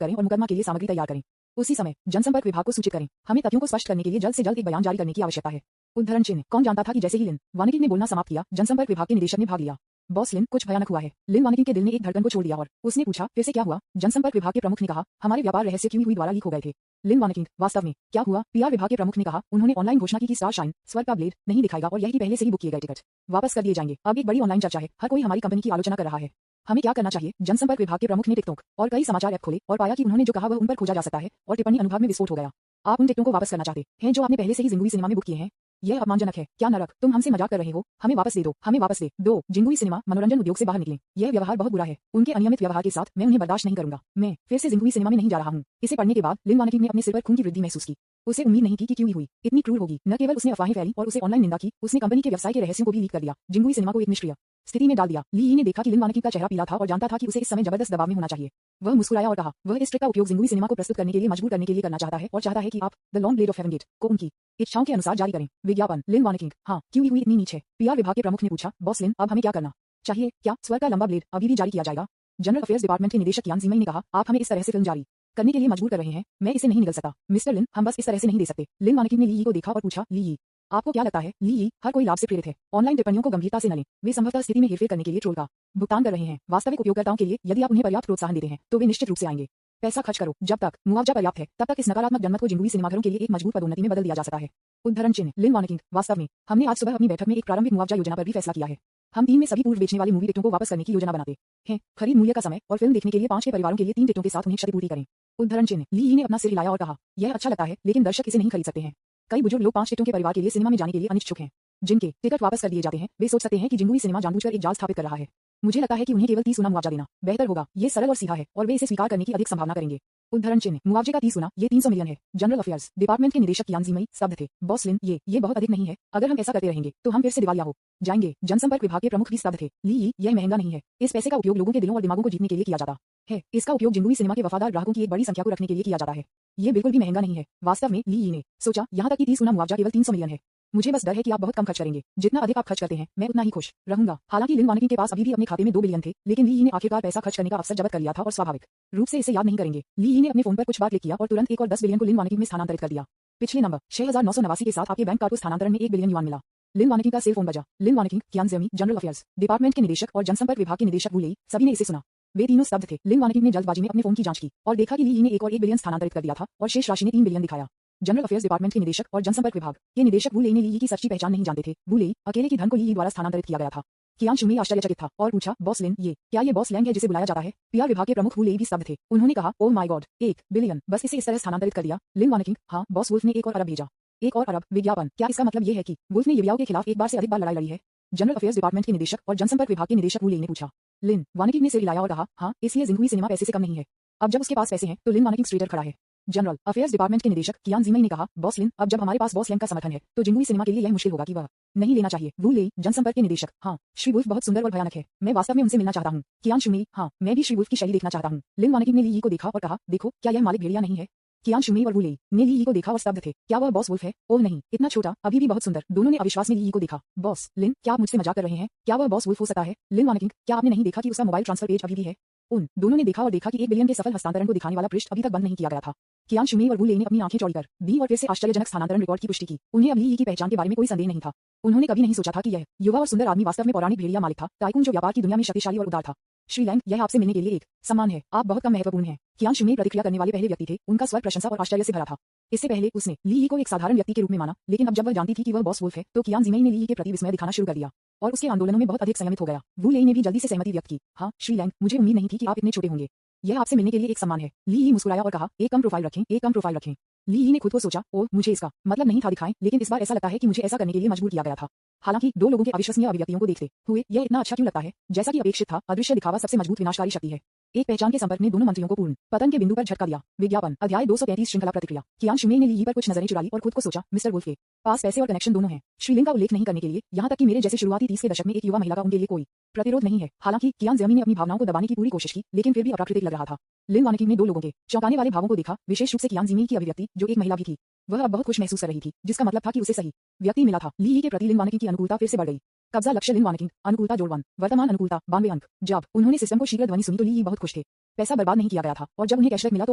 करें और मुकदमा के लिए सामग्री तैयार करें। उसी समय जनसंपर्क विभाग को सूचित करें। हमें तथ्यों को स्पष्ट करने के लिए जल्द से जल्द एक बयान जारी करने की आवश्यकता है। उद्धरण चिन्ह। कौन जानता था कि जैसे ही लिन वानिकी ने बोलना समाप्त किया, जनसंपर्क विभाग के निदेशक ने भाग लिया। बॉस लिन, कुछ भयानक हुआ है। लिन वानिकी के दिल ने एक धड़कन को छोड़ दिया और उसने पूछा, फिर से क्या हुआ? जनसंपर्क विभाग के प्रमुख ने कहा, हमारे व्यापार रहस्य क्यू हुई द्वारा लीक हो गए थे। लिन वानिकी, वास्तव में क्या हुआ? PR विभाग के प्रमुख ने कहा, उन्होंने ऑनलाइन घोषणा की कि स्टार शाइन स्वर्ग का ब्लेड नहीं दिखाएगा और यह कि पहले से ही बुक किए गए टिकट वापस कर दिए जाएंगे। अब एक बड़ी ऑनलाइन चर्चा है, हर कोई हमारी कंपनी की आलोचना कर रहा है। हमें क्या करना चाहिए? जनसंपर्क विभाग के प्रमुख ने टिकटॉक और कई समाचार ऐप खोले और पाया कि उन्होंने जो कहा वह उन पर खोजा जा सकता है और टिप्पणी अनुभाग में विस्फोट हो गया। आप उन टिकटों को वापस करना चाहते हैं जो आपने पहले से ही जिंगुई सिनेमा में बुक किए हैं? यह अपमानजनक है। क्या नरक, तुम हमसे मजाक कर रहे हो? हमें वापस दे दो, हमें वापस दे दो। जिंगुई सिनेमा मनोरंजन उद्योग से बाहर निकले। यह व्यवहार बहुत बुरा है। उनके अनियमित व्यवहार के साथ मैं उन्हें बर्दाश्त नहीं करूंगा। मैं फिर से जिंगुई सिनेमा में नहीं जा रहा हूं। इसे पढ़ने के बाद लिन वानिकी ने अपने सिर पर खून की वृद्धि महसूस की। उसे उम्मीद नहीं थी कि क्यों हुई इतनी क्रूर होगी। न केवल उसने अफवाहें फैली और उसे ऑनलाइन निंदा की, उसने कंपनी के व्यवसाय के रहस्यों को भी लीक कर दिया। जिंगुई सिनेमा को एक निष्क्रिय स्थिति में डाल दिया। ली ने देखा कि लिन वानिकी का चेहरा पीला था और जानता था कि उसे इस समय जबरदस्त दबाव में होना चाहिए। वह मुस्कुराया और कहा, वह इस ट्रिक का उपयोग जिंगुई सिनेमा को प्रस्तुत करने के लिए मजबूर करने के लिए करना चाहता है और चाहता है कि आप the long blade of heaven gate को उनकी इच्छाओं के अनुसार जारी करें। विज्ञापन, लिन वानिकी, हाँ, क्यों हुई इतनी नीच है? PR विभाग के प्रमुख ने पूछा, बॉस लिन, अब हमें क्या करना चाहिए? क्या स्वर्ग का लंबा ब्लेड अभी भी जारी किया जाएगा? जनरल अफेयर्स डिपार्टमेंट के निदेशक कियान ज़िमी ने कहा, आप हमें इस तरह से फिल्म जारी करने के लिए मजबूर कर रहे हैं। मैं इसे नहीं निकल सकता। मिस्टर लिन, हम बस इस तरह से नहीं दे सकते। लिन वानिकी ने ली को देखा और पूछा, ली, आपको क्या लगता है? ली, हर कोई लाभ से प्रेरित है। ऑनलाइन टिप्पणियों को गंभीरता से न लें। वे संभवतः स्थिति में हेरफेर करने के लिए ट्रोल का भुगतान कर रहे हैं। वास्तविक उपयोगकर्ताओं के लिए यदि आप उन्हें पर्याप्त प्रोत्साहन देते हैं तो वे निश्चित रूप से आएंगे। पैसा खर्च करो। जब तक मुआवजा पर्याप्त है तब तक इस नकारात्मक जनमत को जिंगुई सिनेमाघरों के लिए एक मजबूत पदोन्नति में बदल दिया जा सकता है। उद्धरण चिन्ह, लिन वानिकी, वास्तव में हमने आज सुबह अपनी बैठक में एक प्रारंभिक मुआवजा योजना पर भी फैसला किया है। हम 3 में सभी पूर्व बेचने वाले मूवी टिकटों को वापस करने की योजना बनाते हैं। खरीद मूल्य का समय और फिल्म देखने के लिए 5 के परिवारों के लिए 3 टिकटों के साथ उन्हें क्षतिपूर्ति करें। उद्धरण चिन्ह, ली ने अपना सिर हिलाया और कहा, यह अच्छा लगता है लेकिन दर्शक इसे नहीं खरीद सकते हैं। कई बुजुर्ग लोग 5 टिकटों के परिवार के लिए सिनेमा में जाने के लिए अनिच्छुक हैं। जिनके टिकट वापस कर दिए जाते हैं, वे सोच सकते हैं कि जिंगुई सिनेमा जानबूझकर एक जाल स्थापित कर रहा है। मुझे लगता है कि उन्हें केवल 30 गुना मुआवजा देना बेहतर होगा। ये सरल और सीधा है और वे इसे स्वीकार करने की अधिक संभावना करेंगे। उदाहरण चिन्ह मुआवजे का 30 गुना, ये 300 मिलियन है। जनरल अफेयर्स डिपार्टमेंट के निदेशक कियान जिमई स्तब्ध थे। बॉस लिन, ये बहुत अधिक नहीं है। अगर हम ऐसा करते रहेंगे तो हम फिर से दिवालिया हो जाएंगे। जनसंपर्क विभाग के प्रमुख भी स्तब्ध थे। ली, यह महंगा नहीं है। इस पैसे का उपयोग लोगों के दिलों और दिमागों को जीतने के लिए किया जाता है। इसका उपयोग जिंगुई सिनेमा के वफादार ग्राहकों की एक बड़ी संख्या को रखने के लिए किया जाता है। ये बिल्कुल भी महंगा नहीं है। वास्तव में ली ने सोचा, यहाँ तक कि 30 गुना मुआवजा केवल 300 मिलियन है। मुझे बस डर है कि आप बहुत कम खर्च करेंगे। जितना अधिक आप खर्च करते हैं, मैं उतना ही खुश रहूंगा। हालांकि लिन वानकिन के पास अभी भी अपने खाते में 2 बिलियन थे, लेकिन ली ने आखिरकार पैसा खर्च करने का अवसर जब्त कर लिया था और स्वाभाविक रूप से इसे याद नहीं करेंगे। ली ने अपने फोन पर कुछ बार क्लिक किया और तुरंत 1 और 10 बिलियन को लिन वानकिन में स्थानांतरित कर दिया। पिछले नंबर 6989 के साथ आपके बैंक कार्ड को स्थानांतरण में 1 बिलियन युआन मिला। लिन वानकिन का सेल फोन बजा। लिन वानकिन, कियान जिमी, जनरल अफेयर्स डिपार्टमेंट के निदेशक और जनसंपर्क विभाग के निदेशक वू लेई, सभी ने इसे सुना। वे तीनों स्तब्ध थे। लिन वानकिन ने जल्दबाजी में अपने फोन की जांच की और देखा कि ली ने 1 और 1 बिलियन स्थानांतरित कर दिया था और शेष राशि ने 3 बिलियन दिखाया। जनरल अफेयर्स डिपार्टमेंट के निदेशक और जनसंपर्क विभाग के निदेशक वू लेई ने ली की सच्ची पहचान नहीं जानते थे। वू लेई अकेले की धन को ली द्वारा स्थानांतरित किया गया था। कियान शुमी आश्चर्यचकित था और पूछा, बॉस लिन, क्या ये बॉस लैंग है जिसे बुलाया जाता है? पीआर विभाग के प्रमुख वू लेई भी स्तब्ध थे। उन्होंने कहा, ओह माय गॉड, 1 बिलियन, बस इसे इस तरह स्थानांतरित कर दिया? लिन वानकिन, हाँ बॉस, वुल्फ ने 1 और अरब भेजा। 1 और अरब विज्ञापन, क्या इसका मतलब ये है कि वुल्फ ने युवाओं के खिलाफ एक बार से अधिक बार लड़ाई लड़ी है? जनरल अफेयर्स डिपार्टमेंट के निदेशक और जनसंपर्क विभाग के निदेशक वू लेई ने पूछा। लिन वानकिन ने सिर हिलाया और कहा, हाँ, इसलिए जिंगुई सिनेमा पैसे से कम नहीं है। अब जब उसके पास पैसे हैं तो लिन वानकिन स्ट्रेटर खड़ा है। जनरल अफेयर्स डिपार्टमेंट के निदेशक कियान जिमई ने कहा, बॉस लिन, अब जब हमारे पास बॉस लैंग का समर्थन है तो जिंगुई सिनेमा के लिए यह मुश्किल होगा कि वह नहीं लेना चाहिए। वू लेई, जनसंपर्क के निदेशक, हाँ, श्री वुल्फ बहुत सुंदर और भयानक है। मैं वास्तव में उनसे मिलना चाहता हूँ। कियान शुमी, हाँ, मैं भी श्री वुल्फ की शैली देखना चाहता हूँ। लिन वानकिन ने ली को देखा और कहा, देखो, क्या यह मालिक भेड़िया नहीं है? कियान शुमी और वू लेई ने ली को देखा और स्तब्ध थे। क्या वह बॉस वुल्फ है? ओह नहीं, इतना छोटा, अभी भी बहुत सुंदर। दोनों ने अविश्वास में ली को देखा। बॉस लिन, क्या आप मुझसे मजाक कर रहे हैं? क्या वह बॉस वुल्फ हो सकता है? लिन वानकिन, क्या आपने नहीं देखा कि उसका मोबाइल ट्रांसफर पेज अभी भी है? उन दोनों ने देखा और देखा कि 1 बिलियन के सफल हस्तांतरण को दिखाने वाला पृष्ठ अभी तक बंद नहीं किया गया था। कियान शुमी और वू लेई ने अपनी आंखें चौड़ी कर दी और फिर से आश्चर्यजनक स्थानांतरण रिकॉर्ड की पुष्टि की। उन्हें अब ली की पहचान के बारे में कोई संदेह नहीं था। उन्होंने कभी नहीं सोचा था कि यह युवा और सुंदर आदमी वास्तव में पौराणिक भेड़िया मालिक था, टाइकून जो व्यापार की दुनिया में शक्तिशाली और उदार था। श्री लैंग, यह आपसे मिलने के लिए एक सम्मान है। आप बहुत कम महत्वपूर्ण हैं। कियान शुमी प्रतिक्रिया करने वाले पहले व्यक्ति थे। उनका स्वर प्रशंसा और आश्चर्य से भरा था। इससे पहले उसने ली को एक साधारण व्यक्ति के रूप में माना, लेकिन अब जब वह जानती थी कि वह बॉस वुल्फ है तो कियान जिमई ने ली के प्रति विस्मय दिखाना शुरू कर दिया और उसके आंदोलनों में बहुत अधिक संयमित हो गया। वू लेई ने भी जल्दी से सहमति व्यक्त की। हाँ श्री लैंग, मुझे उम्मीद नहीं थी कि आप इतने छोटे होंगे। यह आपसे मिलने के लिए एक सम्मान है। ली मुस्कुराया और कहा, एक कम प्रोफाइल रखें, एक कम प्रोफाइल रखें। ली ने खुद को सोचा, ओह, मुझे इसका मतलब नहीं था दिखाएं, लेकिन इस बार ऐसा लगता है कि मुझे ऐसा करने के लिए मजबूर किया गया था। हालांकि 2 लोगों के अविश्वसनीय अभिव्यक्तियों को देखते हुए यह इतना अच्छा क्यों लगता है? जैसा कि अपेक्षित था, अदृश्य दिखावा सबसे मजबूत विनाशकारी शक्ति है। एक पहचान के संपर्क ने दोनों मंत्रियों को पूर्ण पतन के बिंदु पर झटका दिया। विज्ञापन अध्याय 233 श्रृंखला प्रतिक्रिया। कियान शुमी ने ली पर कुछ नजरें चुरा ली और खुद को सोचा, मिस्टर वुल्फ के पास पैसे और कनेक्शन दोनों हैं। श्रीलिंग का उल्लेख नहीं करने के लिए, यहाँ तक कि मेरे जैसे शुरुआती 30 के दशक में एक युवा महिला का उनके लिए कोई प्रतिरोध नहीं है। हालांकि कियान जिमी ने अपनी भावनाओं को दबाने की पूरी कोशिश की, लेकिन फिर भी अप्राकृतिक लग रहा था। लिन वानकिन ने 2 लोगों के चौंकाने वाले भावों को देखा, विशेष रूप से कियान जिमी की अभिव्यक्ति, जो एक महिला भी थी। वह अब बहुत खुश महसूस कर रही थी, जिसका मतलब था कि उसे सही व्यक्ति मिला था। ली के प्रति लिन वानकिन की अनुकूलता फिर से बढ़ गई। कब्जा लक्ष्य लिन वानकिन, अनुकूलता जोड़ 1, वर्तमान अनुकूलता 92 अंक। जब उन्होंने सिस्टम को शीघ्र ध्वनि सुनी तो ली बहुत खुश थे। पैसा बर्बाद नहीं किया गया था और जब उन्हें कैशबैक मिला तो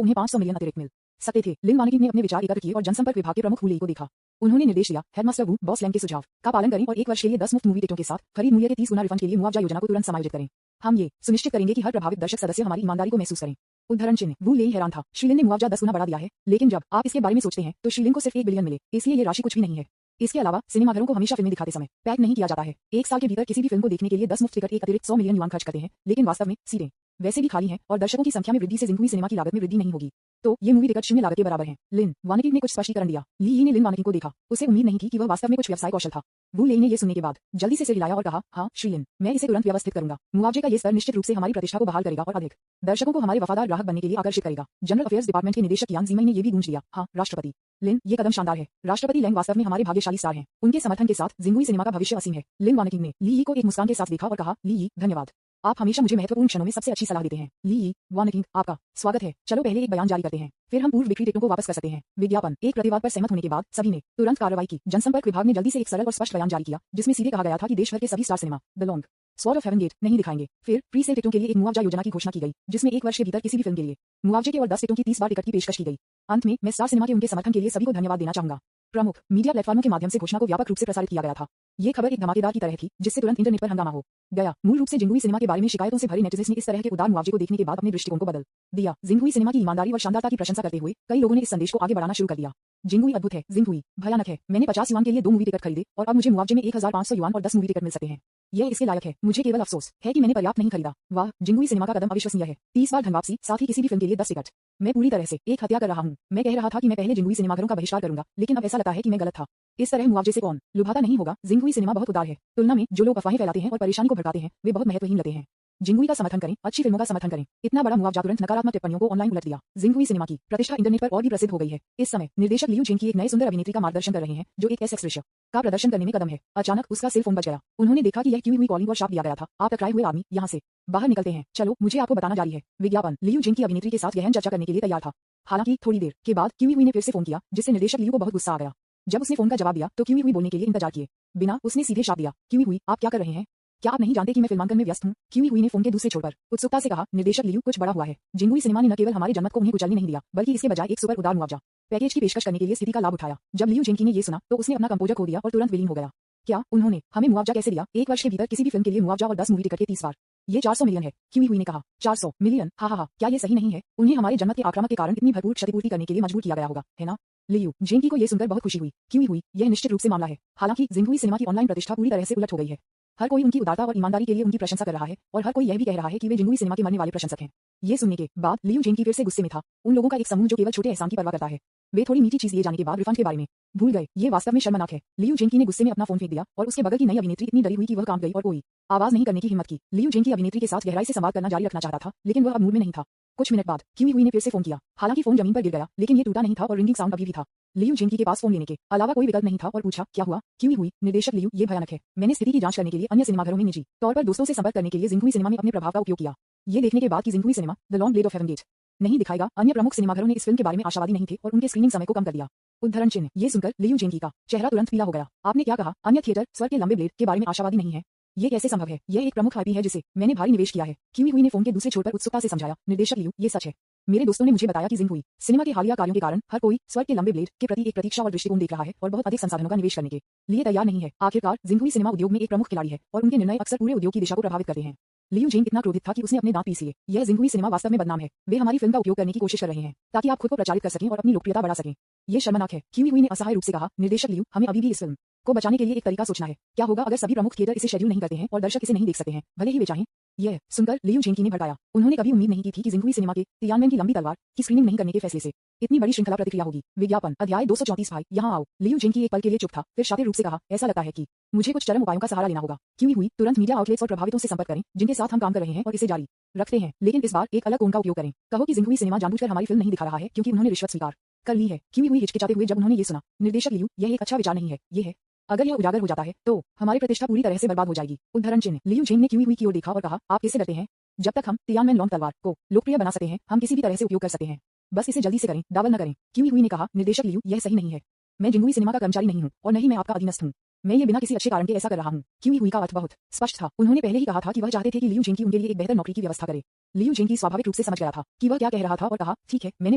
उन्हें 500 मिलियन अतिरिक्त मिल सकते थे। लिन वानकिन ने अपने विचार एकत्र किए और जनसंपर्क विभाग के प्रमुख वू लेई को देखा। उन्होंने निर्देश दिया, हेडमास्टर वू, बॉस लैंग के सुझाव का पालन करें और 1 वर्ष के लिए 10 मुफ्त मूवी टिकटों के साथ खरीद मूल्य के 30 गुना रिफंड के लिए मुआवजा योजना को तुरंत समायोजित करें। हम ये सुनिश्चित करेंगे कि हर प्रभावित दर्शक सदस्य हमारी ईमानदारी को महसूस करें। उदाहरण चिन्ह, वू लेई हैरान था। श्रीलिन ने मुआवजा 10 गुना बढ़ा दिया है, लेकिन जब आप इसके बारे में सोचते हैं तो श्रीलिन को सिर्फ 1 बिलियन मिले, इसलिए ये राशि कुछ भी नहीं है। इसके अलावा सिनेमाघरों को हमेशा फिल्में दिखाते समय पैक नहीं किया जाता है। 1 साल के भीतर किसी भी फिल्म को देखने के लिए 10 मुफ्त टिकट एक अतिरिक्त 100 मिलियन युआन खर्च करते हैं, लेकिन वास्तव में सीटें वैसे भी खाली हैं और दर्शकों की संख्या में वृद्धि से जिंगुई सिनेमा की लागत में वृद्धि नहीं होगी। तो ये मूवी टिकट शून्य लागत के बराबर है। लिन वानकिन ने कुछ स्पष्टीकरण दिया। ली ने लिन वानकिन को देखा। उसे उम्मीद नहीं थी कि वह वास्तव में कुछ व्यवसाय कौशल था। वू लेई ने ये सुनने के बाद जल्दी से सिर हिलाया और कहा, हाँ श्रीलिन, मैं इसे तुरंत व्यवस्थित करूंगा। मुआवजे का ये स्तर निश्चित रूप से हमारी प्रतिष्ठा को बहाल करेगा और अधिक दर्शकों को हमारे वफादार ग्राहक बनने के लिए आकर्षित करेगा। जनरल अफेयर्स डिपार्टमेंट के निदेशक कियान जिमई ने ये भी गूंज लिया, हाँ राष्ट्रपति लिन, ये कदम शानदार है। राष्ट्रपति लैंग वास्तव में हमारे भाग्यशाली स्टार हैं। उनके समर्थन के साथ जिंगुई सिनेमा का भविष्य असीम है। लिन वानकिन ने ली को एक मुस्कान के साथ देखा और कहा, ली, धन्यवाद, आप हमेशा मुझे महत्वपूर्ण क्षणों में सबसे अच्छी सलाह देते हैं। ली वानकिन, आपका स्वागत है। चलो पहले एक बयान जारी करते हैं, फिर हम पूर्व बिक्री टिकटों को वापस कर सकते हैं। विज्ञापन। एक प्रतिवाद पर सहमत होने के बाद सभी ने तुरंत कार्रवाई की। जनसंपर्क विभाग ने जल्दी से एक सरल और स्पष्ट बयान जारी किया, जिसमें सीधे कहा गया था कि देश भर के सभी star cinema the long sword of heaven gate नहीं दिखाएंगे। फिर प्री सेल टिकटों के लिए एक मुआवजा योजना की घोषणा की गई, जिसमें 1 वर्ष के भीतर किसी भी फिल्म के लिए मुआवजे के और 10 टिकटों की 30 बार टिकट की पेशकश की गई। अंत में मैं स्टार सिनेमा के उनके समर्थन के लिए सभी को धन्यवाद देना चाहूंगा। प्रमुख मीडिया प्लेटफॉर्मों के माध्यम से घोषणा को व्यापक रूप से प्रसारित किया गया था। ये खबर एक धमाकेदार की तरह थी, जिससे तुरंत इंटरनेट पर हंगामा हो गया। मूल रूप से जिंगुई सिनेमा के बारे में शिकायतों से भरे नेटिजन्स ने इस तरह के उदार मुआवजे को देखने के बाद अपने दृष्टिकोण को बदल दिया। जिंगुई सिनेमा की ईमानदारी और शानदारता की प्रशंसा करते हुए कई लोगों ने इस संदेश को आगे बढ़ाना शुरू कर दिया। जिंगुई अद्भुत है, जिंगुई भयानक है। मैंने 50 युआन के लिए 2 मूवी टिकट खरीदे और अब मुझे मुआवजे में 1500 युआन और 10 मूवी टिकट मिल सकते हैं। यह इसके लायक है। मुझे केवल अफसोस है कि मैंने पर्याप्त नहीं खरीदा। वाह, जिंगुई सिनेमा का कदम अविश्वसनीय है। 30 बार धन वापसी, साथ ही किसी भी फिल्म के लिए 10 टिकट। मैं पूरी तरह से एक हत्या कर रहा हूँ। मैं कह रहा था कि मैं पहले जिंगुई सिनेमाघरों का बहिष्कार करूंगा, लेकिन अब ऐसा लगता है कि मैं गलत था। इस तरह मुआवजे से कौन लुभाता नहीं होगा। जिंगुई सिनेमा बहुत उदार है। तुलना में जो लोग अफवाहें फैलाते हैं और परेशानी को भड़काते हैं, वे बहुत महत्वहीन लगते हैं। जिंगुई का समर्थन करें, अच्छी फिल्मों का समर्थन करें। इतना बड़ा मुआवजा तुरंत नकारात्मक टिप्पणियों को ऑनलाइन उलट दिया। जिंगुई सिनेमा की प्रतिष्ठा इंटरनेट पर और भी प्रसिद्ध हो गई है। इस समय निर्देशक लियू जेंग की एक नए सुंदर अभिनेत्री का मार्गदर्शन कर रहे हैं, जो एक एस दृश्य का प्रदर्शन करने में कदम है। अचानक उसका सेल फोन बज गया। उन्होंने देखा कि यह क्यों हुई कॉलिंग और शाप दिया गया था। आप टकराए हुए आदमी यहाँ से बाहर निकलते हैं। चलो, मुझे आपको बताना जारी है। विज्ञापन लियू जेंग की अभिनेत्री के साथ गहन चर्चा करने के लिए तैयार था। हालांकि थोड़ी देर के बाद क्यूई हुई ने फिर से फोन किया, जिससे निर्देशक लियू को बहुत गुस्सा आ गया। जब उसने फोन का जवाब दिया तो क्यूई हुई बोलने के लिए इंतजार किए बिना उसने सीधे शाप दिया। क्यूई हुई, आप क्या कर रहे हैं? क्या आप नहीं जानते कि मैं फिल्मांकन में व्यस्त हूँ? क्यूई हुई ने फोन के दूसरे छोर पर उत्सुकता से कहा, निर्देशक लियू, कुछ बड़ा हुआ है। जिंगुई सिनेमा ने न केवल हमारे जनमत को उन्हें कुचलने नहीं दिया, बल्कि इसके बजाय एक सुपर उदार मुआवजा पैकेज की पेशकश करने के लिए स्थिति का लाभ उठाया। जब लियू जेंकी ने ये सुना तो उसने अपना कंपोजर खो दिया और तुरंत विलीन हो गया। क्या उन्होंने हमें मुआवजा कैसे दिया? 1 वर्ष के भीतर किसी भी फिल्म के लिए मुआवजा और 10 मूवी टिकट के 30 बार। ये 400 मिलियन है। क्यूई हुई ने कहा, 400 मिलियन? हा, क्या ये सही नहीं है? उन्हें हमारे जनमत के आक्रामक के कारण इतनी भरपूर क्षतिपूर्ति करने के लिए मजबूर किया गया होगा, है ना? लियू जेंकी को यह सुनकर बहुत खुशी हुई। क्यूई हुई, यह निश्चित रूप से मामला है। हालांकि जिंगुई सिनेमा की ऑनलाइन प्रतिष्ठा पूरी तरह से उलट हो गई है। हर कोई उनकी उदारता और ईमानदारी के लिए उनकी प्रशंसा कर रहा है और हर कोई यह भी कह रहा है कि वे जिंगुई सिनेमा के मरने वाले प्रशंसक हैं। ये सुनने के बाद लियू जेंकी फिर से गुस्से में था। उन लोगों का एक समूह जो केवल छोटे एहसान की परवाह करता है। वे थोड़ी मीठी चीज दिए जाने के बाद रिफंड के बारे में भूल गए। ये वास्तव में शर्मनाक है। लियू जेंकी ने गुस्से में अपना फोन फेंक दिया और उसके बगल की नई अभिनेत्री इतनी डरी हुई कि वह कांप गई और कोई आवाज नहीं करने की हिम्मत की। लियू जेंकी अभिनेत्री के साथ गहराई से संवाद करना जारी रखना चाहता था, लेकिन वह अब मूड में नहीं था। कुछ मिनट बाद क्यूई हुई ने फिर से फोन किया। हालांकि फोन जमीन पर गिर गया, लेकिन ये टूटा नहीं था और रिंगिंग साउंड अभी भी था। लियू जेंकी के पास फोन लेने के अलावा कोई विकल्प नहीं था और पूछा, क्या हुआ? क्यूई हुई, निर्देशक लियू, ये भयानक है। मैंने स्थिति की जांच करने के लिए अन्य सिनेमाघरों में निजी तौर पर दोस्तों से संपर्क करने के लिए जिंगुई सिनेमा में अपने प्रभाव का उपयोग किया। ये देखने के बाद कि Jingui cinema the long blade of heaven gate नहीं दिखाएगा, अन्य प्रमुख सिनेमाघरों ने इस फिल्म के बारे में आशावादी नहीं थे और उनके स्क्रीनिंग समय को कम कर दिया। उद्धरण चिन्ह। ये सुनकर लियू जेंकी का चेहरा तुरंत पीला हो गया। आपने क्या कहा? अन्य थिएटर स्वर्ग के लंबे ब्लेड के बारे में आशावादी नहीं है? ये कैसे संभव है? यह एक प्रमुख आईपी है जिसे मैंने भारी निवेश किया है। क्यूई हुई ने फोन के दूसरे छोर पर उत्सुकता से समझाया, निर्देशक लियू, ये सच है। मेरे दोस्तों ने मुझे बताया कि जिंगुई सिनेमा के हालिया कार्यों के कारण हर कोई स्वर्ग के लंबे ब्लेड के प्रति एक प्रतीक्षा और दृष्टिकोण देख रहा है और बहुत अधिक संसाधनों का निवेश करने के लिए तैयार नहीं है। आखिरकार जिंगुई सिनेमा उद्योग में एक प्रमुख खिलाड़ी है और उनके निर्णय अक्सर पूरे उद्योग की दिशा को प्रभावित करते हैं। लियू जेंग इतना क्रोधित था कि उसने अपने दांत पीस लिए। यह जिंगुई सिनेमा वास्तव में बदनाम है। वे हमारी फिल्म का उपयोग करने की कोशिश कर रहे हैं ताकि आप खुद को प्रचारित कर सकें और अपनी लोकप्रियता बढ़ा सकें। ये शर्मनाक है। क्यूई हुई ने असहाय रूप से कहा, निर्देशक लियू, हमें अभी भी इस फिल्म को बचाने के लिए एक तरीका सोचना है। क्या होगा अगर सभी प्रमुख थिएटर इसे शेड्यूल नहीं करते हैं और दर्शक इसे नहीं देख सकते हैं, भले ही वे चाहें? यह सुनकर लियू जेंकी ने भड़काया। उन्होंने कभी उम्मीद नहीं की थी कि जिंगुई सिनेमा के तियानमेन की लंबी तलवार की स्क्रीनिंग नहीं करने के फैसले से इतनी बड़ी श्रृंखला प्रतिक्रिया होगी। विज्ञापन अध्याय 234। भाई यहाँ आओ। लियू जेंकी एक पल के लिए चुप था, फिर शातिर रूप से कहा, ऐसा लगता है कि मुझे कुछ चरम उपायों का सहारा लेना होगा। क्यूई हुई, तुरंत मीडिया आउटलेट्स और प्रभावितों से संपर्क करें जिनके साथ हम काम कर रहे हैं और इसे जारी रखते हैं, लेकिन इस बार एक अलग टोन का उपयोग करें। कहो कि जिंगुई सिनेमा जानबूझकर हमारी फिल्म नहीं दिखा रहा है क्योंकि उन्होंने रिश्वत स्वीकार कर ली है। क्यूई हुई हिचकिचाते हुए जब उन्होंने ये सुना, निर्देशक लियू, यह एक अच्छा विचार नहीं है। ये है, अगर यह उजागर हो जाता है तो हमारी प्रतिष्ठा पूरी तरह से बर्बाद हो जाएगी। उद्धरण चिन्ह। लियू जेंग ने क्यूई हुई की ओर देखा और कहा, आप कैसे डरते हैं? जब तक हम तियानमेन लॉन्ग तलवार को लोकप्रिय बना सकते हैं, हम किसी भी तरह से उपयोग कर सकते हैं। बस इसे जल्दी से करें, डाबल न करें। क्यूई हुई ने कहा, निर्देशक लियू, यह सही नहीं है। मैं जिंगुई सिनेमा का कर्मचारी नहीं हूँ और न ही मैं आपका अधीनस्थ हूँ। मैं ये बिना किसी अच्छे कारण के ऐसा कर रहा हूँ। क्यूई हुई का अर्थ बहुत स्पष्ट था। उन्होंने पहले ही कहा था कि वह चाहते थे कि लियू जेंकी उनके लिए एक बेहतर नौकरी की व्यवस्था करे। लियू जेंकी स्वाभाविक रूप से समझ गया था कि वह क्या कह रहा था और कहा, ठीक है, मैंने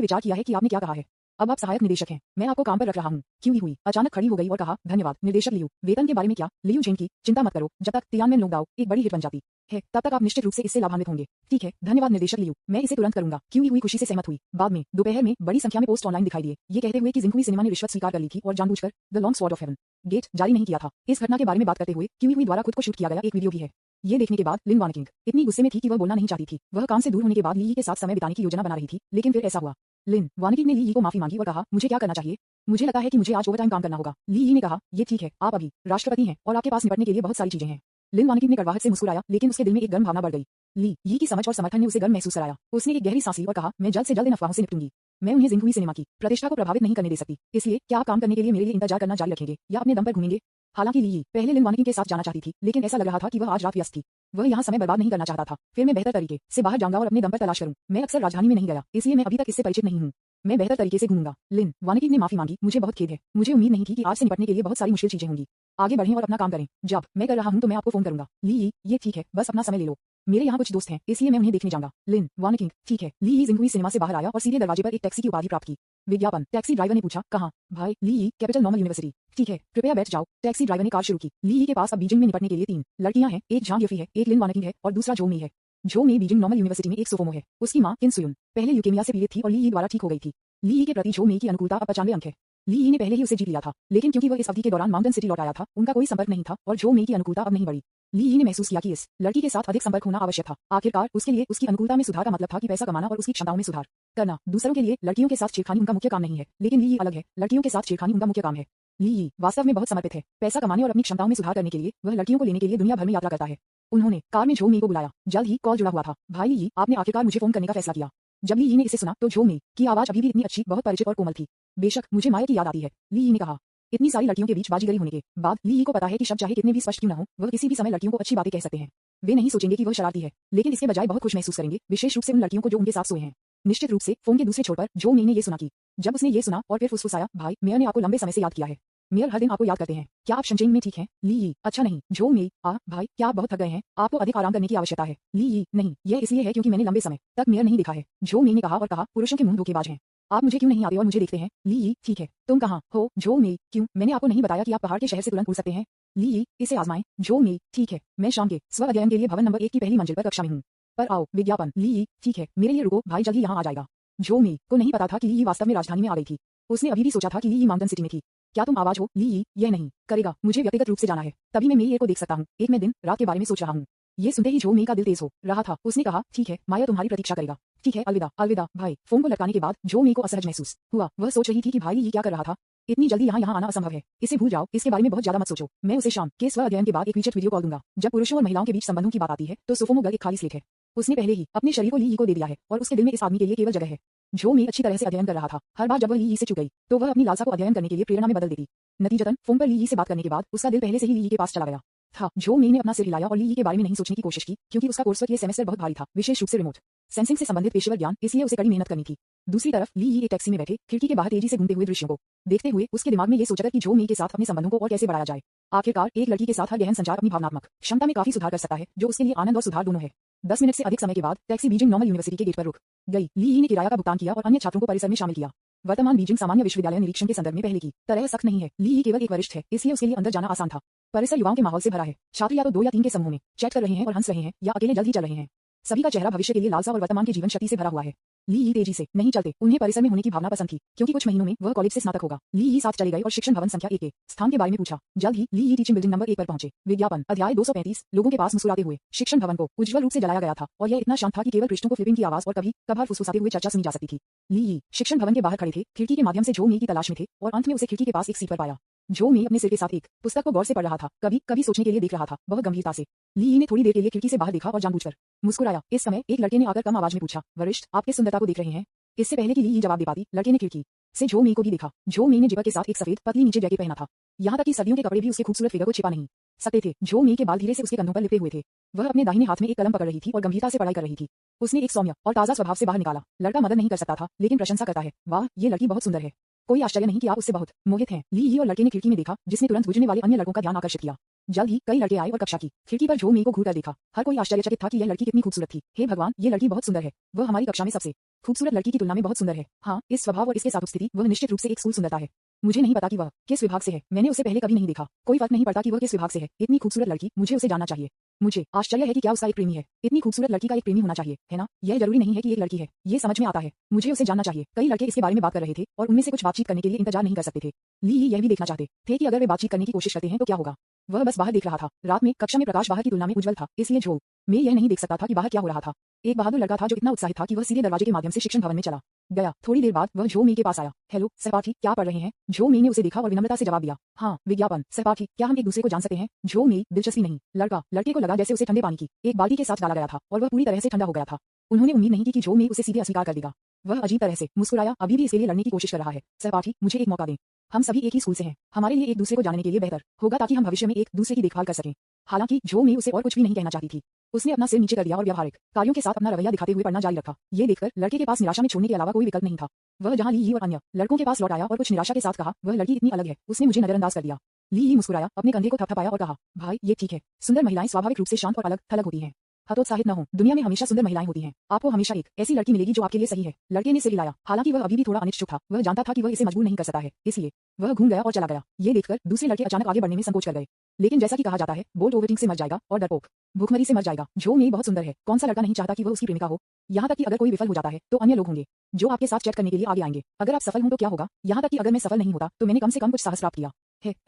विचार किया है कि आपने क्या कहा है। अब आप सहायक निदेशक हैं, मैं आपको काम पर रख रहा हूँ। क्यूई हुई अचानक खड़ी हो गई और कहा, धन्यवाद निर्देशक लियू। वेतन के बारे में क्या? लियू जेंकी, चिंता मत करो, जब तक तियानमेन लॉन्गडाउ एक बड़ी हिट बन जाती है तब तक आप निश्चित रूप से इससे लाभान्वित होंगे। ठीक है, धन्यवाद निर्देशक लियू, मैं इसे तुरंत करूंगा। क्यूई हुई खुशी से सहमत हुई। बाद में दोपहर में बड़ी संख्या में पोस्ट ऑनलाइन दिखाई दिए, ये कहते हुए कि जिंगुई सिनेमा ने रिश्वत स्वीकार कर ली थी और जानबूझकर the long sword of heaven gate जारी नहीं किया था। इस घटना के बारे में बात करते हुए क्यूई हुई द्वारा खुद को शूट किया गया एक वीडियो भी है। ये देखने के बाद लिन वानकिंग इतनी गुस्से में थी कि वह बोलना नहीं चाहती थी। वह काम से दूर होने के बाद ली के साथ समय बिताने की योजना बना रही थी, लेकिन फिर ऐसा हुआ। लिन वानकिंग ने ली को माफी मांगी और कहा, मुझे क्या करना चाहिए? मुझे लगता है कि मुझे आज ओवरटाइम काम करना होगा। ली ने कहा, ये ठीक है, आप अभी राष्ट्रपति हैं और आपके पास निपटने के लिए बहुत सारी चीजें हैं। लिन वानकिंग ने कड़वाहट से मुस्कुराया, लेकिन उसके दिल में एक गर्म भावना बढ़ गई। ली की समझ और समर्थन ने उसे गर्म महसूस कराया। उसने एक गहरी सांस ली और कहा, मैं जल्द से जल्द इन अफवाहों से निपटूंगी। मैं उन्हें जिंगुई सिनेमा की प्रतिष्ठा को प्रभावित नहीं करने दे सकती। इसलिए क्या आप काम करने के लिए मेरे लिए इंतजार करना जारी रखेंगे या अपने दम पर घूमेंगे? हालांकि ली पहले लिन वानकिंग के साथ जाना चाहती थी, लेकिन ऐसा लग रहा था कि वह आज रात व्यस्त थी। वह यहाँ समय बर्बाद नहीं करना चाहता था। फिर मैं बेहतर तरीके से बाहर जाऊंगा और अपने दम पर तलाश करूं। मैं अक्सर राजधानी में नहीं गया, इसलिए मैं अभी तक इससे परिचित नहीं हूँ। मैं बेहतर तरीके से घूमूंगा। लिन वानकिंग ने माफी मांगी, मुझे बहुत खेद है। मुझे उम्मीद नहीं थी कि आज से निपटने के लिए बहुत सारी मुश्किल चीजें होंगी। आगे बढ़ें और अपना काम करें। जब मैं कर रहा हूँ तो मैं आपको फोन करूंगा। ली, ये ठीक है, बस अपना समय ले लो। मेरे यहाँ कुछ दोस्त हैं, इसलिए मैं उन्हें देखने जाऊंगा। लिन वानकिंग, ठीक है। ली जिंगुई सिनेमा से बाहर आया और सीधे दरवाजे पर एक टैक्सी की उपाधि प्राप्त की। विज्ञापन। टैक्सी ड्राइवर ने पूछा, कहाँ? भाई, ली, कैपिटल नॉर्मल यूनिवर्सिटी। ठीक है, कृपया बैठ जाओ। टैक्सी ड्राइवर ने कार शुरू की। ली के पास अब बीजिंग में निपटने के लिए 3 लड़कियां हैं। एक झांग यफी है, एक लिन वानकिंग है और दूसरा जो मी है। जो मी बीजिंग नॉर्मल यूनिवर्सिटी में एक सोफोमो है। उसकी मां किन सुयुन पहले ल्यूकेमिया से पीड़ित थी और ली द्वारा ठीक हो गई थी। ली के प्रति जो मी की अनुकूलता अब 95 अंक है। ली यी ने पहले ही उसे जीत लिया था, लेकिन क्योंकि वह इस अवधि के दौरान माउंटेन सिटी लौट आया था, उनका कोई संपर्क नहीं था और झो मेई की अनुकूलता अब नहीं बढ़ी। ली यी ने महसूस किया कि इस लड़की के साथ अधिक संपर्क होना आवश्यक था। आखिरकार उसके लिए उसकी अनुकूलता में सुधार का मतलब था कि पैसा कमाना और उसकी क्षमताओं में सुधार करना। दूसरों के लिए लड़कियों के साथ छेड़खानी उनका मुख्य काम नहीं है, लेकिन ली यी अलग है, लड़कियों के साथ छेड़खानी उनका मुख्य काम है। ली यी वास्तव में बहुत समर्पित है। पैसा कमाने और अपनी क्षमताओं में सुधार करने के लिए वह लड़कियों को लेने के लिए दुनिया भर में यात्रा करता है। उन्होंने कार में झो मेई को बुलाया। जल्द ही कॉल जुड़ा हुआ था। भाई ली यी, आपने आखिरकार मुझे फोन करने का फैसला किया। जब ली यी ने इसे सुना तो झो मेई की आवाज अभी भी इतनी अच्छी, बहुत परिचित और कोमल थी। बेशक मुझे माया की याद आती है, ली यी ने कहा। इतनी सारी लड़कियों के बीच बाजीगरी होने के बाद ली यी को पता है कि शब्द चाहे कितने भी स्पष्ट क्यों न हो, वह किसी भी समय लड़कियों को अच्छी बातें कह सकते हैं। वे नहीं सोचेंगे कि वह शरारती है, लेकिन इसके बजाय बहुत खुश महसूस करेंगे, विशेष रूप से उन लड़कियों को जो उनके साथ सोए हैं। निश्चित रूप से फोन के दूसरे छोर पर झो मेई ने ये सुना कि जब उसने ये सुना और फिर फुसफुसाया, भाई मेयर ने आपको लंबे समय से याद किया है। मेयर हर दिन आपको याद करते हैं। क्या आप शनचेन में ठीक हैं? ली यी, अच्छा नहीं। झो मेई, भाई क्या आप बहुत थक गए हैं? आपको अधिक आराम करने की आवश्यकता है। ली यी, नहीं, यह इसलिए है क्योंकि मैंने लंबे समय तक मेयर नहीं देखा है। झो मेई ने कहा और कहा, पुरुषों के मुंह धोखेबाज हैं। आप मुझे क्यों नहीं आते और मुझे देखते हैं? ली यी, ठीक है, तुम कहाँ हो? झो मेई, क्यों मैंने आपको नहीं बताया कि आप पहाड़ के शहर से तुरंत उड़ सकते हैं? ली यी, इसे आजमाएं। झो मेई, ठीक है, मैं शाम के स्व अध्ययन के लिए भवन नंबर 1 की पहली मंजिल पर कक्षा में हूँ। पर आओ, विज्ञापन। ली यी, ठीक है, मेरे लिए रुको, भाई जल्द ही यहाँ आ जाएगा। झो मेई को नहीं पता था कि ली यी वास्तव में राजधानी में आ गई थी। उसने अभी भी सोचा था कि ली यी माउंटेन सिटी में थी। क्या तुम आवाज हो? ली यी, यह नहीं करेगा, मुझे व्यक्तिगत रूप से जाना है, तभी मैं मेई को देख सकता हूँ। एक मैं दिन रात के बारे में सोच रहा हूँ। ये सुनते ही झो मेई का दिल तेज हो रहा था। उसने कहा, ठीक है, माया तुम्हारी प्रतीक्षा करेगा। ठीक है, अलविदा, अलविदा, भाई। फोन को लटकाने के बाद झो मेई को असहज महसूस हुआ। वह सोच रही थी कि भाई ये क्या कर रहा था। इतनी जल्दी यहाँ आना असंभव है। इसे भूल जाओ, इसके बारे में बहुत ज्यादा मत सोचो। मैं उसे शाम के स्व अध्ययन के बाद एक वीडियो कॉल दूंगा। जब पुरुषों और महिलाओं के बीच संबंधों की बात आती है तो सोफोमो गर्ग एक खाली स्लेट है। उसने पहले ही अपने शरीर को ली यी को दे दिया है और उसके दिल में इस आदमी के लिए केवल जगह है। झो मेई अच्छी तरह से अध्ययन कर रहा था। हर बार जब वह ली यी से चुक गई तो वह अपनी लालसा को अध्ययन करने के लिए प्रेरणा में बदल देती। नतीजतन फोन पर ली यी से बात करने के बाद उसका दिल पहले से ही ली यी के पास चला गया था। झो मेई ने अपना सिर हिलाया और ली यी के बारे में नहीं सोचने की कोशिश की, क्योंकि उसका कोर्स ये सेमेस्टर बहुत भारी था, विशेष रूप से रिमोट सेंसिंग से संबंधित पेशेवर ज्ञान, इसलिए उसे कड़ी मेहनत करनी थी। दूसरी तरफ ली यी एक टैक्सी में बैठे खिड़की के बाहर तेजी से घूमते हुए दृश्यों को देखते हुए उसके दिमाग में ये सोचकर कि झो मेई के साथ अपने संबंधों को और कैसे बढ़ाया जाए। आखिरकार एक लड़की के साथ हर गहन संचार अपनी भावनात्मक क्षमता में काफी सुधार कर सकता है, जो उसके लिए आनंद और सुधार दोनों है। 10 मिनट से अधिक समय के बाद टैक्सी बीजिंग नॉर्मल यूनिवर्सिटी के गेट पर रुक गई। ली यी ने किराया का भुगतान किया और अन्य छात्रों को परिसर में शामिल किया। वर्तमान बीजिंग सामान्य विश्वविद्यालय निरीक्षण के संदर्भ में पहले की तरह सख्त नहीं है। ली यी केवल एक वरिष्ठ है, इसलिए उसके लिए अंदर जाना आसान था। परिसर युवाओं के माहौल से भरा है। छात्र या तो 2 या 3 के समूह में चैट कर रहे हैं और हंस रहे हैं, या अकेले जल्द ही चल रहे हैं। सभी का चेहरा भविष्य के लिए लालसा और वर्तमान के जीवन शक्ति से भरा हुआ है। ली यी तेजी से नहीं चलते। उन्हें परिसर में होने की भावना पसंद थी, क्योंकि कुछ महीनों में वह कॉलेज से स्नातक होगा। ली यी साथ चले गए और शिक्षण भवन संख्या 1 के स्थान के बारे में पूछा। जल्द ही ली यी टीचिंग बिल्डिंग नंबर 1 पर पहुंचे। विज्ञापन अध्याय 235। लोगों के पास मुस्कुराते हुए शिक्षण भवन को उज्ज्वल रूप से जलाया गया था और यह इतना शांत था कि केवल पृष्ठों को फ्लिपिंग की आवाज और कभी कभार फुसफुसाते हुए चर्चा सुनी जा सकती थी। ली यी शिक्षण भवन के बाहर खड़े थे, खिड़की के माध्यम से झो मेई की तलाश में थे और अंत में उसे खिड़की के पास एक सीट पर पाया। झो मेई अपने सिर के साथ एक पुस्तक को गौर से पढ़ रहा था, कभी कभी सोचने के लिए देख रहा था, बहुत गंभीरता से। ली यी ने थोड़ी देर के लिए खिड़की से बाहर देखा और जानबूझकर मुस्कुराया। इस समय एक लड़के ने आकर कम आवाज में पूछा, वरिष्ठ, आप किस सुंदरता को देख रहे हैं? इससे पहले कि ली यी जवाब दे पाती, लड़के ने खिड़की से झो मेई को भी देखा। झो मेई ने जिपर के साथ एक सफेद पतली नीचे जैकेट पहना था, यहाँ तक कि सर्दियों के कपड़े भी उसके खूबसूरत फिगर को छिपा नहीं सकते थे। झो मेई के बाल धीरे से उसके कंधों पर लिपटे हुए थे। वह अपने दाहिने हाथ में एक कलम पकड़ रही थी और गंभीरता से पढ़ाई कर रही थी। उसने एक सौम्य और ताजा स्वभाव से बाहर निकाला, लड़का मदद नहीं कर सकता था, लेकिन प्रशंसा करता है। वाह, ये लड़की बहुत सुंदर है। कोई आश्चर्य नहीं कि आप उससे बहुत मोहित हैं। ली यी और लड़के ने खिड़की में देखा, जिसने तुरंत गुजरने वाले अन्य लड़कों का ध्यान आकर्षित किया। जल्द ही कई लड़के आए और कक्षा की खिड़की पर झो मेई को घूरकर देखा। हर कोई आश्चर्यचकित था कि यह लड़की कितनी खूबसूरत थी। हे भगवान, ये लड़की बहुत सुंदर है। वह हमारी कक्षा में सबसे खूबसूरत लड़की की तुलना में बहुत सुंदर है। हाँ, इस स्वभाव और इसके साथ उपस्थिति, वह निश्चित रूप से एक स्कूल सुंदरता है। मुझे नहीं पता कि वह किस विभाग से है। मैंने उसे पहले कभी नहीं देखा। कोई फर्क नहीं पड़ता कि वह किस विभाग से है। इतनी खूबसूरत लड़की, मुझे उसे जानना चाहिए। मुझे आश्चर्य है कि क्या उसका एक प्रेमी है। इतनी खूबसूरत लड़की का एक प्रेमी होना चाहिए, है ना? यह जरूरी नहीं है कि एक लड़की है, ये समझ में आता है। मुझे उसे जानना चाहिए। कई लड़के इसके बारे में बात कर रहे थे और उनमें से कुछ बातचीत करने के लिए इंतजार नहीं कर सकते थे। ली यी यह भी देखना चाहते थे कि अगर वे बातचीत करने की कोशिश करते हैं तो क्या होगा। वह बस बाहर देख रहा था। रात में कक्षा में प्रकाश बाहर की तुलना में उज्जवल था, इसलिए झो मेई यह नहीं देख सकता था कि बाहर क्या हो रहा था। एक बहादुर लड़का था जो इतना उत्साहित था कि वह सीधे दरवाजे के माध्यम से शिक्षण भवन में चला गया। थोड़ी देर बाद वह झो मेई के पास आया। हेलो सहपाठी, क्या पढ़ रहे हैं? झो मेई ने उसे देखा और विनम्रता से जवाब दिया, हाँ। विज्ञापन सहपाठी, क्या हम एक दूसरे को जान सकते हैं? झो मेई, दिलचस्पी नहीं। लड़का लड़के को लगा जैसे उसे ठंडे पानी की एक बाल्टी के साथ डाला गया था और वह पूरी तरह से ठंडा हो गया था। उन्होंने उम्मीद नहीं की कि झो मेई उसे सीधे अस्वीकार कर देगा। वह अजीब तरह से मुस्कुराया, अभी भी इसके लिए लड़ने की कोशिश कर रहा है। सहपाठी, मुझे एक मौका दें। हम सभी एक ही स्कूल से हैं। हमारे लिए एक दूसरे को जानने के लिए बेहतर होगा ताकि हम भविष्य में एक दूसरे की देखभाल कर सकें। हालांकि झो मेई उसे और कुछ भी नहीं कहना चाहती थी। उसने अपना सिर नीचे कर दिया और व्यावहारिक कार्यों के साथ अपना रवैया दिखाते हुए पढ़ना जारी रखा। ये देखकर लड़के के पास निराशा में छोड़ने के अलावा कोई विकल्प नहीं था। वह जहां ली यी और अन्य लड़कों के पास लौट आया और कुछ निराशा के साथ कहा, वह लड़की इतनी अलग है, उसने मुझे नजरअंदाज कर दिया। ली यी मुस्कुराया, अपने कंधे को थपथपाया और कहा, भाई ये ठीक है। सुंदर महिलाएं स्वाभाविक रूप से शांत और अलग थलग होती हैं। हतोत्साहित न हो, दुनिया में हमेशा सुंदर महिलाएं होती हैं। आपको हमेशा एक ऐसी लड़की मिलेगी जो आपके लिए सही है। लड़के ने सिर हिलाया। हालांकि वह अभी भी थोड़ा अनिश्चित था। वह जानता था कि वह इसे मजबूर नहीं कर सकता है, इसलिए वह घूम गया और चला गया। ये देखकर दूसरे लड़के अचानक आगे बढ़ने में संकोच कर गए। लेकिन जैसा कि कहा जाता है, बोल्ट ओवरथिंक से मर जाएगा और डरपोक भूखमरी से मर जाएगा। झो मेई बहुत सुंदर है। कौन सा लड़का नहीं चाहता कि वह उसकी प्रेमिका हो। यहाँ तक कि अगर कोई विफल हो जाता है तो अन्य लोग होंगे जो आपके साथ चैट करने के लिए आगे आएंगे। अगर आप सफल हों तो क्या होगा। यहाँ तक कि अगर मैं सफल नहीं होता तो मैंने कम से कम कुछ साहस प्राप्त किया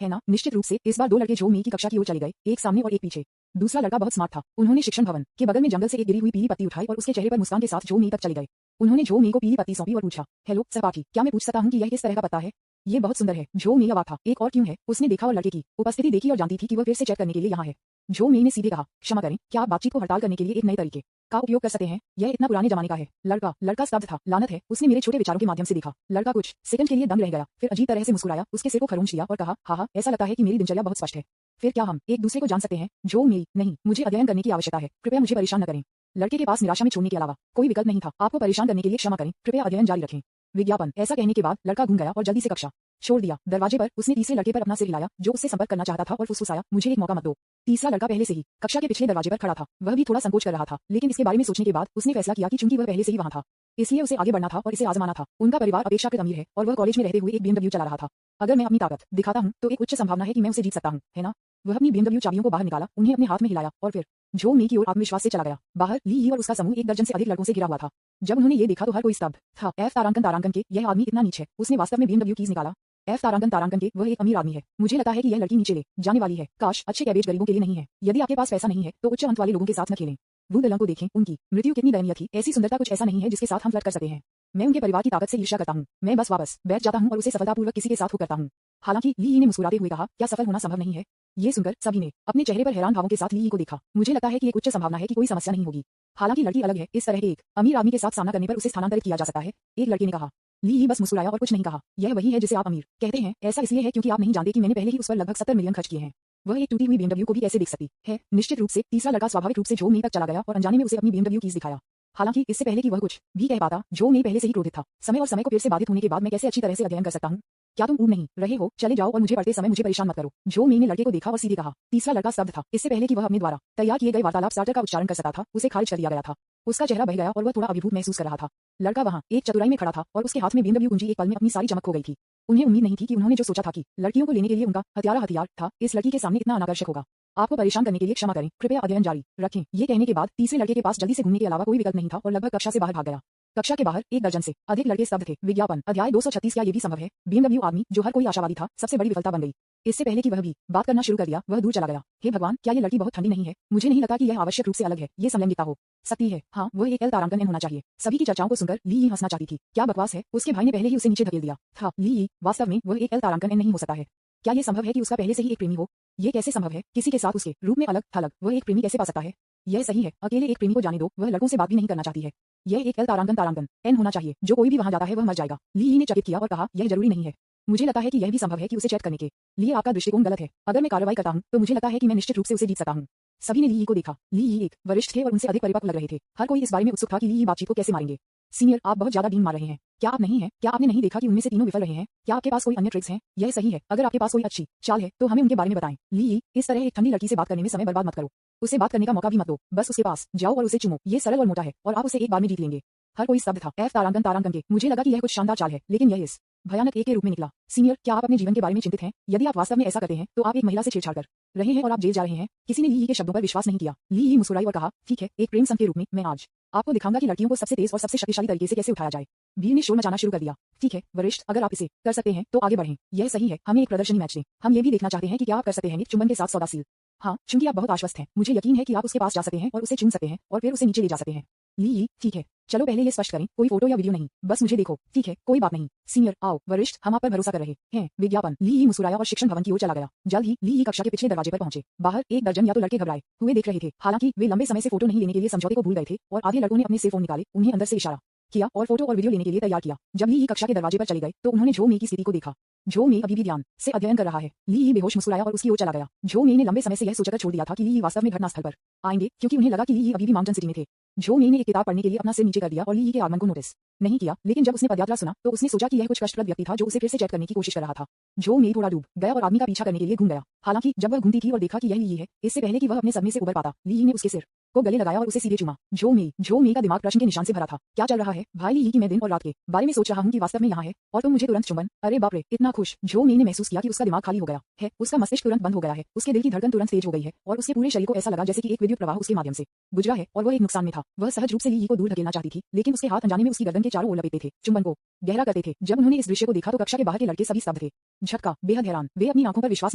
है ना। निश्चित रूप से इस बार दो लड़के झो मेई की कक्षा की ओर चले गए, एक सामने और एक पीछे। दूसरा लड़का बहुत स्मार्ट था। उन्होंने शिक्षण भवन के बगल में जंगल से एक गिरी हुई पीली पत्ती उठाई और उसके चेहरे पर मुस्कान के साथ झो मेई तक चले गए। उन्होंने झो मेई को पीली पत्ती सौंपी और पूछा, हेलो सहपाठी, क्या मैं पूछ सकता हूँ कि यह किस तरह का पत्ता है। ये बहुत सुंदर है। झो मेई अवाक था। एक और क्यों है। उसने देखा और लड़के की उपस्थिति देखी और जानती थी कि वह फिर से चेक करने के लिए यहाँ है। झो मेई ने सीधे कहा, क्षमा करें, क्या आप बातचीत को हड़ताल करने के लिए एक नए तरीके का उपयोग कर सकते हैं। यह इतना पुराने जमाने का है। लड़का स्तब्ध था। लानत है। उसने मेरे छोटे विचारों के माध्यम से देखा। लड़का कुछ सेकंड के लिए दंग रह गया, फिर अजीब तरह से मुस्कुराया, उसके सिर को खरोंच लिया और कहा, हाँ, ऐसा लगता है कि मेरी दिनचर्या बहुत स्पष्ट है। फिर क्या हम एक दूसरे को जान सकते हैं। झो मेई, नहीं, मुझे अध्ययन करने की आवश्यकता है, कृपया मुझे परेशान न करें। लड़के के पास निराशा में छोड़ने के अलावा कोई विकल्प नहीं था। आपको परेशान करने के लिए क्षमा करें, कृपया अध्ययन जारी रखें। विज्ञापन। ऐसा कहने के बाद लड़का घूम गया और जल्दी से कक्षा छोड़ दिया। दरवाजे पर उसने तीसरे लड़के पर अपना सिर हिलाया जो उससे संपर्क करना चाहता था और फुसफुसाया, मुझे एक मौका मत दो। तीसरा लड़का पहले से ही कक्षा के पिछले दरवाजे पर खड़ा था। वह भी थोड़ा संकोच कर रहा था, लेकिन इसके बारे में सोचने के बाद उसने फैसला किया कि चूंकि वह पहले से ही वहां था, इसलिए उसे आगे बढ़ना था और इसे आजमाना था। उनका परिवार अपेक्षाकृत अमीर है और वह कॉलेज में रहते हुए एक BMW चला रहा था। अगर मैं अपनी ताकत दिखाता हूँ तो एक उच्च संभावना है कि मैं उसे जीत सकता हूँ, है ना। वह अपनी BMW चाबियों को बाहर निकाला, उन्हें अपने हाथ में हिलाया और फिर झो मेई की ओर आत्मविश्वास से चला गया। बाहर ली यी और उसका समूह एक दर्जन से अधिक लड़कों से घिरा हुआ था। जब उन्होंने ये देखा तो हर कोई स्तब्ध था। एफ तारांकन के, यह आदमी इतना नीच है। उसने वास्तव में BMW कीज निकाला। एफ तारांकन के, वह एक अमीर आदमी है। मुझे लगता है कि यह लड़की नीचे ले जाने वाली है। काश अच्छे कैबेज गरीबों के लिए नहीं है। यदि आपके पास पैसा नहीं है तो उच्च अंत वाले लोगों के साथ न खेलें। वुडलम को देखें, उनकी मृत्यु कितनी दयनीय थी। ऐसी सुंदरता कुछ ऐसा नहीं है जिसके साथ हम फ्लर्ट कर सकते हैं। मैं उनके परिवार की ताकत से ईर्ष्या करता हूँ। मैं बस वापस बैठ जाता हूँ और उसे सफलतापूर्वक किसी के साथ हो करता हूँ। हालांकि ली यी ने मुस्कुराते हुए कहा, क्या सफल होना संभव नहीं है। ये सुनकर सभी ने अपने चेहरे पर हैरान भावों के साथ ली यी को देखा। मुझे लगता है कि एक उच्च संभावना है कि कोई समस्या नहीं होगी। हालांकि लड़की अलग है। इस तरह के एक अमीर आदमी के साथ सामना करने पर उसे स्थानांतरित किया जा सकता है। एक लड़के ने कहा। ली यी बस मुस्कुराया और कुछ नहीं कहा। यह वही है जिसे आप अमीर कहते हैं। ऐसा इसलिए है क्योंकि आप नहीं जानते कि मैंने पहले ही उस पर लगभग 70 मिलियन खर्च किए हैं। वह एक टूटी हुई BMW को भी कैसे देख सकती है। निश्चित रूप से तीसरा लड़का स्वाभाविक रूप से झो मेई तक चला गया और अनजाने में उसे अपनी BMW कीज दिखाया। हालांकि इससे पहले कि वह कुछ भी कह पाता, झो मेई पहले से ही क्रोधित था। समय और समय को फिर से बाधित होने के बाद मैं कैसे अच्छी तरह से अध्ययन कर सकता हूँ। क्या तुम ऊब नहीं रहे हो। चले जाओ और मुझे पढ़ते समय मुझे परेशान मत करो। झो मेई ने लड़के को देखा और सीधे कहा। तीसरा लड़का स्तब्ध था। इससे पहले कि वह अपने द्वारा तैयार किए गए वार्तालाप स्टार्टर का उच्चारण कर सकता था, उसे खारिज कर दिया गया था। उसका चेहरा बह गया और वह थोड़ा अभिभूत महसूस कर रहा था। लड़का वहां एक चतुराई में खड़ा था और उसके हाथ में BMW कुंजी एक पल में अपनी सारी चमक खो गई थी। उन्हें उम्मीद नहीं थी कि उन्होंने जो सोचा था कि लड़कियों को लेने के लिए उनका हथियार था, इस लड़की के सामने इतना अनाकर्षक होगा। आपको परेशान करने के लिए क्षमा करें, कृपया अध्ययन जारी रखें। ये कहने के बाद तीसरे लड़के के पास जल्दी से घूमने के अलावा कोई विकल्प नहीं था और लगभग कक्षा से बाहर भाग गया। कक्षा के बाहर एक दर्जन से अधिक लड़के स्तब्ध थे। विज्ञापन। अध्याय 236। क्या ये भी संभव है। BMW आदमी जो हर कोई आशावादी था, सबसे बड़ी विफलता बन गई। इससे पहले कि वह भी बात करना शुरू कर दिया, वह दूर चला गया। हे भगवान, क्या ये लड़की बहुत ठंडी नहीं है। मुझे नहीं लगता कि यह आवश्यक रूप से अलग है। ये समलैंगिकता हो सकती है। हाँ, वह एक एल तारांकन एन होना चाहिए। सभी की चर्चाओं को सुनकर ली यी हंसना चाहती थी। क्या बकवास है। उसके भाई ने पहले ही उसे नीचे धकेल दिया था। ली यी, वास्तव में वह एक एल तारांकन एन नहीं हो सकता है। क्या ये संभव है कि उसका पहले से ही एक प्रेमी हो। ये कैसे संभव है। किसी के साथ उसके रूप में अलग थलग वह एक प्रेमी कैसे पा सकता है। यह सही है। अकेले एक प्रेमी को जाने दो। वह लड़कों से बात भी नहीं करना चाहती है। यह एक एल तारांकन एन होना चाहिए। जो कोई भी वहां जाता है वह मर जाएगा। ली यी ने चकित किया और कहा, यह जरूरी नहीं है। मुझे लगता है कि यह भी संभव है कि उसे चैट करने के लिए आपका दृष्टिकोण गलत है। अगर मैं कार्रवाई करता हूं तो मुझे लगता है कि मैं निश्चित रूप से उसे जीत सकता हूं। सभी ने ली यी को देखा। ली यी एक वरिष्ठ थे और उनसे अधिक परिपक्व लग रहे थे। हर कोई इस बारे में उत्सुक था कि ली यी बातचीत को कैसे मारेंगे। सीनियर, आप बहुत ज्यादा डीन मार रहे हैं। क्या आप नहीं हैं। क्या आपने नहीं देखा कि उनमें से तीनों विफल रहे हैं। क्या आपके पास कोई अन्य ट्रिक्स हैं। यह सही है। अगर आपके पास कोई अच्छी चाल है तो हमें उनके बारे में बताएं। ली यी, इस तरह एक ठंडी लड़की से बात करने में समय बर्बाद मत करो। उसे बात करने का मौका भी मत दो। बस उसके पास जाओ और उसे चुमो। ये सरल और मोटा है और आप उसे एक बार में जीत लेंगे। हर कोई स्तब्ध था। एफ तारांकन के, मुझे लगा कि यह कुछ शानदार चाल है, लेकिन यह इस भयानक एक के रूप में निकला। सीनियर, क्या आप अपने जीवन के बारे में चिंतित हैं। यदि आप वास्तव में ऐसा करते हैं तो आप एक महिला से छेड़छाड़ कर रहे हैं और आप जेल जा रहे हैं। किसी ने ली यी के शब्दों पर विश्वास नहीं किया। ली यी मुस्कुराई और कहा, ठीक है, एक प्रेम संघ के रूप में मैं आज आपको दिखाऊंगा कि लड़कियों को सबसे तेज और सबसे शक्तिशाली तरीके से कैसे उठाया जाए। वीर ने शोर मचाना शुरू कर दिया। ठीक है वरिष्ठ, अगर आप इसे कर सकते हैं तो आगे बढ़ें। यह सही है। हमें एक प्रदर्शनी मैच दें। हम ये भी देखना चाहते हैं कि क्या आप कर सकते हैं चुंबन के साथ सौदासील। हाँ, चूंकि आप बहुत आश्वस्त हैं, मुझे यकीन है कि आप उसके पास जा सकते हैं और उसे चुन सकते हैं और फिर उसे नीचे ले जा सकते हैं। ली यी, ठीक है, चलो पहले ये स्पष्ट करें, कोई फोटो या वीडियो नहीं, बस मुझे देखो। ठीक है, कोई बात नहीं। सीनियर, आओ। वरिष्ठ, हम आप पर भरोसा कर रहे हैं। विज्ञापन। ली यी मुस्कुराया और शिक्षण भवन की ओर चला गया। जल्द ही ली यी कक्षा के पिछले दरवाजे पर पहुंचे। बाहर एक दर्जन या तो लड़के घबराए हुए देख रहे थे। हालांकि वे लंबे समय से फोटो नहीं लेने के लिए समझौते को भूल गए थे और आधे लड़कों ने अपने से फोन निकाले, उन्हें अंदर से इशारा किया और फोटो और वीडियो लेने के लिए तैयार किया। जब ली यी कक्षा के दरवाजे पर चले गए तो उन्होंने झो मेई की स्थिति को देखा। झो मेई अभी भी ध्यान से अध्ययन कर रहा है। ली यी बेहोश मुस्कुराया और उसकी ओर चला गया। झो मेई ने लंबे समय से यह सोचकर छोड़ दिया था कि ली यी वास्तव में घटनास्थल पर आएंगे, क्योंकि उन्हें लगा कि ली यी अभी भी माउंटेन सिटी में थे। झो मेई ने एक किताब पढ़ने के लिए अपना सिर नीचे कर दिया और ली यी के आगमन को नोटिस नहीं किया, लेकिन जब उसने पदयात्रा सुना तो उसने सोचा कि यह कुछ कष्टप्रद व्यक्ति था जो उसे फिर से चैट करने की कोशिश कर रहा था। झो मेई थोड़ा डूब गया और आदमी का पीछा करने के लिए घूम गया। हालांकि जब वह घूमती थी और देखा कि यह ली यी है, इससे पहले कि वह अपने सदमे से उबर पाता, ली यी ने उसके सिर को गले लगाया और उसे सीधे चूमा। जो मी का दिमाग प्रश्न के निशान से भरा था। क्या चल रहा है भाई ली कि मैं दिन और रात के बारे में सोच रहा हूँ कि वास्तव में यहाँ है और तुम मुझे तुरंत चुंबन। अरे बाप रे, इतना खुश। जो मी ने महसूस किया कि उसका दिमाग खाली हो गया है, उसका मस्तिष्क तुरंत बंद हो गया है, उसके दिल की धड़कन तुरंत तेज हो गई है और उसके पूरे शरीर को ऐसा लगा जैसे कि एक विद्युत प्रवाह उसके माध्यम से गुजरा है और वह एक नुकसान में था। वह सहज रूप से ली को दूर धकेलना चाहती थी, लेकिन उसके हाथ अनजाने में उसकी गर्दन के चारों ओर लपेटते थे, चुंबन को गहरा करते थे। जब उन्होंने इस दृश्य को देखा तो कक्षा के बाहर के लड़के सभी स्तब्ध थे, झटका, बेहद हैरान। वे अपनी आंखों पर विश्वास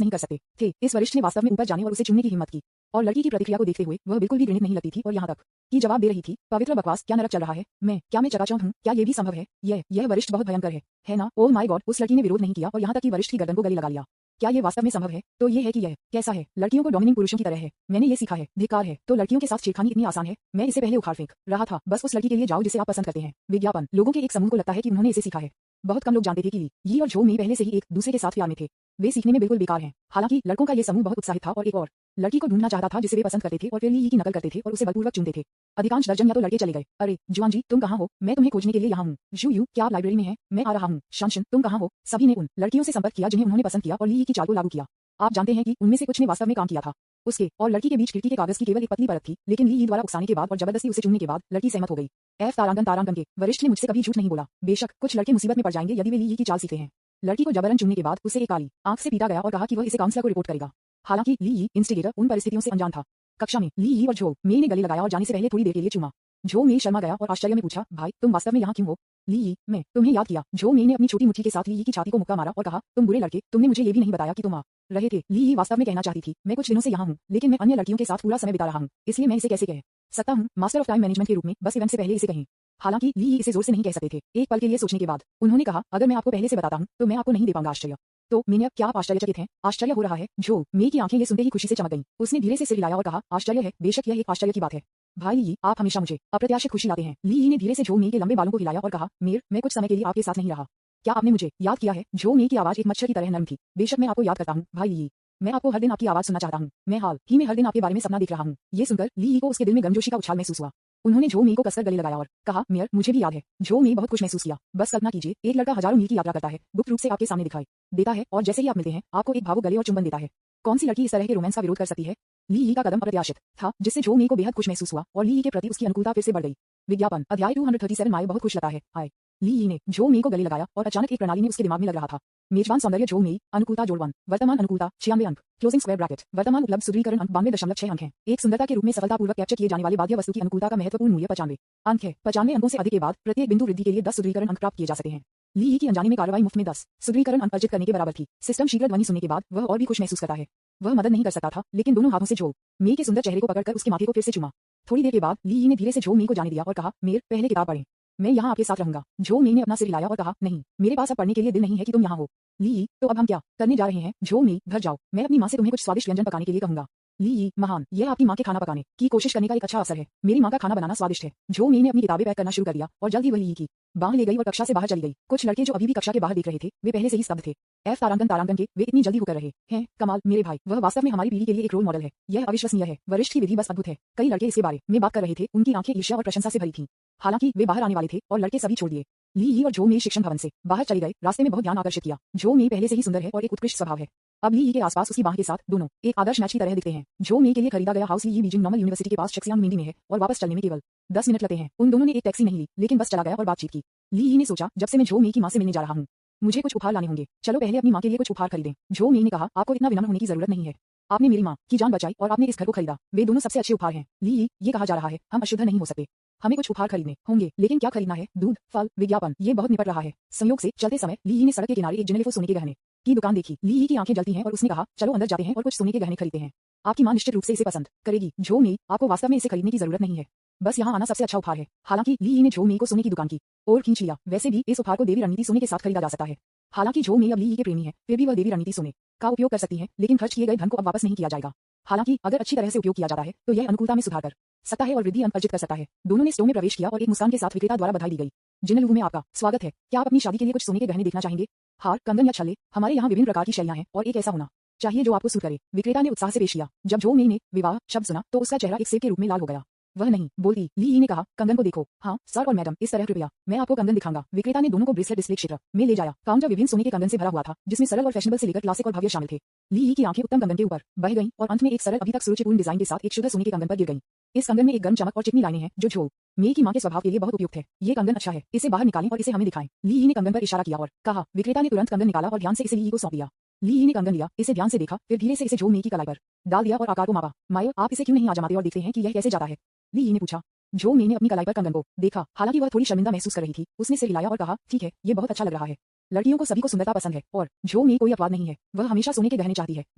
नहीं कर सकते थे। इस वरिष्ठ ने वास्तव में ऊपर जाने और उसे चुनने की हिम्मत की और लड़की की प्रतिक्रिया को देखते हुए वह बिल्कुल भी घृणित नहीं लगती थी और यहाँ तक कि जवाब दे रही थी, पवित्र बकवास, क्या नरक चल रहा है? क्या मैं चकाचौंध हूँ? क्या ये भी संभव है? यह वरिष्ठ बहुत भयंकर है ना? ओह माय गॉड, उस लड़की ने विरोध नहीं किया और यहाँ तक कि वरिष्ठ की गर्दन को गले लगा लिया। क्या ये वास्तव में संभव है? तो ये है कि यह कैसा है? लड़कियों को डोमिनिंग पुरुषों की तरह है। मैंने ये सीखा है, धिक्कार है। तो लड़कियों के साथ छेड़खानी इतनी आसान है? मैं इसे पहले उखाड़ फेंक रहा था। बस उस लड़की के लिए जाओ जिसे आप पसंद करते हैं। विज्ञापन लोगों के एक समूह को लगता है कि उन्होंने इसे सीखा है। बहुत कम लोग जानते थे कि ली और जो मी पहले से ही एक दूसरे के साथ प्यार में थे। वे सीखने में बिल्कुल बेकार हैं। हालांकि लड़कों का ये समूह बहुत उत्साहित था और एक और लड़की को ढूंढना चाहता था जिसे वे पसंद करते थे और फिर ली की नकल करते थे और उसे बलपूर्वक चुनते थे। अधिकांश दर्जन या तो लड़के चले गए। अरे जुआन जी, तुम कहाँ हो? मैं तुम्हें खोजने के लिए यहाँ हूँ। यू, क्या आप लाइब्रेरी में हैं? मैं आ रहा हूँ। शांशन, तुम कहाँ हो? सभी ने उन लड़कियों से संपर्क किया जिन्हें उन्होंने पसंद किया और ली की चाल को लागू किया। आप जानते हैं कि उनमें से कुछ ने वास्तव में काम किया था। उसके और लड़की के बीच खिड़की के कागज की केवल एक पतली परत थी, लेकिन ली द्वारा उकसाने के बाद और जबरदस्ती उसे चुनने के बाद लड़की सहमत हो गई। तारांकन के वरिष्ठ ने मुझसे कभी झूठ नहीं बोला। बेशक कुछ लड़के मुसीबत में पड़ जाएंगे यदि वे ली की चाल सीखते हैं। लड़की को जबरन चुनने के बाद उसे एक काली आंख से पीटा गया और कहा कि वह इसे काउंसलर को रिपोर्ट करेगा। हालांकि ली इंस्टिगेटर उन परिस्थितियों से अनजान था। कक्षा में ली और जो मी ने गले लगाया और जाने से पहले थोड़ी देर के लिए चूमा। जो मी शर्मा गया और आश्चर्य में पूछा, भाई तुम वास्तव में यहाँ क्यों हो? ली, मैं तुम्हें याद किया। जो मी ने अपनी छोटी मुट्ठी के साथ ली की छाती को मुक्का मारा और कहा, तुम बुरे लड़के, तुमने मुझे ये भी नहीं बताया कि तुम आ रहे थे। ली वास्तव में कहना चाहती थी, मैं कुछ दिनों से यहाँ हूँ, लेकिन मैं अन्य लड़कियों के साथ पूरा समय बिता रहा हूँ, इसलिए मैं इसे कैसे कह सकता हूँ? मास्टर ऑफ टाइम मैनेजमेंट के रूप में बस इवेंट से पहले इसे कहीं। हालांकि ली इसे जोर से नहीं कह सकते थे। एक पल के लिए सोचने के बाद उन्होंने कहा, अगर मैं आपको पहले से बताता हूँ तो मैं आपको नहीं दे पाऊंगा आश्चर्य। तो मीने, क्या आप आश्चर्यचकित हैं? आश्चर्य हो रहा है? जो मी की आंखें ये सुनते ही खुशी से चमक गईं। उसने धीरे से सिर हिलाया और कहा, आश्चर्य है, बेशक यह एक आश्चर्य की बात है। भाई ली, आप हमेशा मुझे अप्रत्याशित खुशी लाते हैं। ली ने धीरे से जो मी के लंबे बालों को हिलाया और कहा, मैं कुछ समय के लिए आपके साथ नहीं रहा। क्या आपने मुझे याद किया है? जो मी की आवाज एक मच्छर की तरह नरम थी। बेशक मैं आपको याद करता हूँ भाई ली। मैं आपको हर दिन आपकी आवाज सुनना चाहता हूँ। मैं हाल ही में हर दिन आपके बारे में सपना देख रहा हूँ। ये सुनकर ली को उसके दिल में गर्मजोशी का उछाल महसूस हुआ। उन्होंने जो मी को कसकर गले लगाया और कहा, मेयर, मुझे भी याद है। जो मी बहुत खुश महसूस किया। बस कल्पना कीजिए, एक लड़का हजारों मील की यात्रा करता है, गुप्त रूप से आपके सामने दिखाई देता है और जैसे ही आप मिलते हैं आपको एक भावुक गले और चुंबन देता है। कौन सी लड़की इस तरह के रोमांस का विरोध कर सकती है? ली का कदम अप्रत्याशित था, जिससे जो मी को बेहद खुश महसूस हुआ और ली के प्रति उसकी अनुकूलता फिर से बढ़ गई। विज्ञापन अध्याय 237 माए बहुत खुश लगता है। आए ली ने जो मी को गले लगाया और अचानक एक प्रणाली ने उसके दिमाग में लग रहा था। मेजबान सौंदर्य जो मी, अनुकूलता जोड़ 1, वर्तमान अनुकूलता 96 अंक, क्लोजिंग स्क्वायर ब्रैकेट, वर्तमान उपलब्ध सुदृढ़ीकरण अंक 92.6 अंक है। एक सुंदरता के रूप में सफलतापूर्वक कैप्चर किए जाने वाले बाध्य वस्तु की अनुकूलता का महत्वपूर्ण मूल्य 95 अंक है। 95 अंकों से अधिक के बाद प्रत्येक बिंदु वृद्धि के लिए 10 सुदृढ़ीकरण अंक प्राप्त किए जा सकते हैं। ली की अनजाने में कार्रवाई मुफ्त में 10 सुदृढ़ीकरण अंक अर्जित करने के बराबर थी। सिस्टम शीघ्र ध्वनि सुनने के बाद वह और भी खुश महसूस करता है। वह मदद नहीं कर सकता था, लेकिन दोनों हाथों से जो मी के सुंदर चेहरे को पकड़कर उसके माथे को फिर से चुमा। थोड़ी देर के बाद ली ने धीरे से जो मी को जाने दिया और कहा, मेयर, पहले किताब पढ़ें, मैं यहाँ आपके साथ रहूंगा। जो मी ने अपना सिर हिलाया और कहा, नहीं, मेरे पास अब पढ़ने के लिए दिल नहीं है कि तुम यहाँ हो। ली, तो अब हम क्या करने जा रहे हैं? जो मी, घर जाओ, मैं अपनी माँ से तुम्हें कुछ स्वादिष्ट व्यंजन पकाने के लिए कहूंगा। ली, महान, यह आपकी माँ के खाना पकाने की कोशिश करने का एक अच्छा अवसर है। मेरी माँ का खाना बनाना स्वादिष्ट है। जो मी ने अपनी किताबें पैक करना शुरू कर दिया और जल्द ही वह ली की बांह ले गई और कक्षा से बाहर चली गई। कुछ लड़के जो अभी भी कक्षा के बाहर देख रहे थे, वे पहले से ही स्तब्ध थे। तारांकन के वे इतनी जल्दी होकर रहे हैं। कमाल, मेरे भाई, वह वास्तव में हमारी पीढ़ी के लिए एक रोल मॉडल है। यह अविश्वसनीय है। वरिष्ठ की विधि बस अद्भुत है। कई लड़के इसके बारे में बात कर रहे थे, उनकी आंखें ईर्ष्या और प्रशंसा से भरी थीं। हालांकि वे बाहर आने वाले थे और लड़के सभी छोड़ दिए। ली और जो मी शिक्षण भवन से बाहर चले गए। रास्ते में बहुत ध्यान आकर्षित किया। जो मी पहले से ही सुंदर है और एक उत्कृष्ट स्वभाव है। अब ली के आसपास उसकी बाह के साथ दोनों एक आदर्श मैच की तरह दिखते हैं। जो मी के लिए खरीदा गया हाउस ली बीजिंग नॉर्मल यूनिवर्सिटी के पास चक्सियांग मिंडी में है और वापस चलने में केवल 10 मिनट लगते हैं। उन दोनों ने एक टैक्सी नहीं ली, लेकिन बस चला गया और बातचीत की। ली ने सोचा, जब से मैं जो मी की माँ से मिलने जा रहा हूँ, मुझे कुछ उपहार लाने होंगे। चलो पहले अपनी माँ के लिए कुछ उपहार खरीदें। जो मी ने कहा, आपको इतना विनम्र होने की जरूरत नहीं है। आपने मेरी माँ की जान बचाई और आपने इस घर को खरीदा। वे दोनों सबसे अच्छे उपहार हैं। ली, ये कहा जा रहा है, हम अशुद्ध नहीं हो सकते। हमें कुछ उपहार खरीदने होंगे, लेकिन क्या खरीदना है? दूध, फल, विज्ञापन, ये बहुत निपट रहा है। संयोग से चलते समय ली ने सड़क के किनारे एक जिनेलिफो सोने के गहने की दुकान देखी। ली की आंखें जलती हैं और उसने कहा, चलो अंदर जाते हैं और कुछ सोने के गहने खरीदते हैं। आपकी माँ निश्चित रूप से इसे पसंद करेगी। जो मी, आपको वास्तव में इसे खरीदने की जरूरत नहीं है, बस यहाँ आना सबसे अच्छा उपहार है। हालांकि ली ने जो मी को सोने की दुकान की ओर खींच लिया। वैसे भी इस उपहार को देवी रणनीति सोने के साथ खरीदा जा सकता है। हालांकि जो मी अब ली के प्रेमी है, फिर भी वह देवी रणनीति सोने का उपयोग कर सकती है, लेकिन खर्च किए गए धन को अब वापस नहीं किया जाएगा। हालांकि अगर अच्छी तरह से उपयोग किया जाता है तो यह अनुकूलता में सुधार कर सकता है और वृद्धि अंक अर्जित कर सकता है। दोनों ने स्टोर में प्रवेश किया और एक मुस्कान के साथ विक्रेता द्वारा बधाई दी गई। जिनेलिफो में आपका स्वागत है। क्या आप अपनी शादी के लिए कुछ सोने के गहने देखना चाहेंगे? हार, कंगन या छल्ले? हमारे यहाँ विभिन्न प्रकार की शैलियां हैं और एक ऐसा होना चाहिए जो आपको सूट करे। विक्रेता ने उत्साह से पेश किया। जब जो मी ने विवाह शब्द सुना तो उसका चेहरा एक सेब के रूप में लाल हो गया। वह नहीं बोलती। ली ने कहा, कंगन को देखो। हाँ सर और मैडम, इस तरह कृपया, मैं आपको कंगन दिखाऊंगा। विक्रेता ने दोनों को ब्रेसलेट डिस्प्ले क्षेत्र में ले जाया। काउंटर विभिन्न सोने के कंगन से भरा हुआ था, जिसमें सरल और फैशनेबल से लेकर क्लासिक और भव्य शामिल थे। ली की आंखें उत्तम कंगन के ऊपर बह गईं और अंत में एक सरल अभी तक सुरुचिपूर्ण डिजाइन के साथ एक शुद्ध सोने के कंगन पर गिर गईं। इस कंगन में एक गर्म चमक और चिकनी लाइनें हैं जो झो मेई की मां के स्वभाव के लिए बहुत उपयुक्त है। ये कंगन अच्छा है, इसे बाहर निकालें और इसे हमें दिखाएं। ली यी ने कंगन पर इशारा किया और कहा। विक्रेता ने तुरंत कंगन निकाला और ध्यान से इसे ली यी को सौंप दिया। ली यी ने कंगन लिया, इसे ध्यान से देखा, फिर धीरे से इसे झो मेई की कलाई पर डाल दिया और आकार को मापा। मायो, आप इसे क्यों नहीं आजमाते और देखते हैं कि यह कैसे जाता है? ली यी ने पूछा। झो मेई ने अपनी कलाई पर कंगन को देखा, हालांकि वह थोड़ी शर्मिंदा महसूस कर रही थी। उसने सिर हिलाया और कहा, ठीक है, ये बहुत अच्छा लग रहा है। लड़कियों को सभी को सुंदरता पसंद है और झो मेई कोई अपवाद नहीं है। वह हमेशा सोने के गहने चाहती है,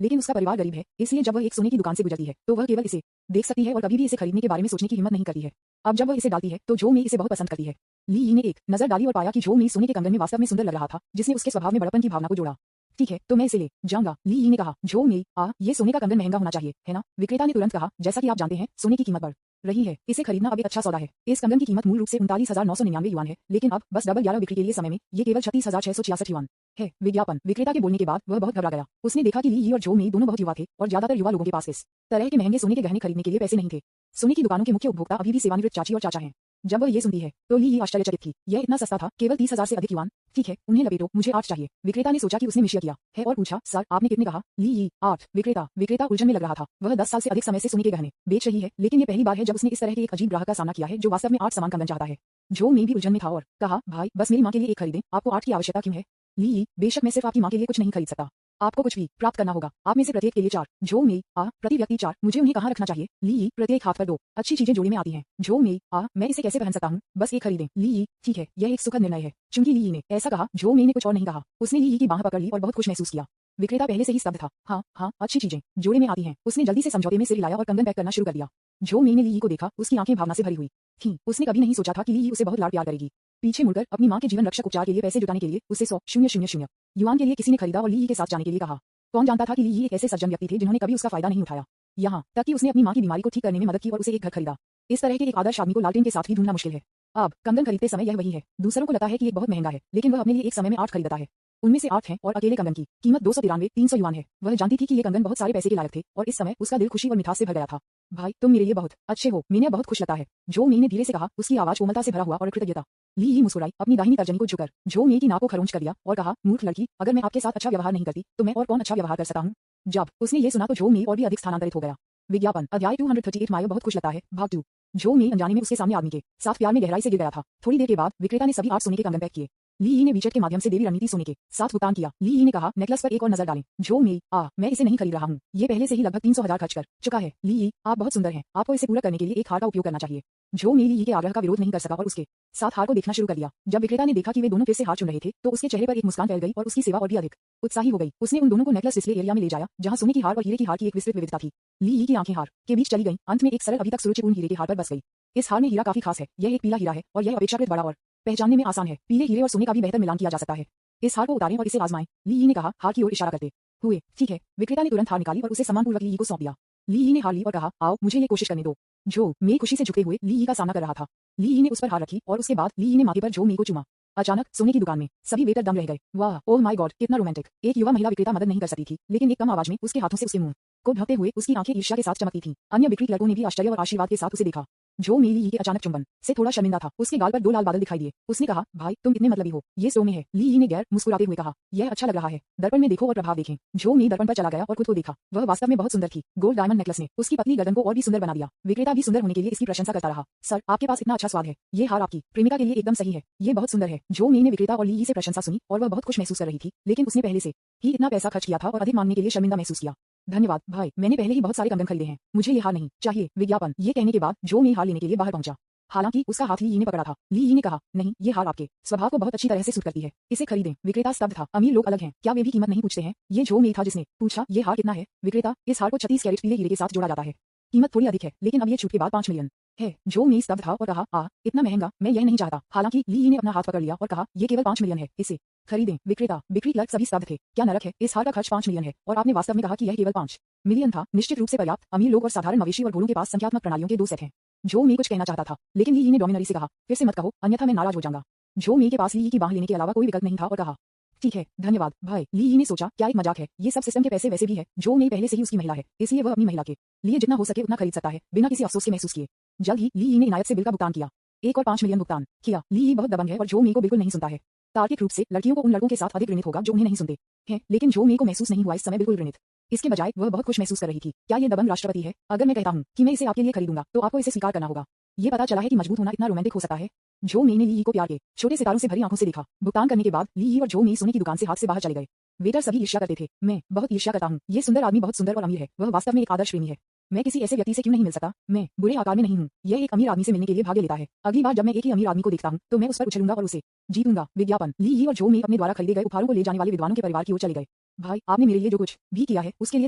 लेकिन उसका परिवार गरीब है, इसलिए जब वह एक सोने की दुकान से गुजरती है तो वह केवल इसे देख सकती है और कभी भी इसे खरीदने के बारे में सोचने की हिम्मत नहीं करती है। अब जब वह इसे डालती है तो झो मेई इसे बहुत पसंद करती है। ली यी ने एक नजर डाली और पाया कि झो मेई सोने के कंगन में वास्तव में सुंदर लग रहा था, जिसने उसके स्वभाव में बड़प्पन की भावना को जोड़ा। ठीक है, तो मैं इसे ले जाऊंगा, ली यी ने कहा। झो मेई, ये सोने का कंगन महंगा होना चाहिए, है ना? विक्रेता ने तुरंत कहा, जैसा कि आप जानते हैं, सोने की कीमत बढ़ रही है, इसे खरीदना अब एक अच्छा सौदा है। इस कंगन की कीमत मूल रूप से 39,999 युआन है, लेकिन अब बस डबल 11 बिक्री के लिए समय में ये केवल 36,666 युआन है। विज्ञापन। विक्रेता के बोलने के बाद वह बहुत घबरा गया। उसने देखा कि ली यी और झो मेई दोनों बहुत युवा थे और ज्यादातर युवा लोगों के पास इस तरह के महंगे सोने के गहने खरीदने के लिए पैसे नहीं थे। सोने की दुकानों के मुख्य उपभोक्ता अभी भी सेवानिवृत्त चाची और चाचा हैं। जब वह ये सुनती है तो ली यी आश्चर्यचकित थी। यह इतना सस्ता था, केवल 30,000 से अधिक युआन। ठीक है, उन्हें लपेटो, मुझे 8 चाहिए। विक्रेता ने सोचा कि उसने मिशिया किया है और पूछा, सर आपने कितने कहा? ली यी, 8। विक्रेता उलझन में लग रहा था। वह 10 साल से अधिक समय से सोने के गहने बेच रही है, लेकिन ये पहली बार है जब उसने इस तरह के एक अजीब ग्राहक का सामना किया है जो वास्तव में 8 समान कंगन चाहता है। झो मेई भी उलझन में था और कहा, भाई बस मेरी माँ के लिए एक खरीदें, आपको 8 की आवश्यकता क्यों है? ली यी, बेशक मैं सिर्फ आपकी माँ के लिए कुछ नहीं खरीद सकता, आपको कुछ भी प्राप्त करना होगा। आप में से प्रत्येक के लिए 4। झो मेई, प्रति व्यक्ति 4। मुझे उन्हें कहाँ रखना चाहिए? ली यी, प्रत्येक हाथ पर 2। अच्छी चीजें जोड़ी में आती हैं। झो मेई, मैं इसे कैसे पहन सकता हूँ? बस एक खरीदें। ली यी, ठीक है, यह एक सुखद निर्णय है। चूंकि ली यी ने ऐसा कहा, झो मेई ने कुछ और नहीं कहा। उसने ली यी की बांह पकड़ ली और बहुत खुश महसूस किया। विक्रेता पहले से ही स्तब्ध था। हाँ, अच्छी चीजें जोड़े में आती हैं। उसने जल्दी से समझौते में सिर हिलाया और कंगन पैक करना शुरू कर दिया। झो मेई ने ली यी को देखा, उसकी आंखें भावना से भरी हुई थीं। उसने कभी नहीं सोचा था कि ली यी उसे बहुत लाड प्यार करेगी। पीछे मुड़कर अपनी मां के जीवन रक्षक उपचार के लिए पैसे जुटाने के लिए उसे 100,000 युआन के लिए किसी ने खरीदा और ली यी के साथ जाने के लिए कहा। कौन जानता था कि ली यी एक ऐसे सज्जन व्यक्ति थे जिन्होंने कभी उसका फायदा नहीं उठाया। यहाँ तक कि उसने अपनी मां की बीमारी को ठीक करने में मदद की और उसे एक घर खरीदा। इस तरह के एक आदर्श आदमी को लालटेन के साथ भी ढूंढना मुश्किल है। अब कंगन खरीदते समय यह वही है। दूसरों को लगता है कि ये बहुत महंगा है, लेकिन वह अपने लिए एक समय में 8 खरीदता है। उनमें से 8 हैं और अकेले कंगन की कीमत 293 युआन है। वह जानती थी कि ये कंगन बहुत सारे पैसे के लायक थे और इस समय उसका दिल खुशी और मिठास से भर गया था। भाई तुम मेरे लिए बहुत अच्छे हो, मैंने बहुत खुश लगता है। झो मेई ने धीरे से कहा, उसकी आवाज कोमलता से भरा हुआ और कृतज्ञता। ली यी मुस्कुराई, अपनी दाहिनी तर्जनी को झुककर झो मेई की नाक को खरोंच कर दिया और कहा, मूर्ख लड़की, अगर मैं आपके साथ अच्छा व्यवहार नहीं करती तो मैं और कौन अच्छा व्यवहार कर सकता हूँ? जब उसने ये सुना तो झो मेई और भी अधिक स्थानांतरित हो गया। विज्ञापन। अध्याय 238। मायो बहुत खुश लगता है, भाग 2। झो मेई अनजाने में उसके सामने आदमी के साथ प्यार में गहराई से गिर गया था। थोड़ी देर के बाद विक्रेता ने सभी 8 सोने के कंगन पैक किए। ली यी ने वीचेट के माध्यम से देवी रणनीति सोने के साथ भुगतान किया। ली यी ने कहा, नेकलेस पर एक और नजर डालें। झो मेई, मैं इसे नहीं खरीद रहा हूँ, ये पहले से ही लगभग 300,000 खर्च कर चुका है। ली यी, आप बहुत सुंदर हैं, आपको इसे पूरा करने के लिए एक हार का उपयोग करना चाहिए। झो मेई ली यी के आग्रह का विरोध नहीं कर सका और उसके साथ हार को देखना शुरू कर दिया। जब विक्रेता ने देखा कि वे दोनों फिर से हार चुन रहे थे तो उसके चेहरे पर एक मुस्कान फैल गई और उसकी सेवा और भी अधिक उत्साही हो गई। उसने उन दोनों को नेकलेस डिस्प्ले एरिया में ले जाया, जहां सोने की हार और हीरे की हार की एक विस्तृत विविधता थी। ली यी की आंखें हार के बीच चली गईं, अंत में एक सरल अभी तक सुरुचिपूर्ण हीरे के हार पर बस गई। इस हार में हीरा काफी खास है, यह एक पीला हीरा है और यह अपेक्षाकृत बड़ा और पहचानने में आसान है। पीले हीरे और सोने का भी बेहतर मिलान किया जा सकता है। इस हार को उतारें और इसे आजमाएं। ली यी ने कहा, हार की ओर इशारा करते हुए। ठीक है। विक्रेता ने तुरंत हार निकाली और उसे सम्मानपूर्वक ली यी को सौंप दिया। ली यी ने हार ली और कहा, आओ मुझे ये कोशिश करने दो। झो मेई खुशी से झुकते हुए ली यी का सामना कर रहा था। ली यी ने उस पर हार रखी और उसके बाद ली यी ने माथे पर झो मेई को चूमा। अचानक सोने की दुकान में सभी वेटर दम रह गए। वाह, ओह माय गॉड, कितना रोमांटिक। एक युवा महिला विक्रेता मदद नहीं कर सकती थी, लेकिन एक कम आवाज में उसके हाथों से उसके मुंह को ढकते हुए उसकी आंखें ईर्ष्या के साथ चमकती थीं। अन्य बिक्री क्लर्कों ने भी आश्चर्य और आशीर्वाद के साथ उसे देखा। झो मेई ली यी के अचानक चुंबन से थोड़ा शर्मिंदा था। उसके गाल पर 2 लाल बादल दिखाई दिए। उसने कहा, भाई तुम कितने मतलबी हो, ये स्टोव में है। ली यी ने गैर मुस्कुराते हुए कहा, यह अच्छा लग रहा है। दर्पण में देखो और प्रभाव देखें। झो मेई दर्पण पर चला गया और खुद को देखा। वह वास्तव में बहुत सुंदर थी। गोल्ड डायमंड नेकलेस ने उसकी पतली गर्दन को और भी सुंदर बना दिया। विक्रेता भी सुंदर होने के लिए इसकी प्रशंसा करता रहा। सर, आपके पास इतना अच्छा स्वाद है, ये हार आपकी प्रेमिका के लिए एकदम सही है, ये बहुत सुंदर है। झो मेई ने विक्रेता और ली यी से प्रशंसा सुनी और वह बहुत खुश महसूस कर रही थी, लेकिन उसने पहले से ही इतना पैसा खर्च किया था और अधिक मांगने के लिए शर्मिंदा महसूस किया। धन्यवाद भाई, मैंने पहले ही बहुत सारे कंगन खरीदे हैं, मुझे ये हार नहीं चाहिए। विज्ञापन। ये कहने के बाद झो मेई हार लेने के लिए बाहर पहुंचा। हालांकि उसका हाथ ली यी ने पकड़ा था। ली यी ने कहा, नहीं, ये हार आपके स्वभाव को बहुत अच्छी तरह से सूट करती है, इसे खरीदें। विक्रेता स्तब्ध था। अमीर लोग अलग हैं, क्या वे भी कीमत नहीं पूछते हैं? ये झो मेई था जिसने पूछा, ये हार कितना है? विक्रेता, इस हार को 36 कैरेट पीले हीरे के साथ जोड़ा जाता है, कीमत थोड़ी अधिक है, लेकिन अब ये छूट के बाद 5 मिलियन है। झो मेई स्तब्ध था और कहा, इतना महंगा, मैं यह नहीं चाहता। हालांकि ली यी ने अपना हाथ पकड़ लिया और कहा, ये केवल 5 मिलियन है, इसे खरीदें। विक्रेता, बिक्री क्लर्क सभी स्तब्ध थे। क्या नरक है, इस हार का खर्च 5 मिलियन है और आपने वास्तव में कहा कि यह केवल 5 मिलियन था। निश्चित रूप से पर्याप्त। अमीर लोग और साधारण मवेशी और घोड़ों के पास संख्यात्मक प्रणालियों के 2 सेट हैं। झो मेई कुछ कहना चाहता था, लेकिन ली यी ने डोमिनरी से कहा, फिर से मत कहो, अन्यथा मैं नाराज हो जाऊंगा। झो मेई के पास ली यी की बांह लेने के अलावा कोई विकल्प नहीं था और कहा, ठीक है, धन्यवाद भाई। ली यी ने सोचा, क्या एक मजाक है, ये सब सिस्टम के पैसे वैसे भी है। झो मेई पहले से ही उसकी महिला है, इसलिए वह अपनी महिला के लिए जितना हो सके उतना खरीद सकता है, बिना किसी अफसोस के महसूस किए। जल्द ही ली यी ने इनायत से बिल का भुगतान किया। 1 और 5 मिलियन भुगतान किया। ली यी बहुत दबंग है और झो मेई को बिल्कुल नहीं सुनता है। तार्किक रूप से लड़कियों को उन लड़कों के साथ अधिक ऋणित होगा जो उन्हें नहीं सुनते हैं, लेकिन झो मेई को महसूस नहीं हुआ इस समय बिल्कुल ऋणित। इसके बजाय वह बहुत खुश महसूस कर रही थी। क्या ये दबंग राष्ट्रपति है? अगर मैं कहता हूँ कि मैं इसे आपके लिए खरीदूंगा तो आपको इसे स्वीकार करना होगा। ये पता चला है कि मजबूत होना इतना रोमांटिक हो सकता है। जो मेई ने ली यी को प्यार के छोटे सितारों से भरी आंखों से देखा। भुगतान करने के बाद ली यी और जो मेई सोने की दुकान से हाथ से बाहर चले गए। वेटर सभी ईर्ष्या करते थे। मैं बहुत ईर्ष्या करता हूँ। ये सुंदर आदमी बहुत सुंदर और अमीर है। वह वास्तव में एक आदर्श प्रेमी है। मैं किसी ऐसे व्यक्ति से क्यों नहीं मिल सकता? मैं बुरे आकार में नहीं हूँ। यह एक अमीर आदमी से मिलने के लिए भाग्य लेता है। अगली बार जब मैं एक ही अमीर आदमी को देखता हूँ तो मैं उस पर उछलूंगा और उसे जीतूंगा। विज्ञापन। ली यी और जो मेई अपने द्वारा खरीदे गए उपहारों को ले जाने वाले विद्वानों के परिवार की ओर चले गए। भाई, आपने मेरे लिए जो कुछ भी किया है उसके लिए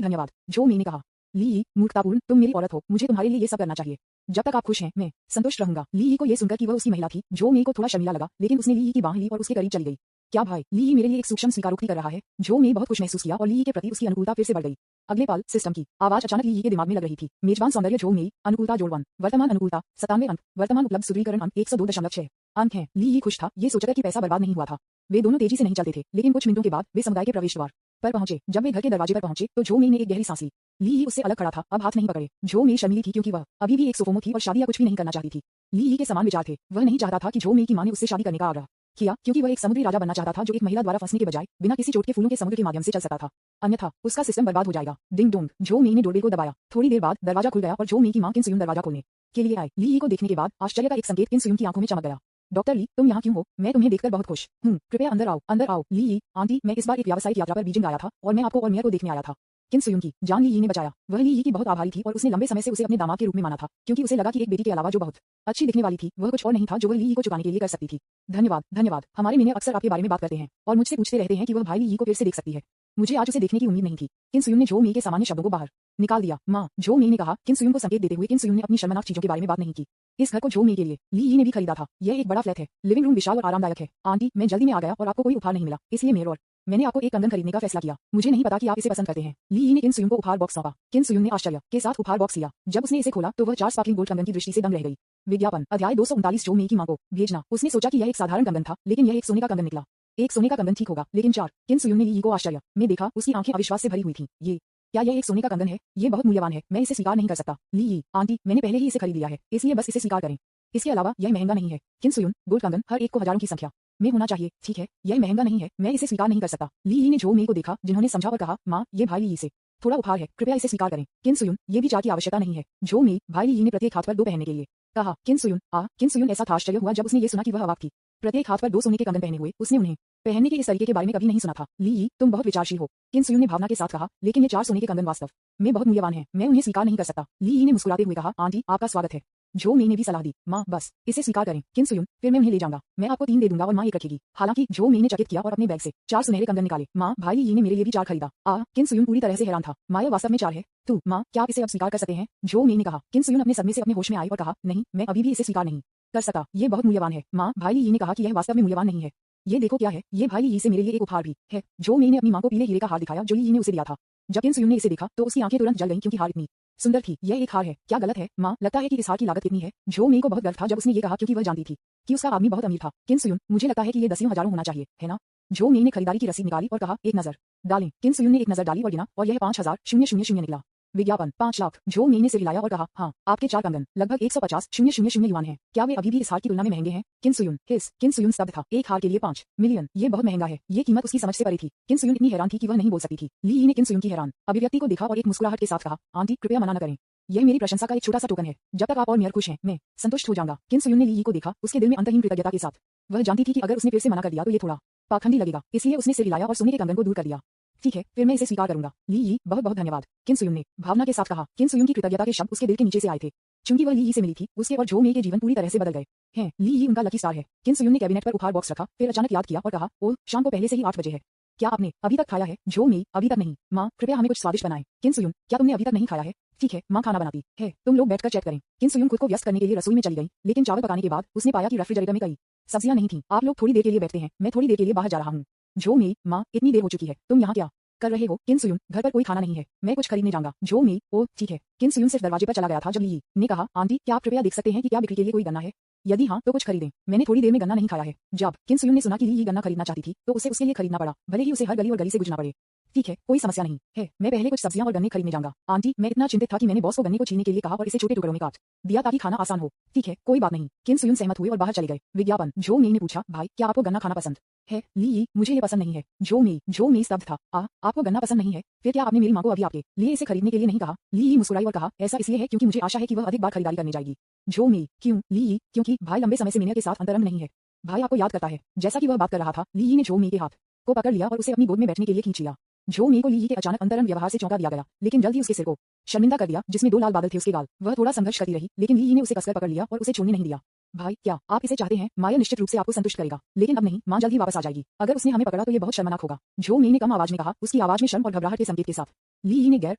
धन्यवाद, जो मेई ने कहा। ली यी, मूर्खतापूर्ण, तुम मेरी औरत हो, मुझे तुम्हारे लिए ये सब करना चाहिए। जब तक आप खुश हैं मैं संतुष्ट रहूंगा। ली यी को यह सुनकर कि वह उसकी महिला थी, जो मेई को थोड़ा शर्मिला लगा, लेकिन उसने ली यी की बांह ली और उसके करीब चली गई। क्या भाई, ली यी मेरे लिए एक सूक्ष्म स्वीकारोक्ति कर रहा है? जो मेई बहुत खुश महसूस किया और ली यी के प्रति उसकी अनुकूलता फिर से बढ़ गई। अगले पल सिस्टम की आवाज अचानक ली यी के दिमाग में लग रही थी। मेजबान सौंदर्य जो मेई, अनुकूलता जोड़ 1, वर्तमान अनुकूलता 97 अंक, वर्तमान उपलब्ध सुदृढ़ीकरण अंक 102.6 अंक हैं। ली यी खुश था, ये सोचकर कि पैसा बर्बाद नहीं हुआ था। वे दोनों तेजी से नहीं चलते थे, लेकिन कुछ मिनटों के बाद वे समुदाय के प्रवेश द्वार पर पहुंचे। जब वे घर के दरवाजे पर पहुंचे तो जो मेई ने एक गहरी सांस ली। ली यी उससे अलग खड़ा था, अब हाथ नहीं पकड़े। जो मेई शर्मीली थी क्योंकि वह अभी भी एक सोफोमो थी और शादी या कुछ भी नहीं करना चाहती थी। ली यी के समान विचार थे। वह नहीं चाहता था कि जो मेई की मां ने उससे शादी करने का आग्रह किया, क्योंकि वह एक समुद्री राजा बनना चाहता था जो एक महिला द्वारा फंसने के बजाय बिना किसी चोट के फूलों के समुद्र के माध्यम से चल सकता था। अन्यथा उसका सिस्टम बर्बाद हो जाएगा। Ding dong. जो मेई ने डोरबेल को दबाया। थोड़ी देर बाद दरवाजा खुल गया और जो मेई की मां किन सुयुन दरवाजा खोलने के लिए आई। ली यी को देखने के बाद आश्चर्य का एक संकेत किन सुयुन की आंखों में चमक गया। डॉक्टर ली, तुम यहाँ क्यों हो? मैं तुम्हें देखकर बहुत खुश हूँ। कृपया अंदर आओ, अंदर आओ। ली यी, आंटी, मैं इस बार एक व्यावसायिक यात्रा पर बीजिंग आया था और मैं आपको और मेयर को देखने आया था। किन सुयुन की जान ली यी ने बचाया। वह ली यी की बहुत आभारी थी और उसने लंबे समय से उसे अपने दामाद के रूप में माना था, क्योंकि उसे लगा कि एक बेटी के अलावा जो बहुत अच्छी दिखने वाली थी वह कुछ और नहीं था जो वह ली यी को चुकाने के लिए कर सकती थी। धन्यवाद, धन्यवाद। हमारे मेयर अक्सर आपके बारे में बात करते हैं और मुझसे पूछते रहते हैं कि वह भाई ली यी को फिर से देख सकती है। मुझे आज उसे देखने की उम्मीद नहीं थी। किन सुयुन ने जो मेई के सामान्य शब्दों को बाहर निकाल दिया। माँ, जो मेई ने कहा। किन सुयुन को संकेत देते हुए किन सुयुन ने अपनी शर्मनाक चीजों के बारे में बात नहीं की। इस घर को जो मेई के लिए ली यी ने भी खरीदा था। यह एक बड़ा फ्लैट है। लिविंग रूम विशाल और आरामदायक है। आंटी, मैं जल्दी में आ गया और आपको कोई उपहार नहीं मिला, इसलिए मेयर और मैंने आपको एक कंगन खरीदने का फैसला किया। मुझे नहीं पता कि आप इसे पसंद करते हैं। ली यी ने किन सुयुन को उपहार बॉक्स सौंपा। किन सुयुन ने आश्चर्य के साथ उपहार बॉक्स लिया। जब उसने इसे खोला तो वह 4 स्पार्कलिंग गोल्ड कंगन की दृष्टि से दंग रह गई। विज्ञापन। अध्याय 239। जो मेई की मां को भेजना। उसने सोचा कि यह एक साधारण कंगन था, लेकिन यह एक सोने का कंगन निकला। एक सोने का कंगन ठीक होगा, लेकिन 4। किन सुयुन ने ली यी को आश्चर्य में देखा। उसकी आंखें अविश्वास से भरी हुई थीं। क्या यह एक सोने का कंगन है? ये बहुत मूल्यवान है, मैं इसे स्वीकार नहीं कर सकता। ली यी, आंटी, मैंने पहले ही इसे खरीद लिया है, इसलिए बस इसे स्वीकार करें। इसके अलावा यह महंगा नहीं है। किन सुयुन, गोल्ड कंगन हर एक को हजारों की संख्या में होना चाहिए। ठीक है, यह महंगा नहीं है, मैं इसे स्वीकार नहीं कर सकता। ली यी ने जो मेई को देखा, जिन्होंने समझा और कहा, माँ, ये भाई ली यी से थोड़ा उपहार है, कृपया इसे स्वीकार करें। किन सुयुन, ये भी 4 की आवश्यकता नहीं है। जो मेई, भाई ली यी ने प्रत्येक हाथ पर 2 पहनने के लिए कहा। किन सुयुन, किन सुयुन ऐसा था आश्चर्य हुआ जब उसने ये सुना कि वह अवाक थी। प्रत्येक हाथ पर 2 सोने के कंगन पहने हुए उसने उन्हें पहनने के इस तरीके के बारे में कभी नहीं सुना था। ली यी, तुम बहुत विचारशील हो। किन सुयुन ने भावना के साथ कहा, लेकिन ये 4 सोने के कंगन वास्तव में बहुत मूल्यवान हैं, मैं उन्हें स्वीकार नहीं कर सकता। ली यी ने मुस्कुराते हुए कहा, आंटी, आपका स्वागत है। जो मेई ने भी सलाह दी, माँ, बस इसे स्वीकार करें। किन सुयुन, फिर मैं उन्हें ले जाऊंगा, मैं आपको 3 दे दूंगा और माँ 1 रखेगी। हालांकि जो मेई ने चकित किया और अपने बैग से 4 सुनहरे कंगन निकाले। माँ, भाई ली यी ने मेरे लिए भी 4 खरीदा। किन सुयुन पूरी तरह से हैरान था। माँ, यह वास्तव में 4 है। तू, माँ, क्या आप इसे अब स्वीकार कर सकते हैं? जो मेई ने कहा। किन सुयुन अपने सदमे से अपने होश में आई और कहा, नहीं, मैं अभी भी इसे स्वीकार नहीं कर सकता, ये बहुत मूल्यवान है। माँ, भाई ली यी ने कहा कि यह वास्तव में मूल्यवान नहीं है। ये देखो क्या है, ये भाई ली यी से मेरे लिए एक उपहार भी है। जो मेई ने अपनी माँ को पीले हीरे का हार दिखाया जो ली यी ने उसे दिया था। जब किन सुयुन ने इसे देखा तो उसकी आंखें तुरंत जल गईं क्योंकि हार इतनी सुंदर थी। यह एक हार है, क्या गलत है? माँ, लगता है कि इस हार की लागत कितनी है? जो मेई को बहुत गर्व था जब उसने ये कहा, क्योंकि वह जानती थी कि उसका आदमी बहुत अमीर था। किन सुयुन, मुझे लगता है कि ये 10 हजारों होना चाहिए, है ना? जो मेई ने खरीदारी की रसीद निकाली और कहा, एक नजर डालें। किन सुयुन ने एक नजर डाली और गिना और यह 5,000 निकला। विज्ञापन। 5 लाख। जो मेई ने सिर हिलाया और कहा, हाँ, आपके 4 कंगन लगभग 150,000 युआन हैं। क्या वे अभी भी इस हार की तुलना में महंगे हैं? किन सुयुन, किन सुयुन स्तब्ध था। एक हार के लिए 5 मिलियन, ये बहुत महंगा है। ये कीमत उसकी समझ से परे थी। किन सुयुन इतनी हैरान थी कि वह नहीं बोल सकती थी। ली यी ने किन सुयुन की हैरान अभिव्यक्ति को देखा और एक मुस्कुराहट के साथ कहा, आंटी, कृपया मना न करें, यह मेरी प्रशंसा का एक छोटा सा टोकन है। जब तक आप और मेयर खुश हैं, मैं संतुष्ट हो जाऊंगा। किन सुयुन ने ली यी को देखा, उसके दिल में अंतहीन कृतज्ञता के साथ। वह जानती थी कि अगर उसने फिर से मना कर दिया तो ये थोड़ा पाखंडी लगेगा, इसलिए उसने सिर हिलाया और सोने के कंगन को दूर कर दिया। ठीक है, फिर मैं इसे स्वीकार करूंगा। ली यी, बहुत बहुत धन्यवाद। किन सुयुन ने भावना के साथ कहा। किन सुयुन की कृतज्ञता के शब्द उसके दिल के नीचे से आए थे। चूंकि वह ली यी से मिली थी, उसके और जो मेई के जीवन पूरी तरह से बदल गए हैं। ली यी उनका लकी स्टार है। किन सुयुन ने कैबिनेट पर उपहार बॉक्स रखा, फिर अचानक याद किया और कहा, ओह, शाम को पहले से ही 8 बजे है। क्या आपने अभी तक खाया है? जो मेई, अभी तक नहीं। माँ, कृपया हमें कुछ स्वादिष्ट बनाएं। किन सुयुन, क्या तुमने अभी तक नहीं खाया है? ठीक है, माँ खाना बनाती है, तुम लोग बैठकर चैट करें। किन सुयुन खुद को व्यस्त करने के लिए रसोई में चली गई, लेकिन चावल पकाने के बाद उसने पाया कि रेफ्रिजरेटर में कई सब्जियां नहीं थीं। आप लोग थोड़ी देर के लिए बैठते हैं, मैं थोड़ी देर के लिए बाहर जा रहा हूँ। जो मेई, माँ, इतनी देर हो चुकी है, तुम यहाँ क्या कर रहे हो? किन सुयुन, घर पर कोई खाना नहीं है, मैं कुछ खरीदने जाऊंगा। जो मेई, ओह, ठीक है। किन सुयुन सिर्फ दरवाजे पर चला गया था जब ली यी ने कहा, आंटी, क्या आप कृपया देख सकते हैं कि क्या बिक्री के लिए कोई गन्ना है? यदि हाँ, तो कुछ खरीदें, मैंने थोड़ी देर में गन्ना नहीं खाया है। जब किन सुयुन ने सुना कि ली यी गन्ना खरीदना चाहती थी तो उसे उसके लिए खरीदना पड़ा, भले ही उसे हर गली और गली से गुजरना पड़े। ठीक है, कोई समस्या नहीं है, मैं पहले कुछ सब्जियां और गन्ने खरीदने जाऊंगा। आंटी, मैं इतना चिंतित था कि मैंने बॉस को गन्ने को छीलने के लिए कहा और इसे छोटे टुकड़ों में काट दिया ताकि खाना आसान हो। ठीक है, कोई बात नहीं। किन सुयुन सहमत हुए और बाहर चले गए। विज्ञापन। जो मेई ने पूछा, भाई क्या आपको गन्ना खाना पसंद है? ली यी, मुझे ये पसंद नहीं है। जो मेई स्तब्ध था। आपको गन्ना पसंद नहीं है? फिर क्या आपने मेरी मां को अभी आपके लिए इसे खरीदने के लिए नहीं कहा? ली यी मुस्कुराई और कहा, ऐसा इसलिए है क्योंकि मुझे आशा है कि वह अधिक बार खरीदारी करने जाएगी। जो मेई, क्यों? ली यी, क्योंकि भाई लंबे समय से मीना के साथ अंतरंग नहीं है। भाई आपको याद करता है। जैसा कि वह बात कर रहा था, ली यी ने जो मेई के हाथ को पकड़ लिया और उसे अपनी गोद में बैठने के लिए खींच लिया। जो मेई को ली यी के अचानक अंतरंग व्यवहार से चौंका दिया गया, लेकिन जल्द ही उसके सिर को शर्मिंदा कर दिया जिसमें 2 लाल बादल थे उसके गाल। वह थोड़ा संघर्ष करती रही, लेकिन ली यी ने उसे कसकर पकड़ लिया और उसे छोड़ने नहीं दिया। भाई, क्या आप इसे चाहते हैं? माया निश्चित रूप से आपको संतुष्ट करेगा, लेकिन अब नहीं, मां जल्द ही वापस आ जाएगी। अगर उसने हमें पकड़ा तो ये बहुत शर्मनाक होगा। जो मेई ने कम आवाज में कहा, उसकी आवाज में शर्म और घबराहट के संकेत के साथ। ली यी ने गैर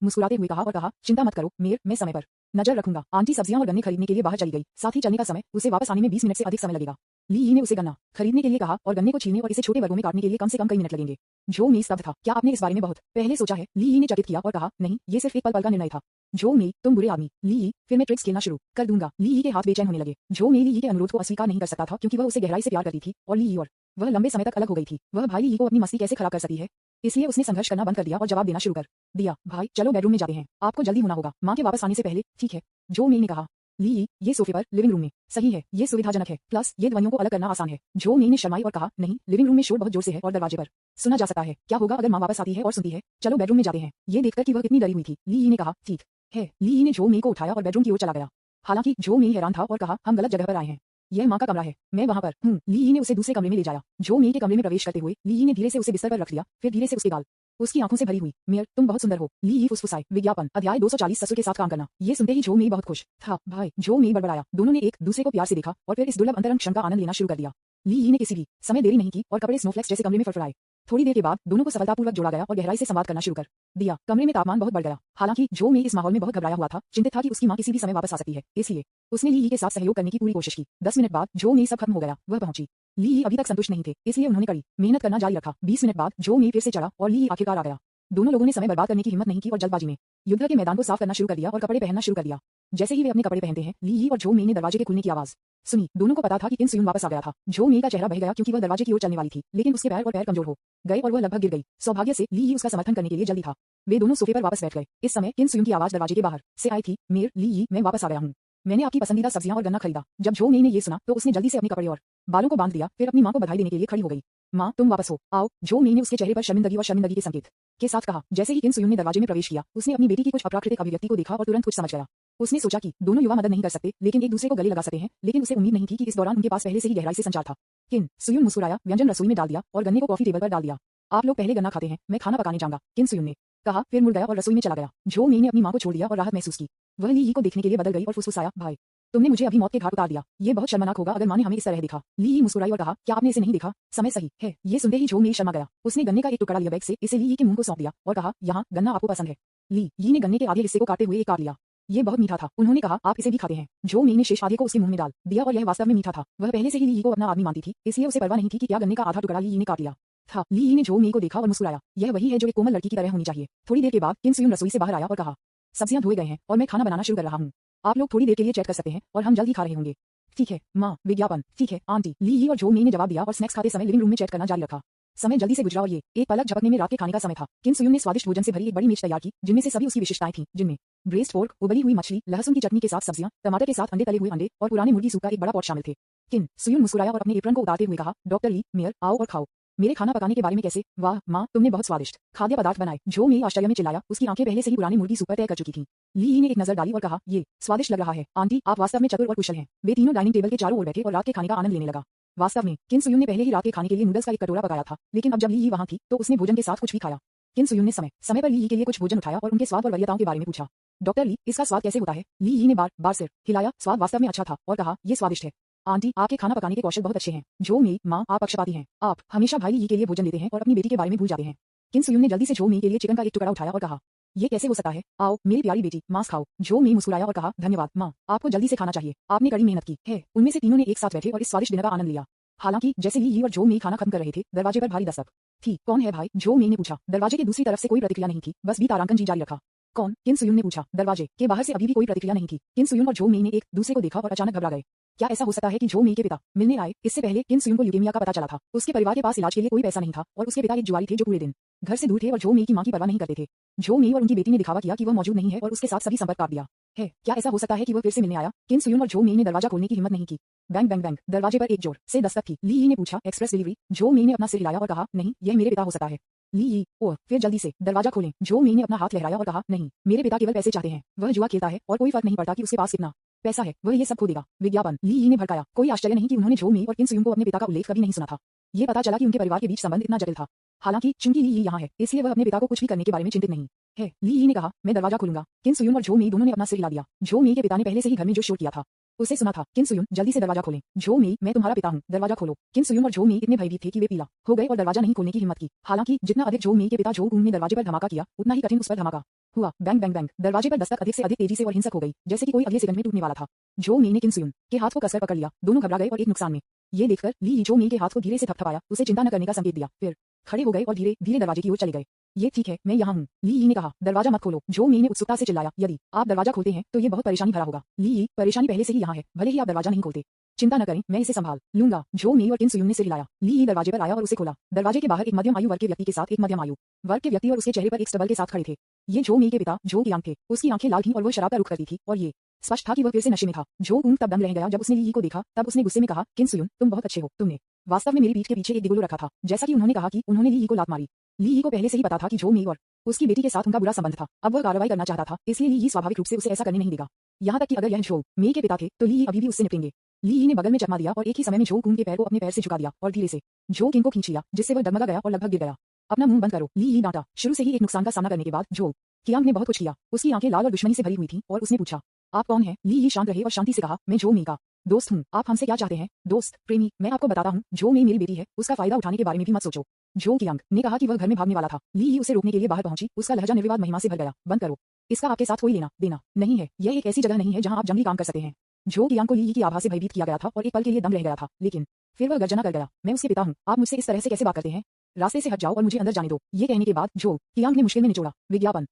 मुस्कुराते हुए कहा और कहा, चिंता मत करो मेयर, मैं समय पर नजर रखूंगा। आंटी सब्जियां और गन्ने खरीदने के लिए बाहर चली गई, साथ ही चलने का समय, उसे वापस आने में 20 मिनट से अधिक समय लगेगा। ली यी ने उसे गन्ना खरीदने के लिए कहा और गन्ने को छीलने और इसे छोटे वर्गों में काटने के लिए कम से कम कई मिनट लगेंगे। जो मेई स्तब्ध था। क्या आपने इस बारे में बहुत पहले सोचा है? ली यी ने चकित किया और कहा, नहीं, ये सिर्फ एक पल का निर्णय था। जो मेई, तुम बुरे आदमी। ली यी, फिर मैं ट्रिक्स खेलना शुरू कर दूंगा। ली यी के हाथ बेचैन होने लगे। जो मेई ली यी के अनुरोध को अस्वीकार नहीं कर सकता था क्योंकि वह उसे गहराई से प्यार करती थी और ली यी और वह लंबे समय तक अलग हो गई थी। वह भाई ली यी को अपनी मस्ती कैसे खराब कर सकती है? इसलिए उसने संघर्ष करना बंद कर दिया और जवाब देना शुरू कर दिया। भाई चलो बेडरूम में जाते हैं, आपको जल्दी होना होगा मां के वापस आने से पहले। ठीक है, जो मेई ने कहा। ली यी, ये सोफे पर लिविंग रूम में सही है, ये सुविधाजनक है, प्लस ये ध्वनियों को अलग करना आसान है। जो मेई ने शर्माई और कहा, नहीं, लिविंग रूम में शोर बहुत जोर से है और दरवाजे पर सुना जा सकता है। क्या होगा अगर मां वापस आती है और सुनती है? चलो बेडरूम में जाते हैं। ये देखकर कि वह कितनी डरी हुई थी, ली यी ने कहा, ठीक है। ली यी ने जो मेई को उठाया और बेडरूम की ओर चला गया। हालांकि जो मेई हैरान था और कहा, हम गलत जगह पर आए हैं, यह मां का कमरा है, मैं वहां पर हूँ। ली यी ने उसे दूसरे कमरे में ले जाया। जो मेई के कमरे में प्रवेश करते हुए ली यी ने धीरे से उसे बिस्तर पर रख लिया, फिर धीरे से उसके गाल उसकी आंखों से भरी हुई। मेयर, तुम बहुत सुंदर हो। ली यी फुसफुसाए। विज्ञापन। अध्याय 240 ससुर के साथ काम करना। ये सुनते ही जो मेई बहुत खुश था। भाई, जो मेई बड़बड़ाया। दोनों ने एक दूसरे को प्यार से देखा और फिर इस दुर्लभ अंतरंग क्षण का आनंद लेना शुरू कर दिया। ली यी ने किसी भी समय देरी नहीं की और कपड़े स्नोफ्लेक्स जैसे कमरे में फड़फड़ाए। थोड़ी देर के बाद दोनों को सफलतापूर्वक जोड़ा गया और गहराई से संवाद करना शुरू कर दिया। कमरे में तापमान बहुत बढ़ गया। हालांकि जो मेई इस माहौल में बहुत घबराया हुआ था, चिंतित था कि उसकी मां किसी भी समय वापस आ सकती है, इसलिए उसने ली यी के साथ सहयोग करने की पूरी कोशिश की। 10 मिनट बाद जो मेई सब खत्म हो गया, वह पहुंची। ली यी अभी तक संतुष्ट नहीं थे, इसलिए उन्होंने कड़ी मेहनत करना जारी रखा। 20 मिनट बाद जो मेई फिर से चढ़ा और ली यी आखिरकार आ गया। दोनों लोगों ने समय बर्बाद करने की हिम्मत नहीं की और जल्दबाजी में युद्ध के मैदान को साफ करना शुरू कर दिया और कपड़े पहनना शुरू कर दिया। जैसे ही वे अपने कपड़े पहनते हैं, ली यी और जो मेई ने दरवाजे के खुलने की आवाज सुनी। दोनों को पता था कि किन सुयुन वापस आ गया था। जो मेई का चेहरा बह गया क्योंकि वह दरवाजे की ओर चलने वाली थी, लेकिन उसके पैर कमजोर हो गए और वह लगभग गिर गई। सौभाग्य से ली यी उसका समर्थन करने के लिए जल्दी था। वे दोनों सोफे पर वापस बैठ गए। इस समय किन सुयुन की आवाज दरवाजे के बाहर से आई थी, मेयर, ली यी, मैं वापस आ गया हूँ। मैंने आपकी पसंदीदा सब्जियां और गन्ना खरीदा। जब जो मेई ने ये सुना तो उसने जल्दी से अपने कपड़े और बालों को बांध दिया, फिर अपनी मां को बधाई देने के लिए खड़ी हो गई। मां, तुम वापस हो, आओ। जो मेई ने उसके चेहरे पर शर्मिंदगी के संकेत के साथ कहा। जैसे ही किन सुयुन ने दरवाजे में प्रवेश किया, उसने अपनी बेटी की कुछ अप्राकृतिक अभिव्यक्ति को देखा और तुरंत कुछ समझ गया। उसने सोचा कि दोनों युवा मदद नहीं कर सकते, लेकिन एक दूसरे को गले लगा सकते हैं, लेकिन उसे उम्मीद नहीं थी कि इस दौरान उनके पास पहले से ही गहराई से संचार था। किन सुयुन मुस्कुराया, व्यंजन रसोई में डाल दिया और गन्ने को कॉफी टेबल पर डाल दिया। आप लोग पहले गन्ना खाते हैं, मैं खाना पकाने जाऊंगा, किन सुयुन ने कहा, फिर मुड़ गया और रसोई में चला गया। जो मेई ने अपनी मां को छोड़ दिया और राहत महसूस की। वह ली यी को देखने के लिए बदल गई और फुसफुसाया, भाई, तुमने मुझे अभी मौत के घाट उतार दिया। ये बहुत शर्मनाक होगा अगर मां ने हमें इस तरह देखा। ली यी मुस्कुराई और कहा, क्या आपने इसे नहीं देखा? समय सही है। ये सुनते ही जो मेई शर्मा गया। उसने गन्ने का एक टुकड़ा लिया बैग से, इसे ली यी के मुंह को सौंप दिया और कहा, यहाँ गन्ना आपको पसंद है? ली यी ने गन्ने के आधे हिस्से को काटते हुए एक काट लिया। ये बहुत मीठा था। उन्होंने कहा, आप इसे भी खाते हैं? जो मेई ने शेष आधे को उसके मुंह में डाल दिया और यह वास्तव में मीठा था। वह पहले से ही ली यी को अपना आदमी मानती थी, इसलिए उसे परवाह नहीं थी कि क्या गन्ने का आधा टुकड़ा ली यी ने काट लिया था। ली यी ने जो मेई को देखा और मुस्कुराया। यह वही है जो एक कोमल लड़की की तरह होनी चाहिए। थोड़ी देर के बाद किन सुयुन रसोई से बाहर आया और कहा, सब्जियां धोए गए हैं और मैं खाना बनाना शुरू कर रहा हूँ। आप लोग थोड़ी देर के लिए चैट कर सकते हैं और हम जल्द ही खा रहे होंगे। ठीक है माँ। विज्ञापन। ठीक है आंटी। ली यी और जो मेई ने जवाब दिया और स्नैक्स खाते समय लिविंग रूम में चैट करना जारी रखा। समय जल्दी से गुजरा और ये एक पलक झपकने में रात के खाने का समय था। किन सुयुन ने स्वादिष्ट भोजन से भरी एक बड़ी मेज तैयार की, जिनमें से सभी उसकी विशेषताएं थीं, जिनमें ब्रेस्ट पोर्क, उबली हुई मछली, लहसुन की चटनी के साथ सब्जियां, टमाटर के साथ अंडे, तले हुए अंडे और पुराने मुर्गी सूप का एक बड़ा पॉट शामिल थे। किन सुयुन मुस्कुराया और अपने एप्रन को उतारते हुए कहा, डॉक्टर ली, मेयर, आओ और खाओ। मेरे खाना पकाने के बारे में कैसे? वाह माँ, तुमने बहुत स्वादिष्ट खाद्य पदार्थ बनाए। जो मेई आश्चर्य में चिल्लाया। उसकी आंखें पहले से ही पुराने मुर्गी सूप पर तय कर चुकी थीं। ली यी ने एक नजर डाली और कहा, ये स्वादिष्ट लग रहा है आंटी, आप वास्तव में चतुर और कुशल हैं। वे तीनों डाइनिंग टेबल के चारों ओर बैठे और रात के खाने का आनंद लेने लगा। वास्तव में किन सुयुन ने पहले ही रात के खाने के लिए नूडल्स का एक कटोरा पकाया था, लेकिन अब जब ली यी वहां थी तो उसने भोजन के साथ कुछ भी खाया। किन सुयुन ने समय पर ली यी के लिए कुछ भोजन उठाया और उनके स्वाद और वरीयताओं के बारे में पूछा। डॉक्टर ली, इसका स्वाद कैसे होता है? ली यी ने बार बार सिर हिलाया। स्वाद वास्तव में अच्छा था और कहा, ये स्वादिष्ट है आंटी, आपके खाना पकाने के कौशल बहुत अच्छे हैं। जो मेई, माँ, आप पक्षपाती हैं। आप हमेशा भाई ली यी के लिए भोजन लेते हैं और अपनी बेटी के बारे में भूल जाते हैं। किन सुयुन ने जल्दी से जो मेई के लिए चिकन का एक टुकड़ा उठाया और कहा, ये कैसे हो सकता है? आओ मेरी प्यारी बेटी, मांस खाओ। जो मेई मुस्कुराया और कहा, धन्यवाद माँ, आपको जल्दी से खाना चाहिए, आपने कड़ी मेहनत की है। उनमें से तीनों ने एक साथ बैठे और इस स्वादिष्ट डिनर का आनंद लिया। हालांकि जैसे ली यी और जो मेई खाना खत्म कर रहे थे, दरवाजे पर भारी दस्तक थी। कौन है भाई? जो मेई ने पूछा। दरवाजे की दूसरी तरफ से कोई प्रतिक्रिया नहीं थी, बस भी तारांकन जी जारी रखा। कौन? किन सुयुन ने पूछा। दरवाजे के बाहर से अभी भी कोई प्रतिक्रिया नहीं थी। किन सुयुन और जो मेई ने एक दूसरे को देखा और अचानक घबरा गए। क्या ऐसा हो सकता है कि जो मेई के पिता मिलने आए इससे पहले किन सुयुन को ल्यूकेमिया का पता चला था? उसके परिवार के पास इलाज के लिए कोई पैसा नहीं था और उसके पिता एक जुआरी थे जो पूरे दिन घर से दूर थे और जो मेई की मां की परवाह नहीं करते थे। जो मेई और उनकी बेटी ने दिखावा किया कि वह मौजूद नहीं है और उसके साथ सभी संपर्क काट दिया है। क्या ऐसा हो सकता है कि वह फिर से मिलने आया? किन सुयुन और जो मेई ने दरवाजा खोलने की हिम्मत नहीं की। बैंग बैंग बैंग, दरवाजे पर एक जोर से दस्तक थी। ली यी ने पूछा, एक्सप्रेस डिलीवरी? जो मेई ने अपना सिर हिलाया और कहा, नहीं, यह मेरे पिता हो सकता है। ली यी, ओह, फिर जल्दी से दरवाजा खोलें। जो मेई ने अपना हाथ लहराया और कहा, नहीं, मेरे पिता केवल पैसे चाहते हैं। वह जुआ खेलता है और कोई फर्क नहीं पड़ता कि उसके पास कितना पैसा है, वह ये सब खो देगा। विज्ञापन। ली यी ने भड़काया। कोई आश्चर्य नहीं कि उन्होंने जो मेई और किन सुयुन को अपने पिता का उल्लेख कभी नहीं सुना था। ये पता चला कि उनके परिवार के बीच संबंध इतना जटिल था। हालांकि चूंकि ली यी यहाँ है, इसलिए वह अपने पिता को कुछ भी करने के बारे में चिंतित नहीं है। ली यी ने कहा, मैं दरवाजा खोलूंगा। किन सुयुन और जो मेई दोनों ने अपना सिर हिला दिया। जो मेई के पिता ने पहले से ही घर में जो शोर किया था उसे सुना था। किन सुयुन, जल्दी से दरवाजा खोलें। जो मेई, मैं तुम्हारा पिता हूँ, दरवाजा खोलो। किन सुयुन और जो मेई इतने भयभीत थे कि वे पीला हो गए और दरवाजा नहीं खोलने की हिम्मत की। हालांकि जितना अधिक जो मेई के पिता जो ने दरवाजे पर धमाका किया, उतना ही कठिन उस पर धमाका हुआ। बैंग बैंग बैंग, दरवाजे पर दस्तक अधिक से अधिक तेजी से और हिंसक हो गई, जैसे कि कोई अगले सेकंड में टूटने वाला था। जो मेई ने किन सुयुन के हाथ को कसकर पकड़ लिया। दोनों घबरा गए और एक नुकसान में ये देखकर ली जो मेई के हाथ को धीरे से थपथपाया, उसे चिंता न करने का संकेत दिया। फिर खड़े हो गए और धीरे धीरे दरवाजे की ओर चले गए। ये ठीक है, मैं यहाँ हूँ, ली यी ने कहा। दरवाजा मत खोलो। जो मेई ने उत्सुकता से चिल्लाया, यदि आप दरवाजा खोलते हैं तो ये बहुत परेशानी भरा होगा। ली यी, परेशानी पहले से ही यहाँ है, भले ही आप दरवाजा नहीं खोलते। चिंता न करें, मैं इसे संभाल लूंगा। जो मेई और किन सुयुन ने सिर हिलाया। ली यी दरवाजे पर आया और उसे खोला। दरवाजे के बाहर एक मध्यम आयु वर्ग के व्यक्ति के साथ एक मध्यम आयु वर्ग के व्यक्ति और उसके चेहरे पर एक स्टबल के साथ खड़े थे। ये जो मेई के पिता जो की आंख थे। उसकी आंखें लाल थीं और वह शराब का रुख करती थी और ये स्पष्ट था कि वह फिर से नशे में था। जो तब दंग रह गया जब उसने ली यी को देखा। तब उसने गुस्से में कहा, किन सुयुन, तुम बहुत अच्छे हो। तुमने वास्तव में मेरी पीठ के पीछे एक दिगोलो रखा था। जैसा कि उन्होंने कहा कि उन्होंने ली यी को लात मारी। ली यी को पहले से ही पता था कि जो मेई और उसकी बेटी के साथ उनका बुरा संबंध था। अब वह कार्रवाई करना चाहता था, इसलिए ली यी स्वाभाविक रूप से उसे ऐसा करने नहीं देगा। यहाँ तक कि अगर यह जो मेई के पिता थे तो ली यी अभी भी उससे निपटेंगे। ली यी ने बगल में चकमा दिया और एक ही समय में जो के पैर को अपने पैर से झुका दिया और धीरे से जो किन को खींच लिया, जिससे वह डगमगा गया और लगभग गिर गया। अपना मुंह बंद करो, ली यी डांटा। शुरू से ही एक नुकसान का सामना करने के बाद जो कियांग ने बहुत कुछ किया। उसकी आंखें लाल और दुश्मनी से भरी हुई थीं और उसने पूछा, आप कौन हैं? ली यी शांत रहे और शांति से कहा, मैं जो मेई का दोस्त हूँ। आप हमसे क्या चाहते हैं? दोस्त, प्रेमी, मैं आपको बताता हूँ, जो मेई मेरी बेटी है, उसका फायदा उठाने के बारे में भी मत सोचो। जो कियांग ने कहा कि वह घर में भागने वाला था। ली यी उसे रोकने के लिए बाहर पहुंची। उसका लहजा निर्विवाद महिमा से भर गया। बंद करो, इसका आपके साथ कोई लेना देना नहीं है। यह एक ऐसी जगह नहीं है जहां आप जंगली काम कर सकते हैं। जो कियांग को ली यी की आभा से भयभीत किया गया था और एक पल के लिए दम रह गया था, लेकिन फिर वह गर्जना कर गया, मैं उसके पिता हूँ, आप मुझसे इस तरह से कैसे बात करते हैं? रास्ते से हट जाओ और मुझे अंदर जाने दो। ये कहने के बाद जो कियांग ने मुश्किल में निचोड़ा। विज्ञापन।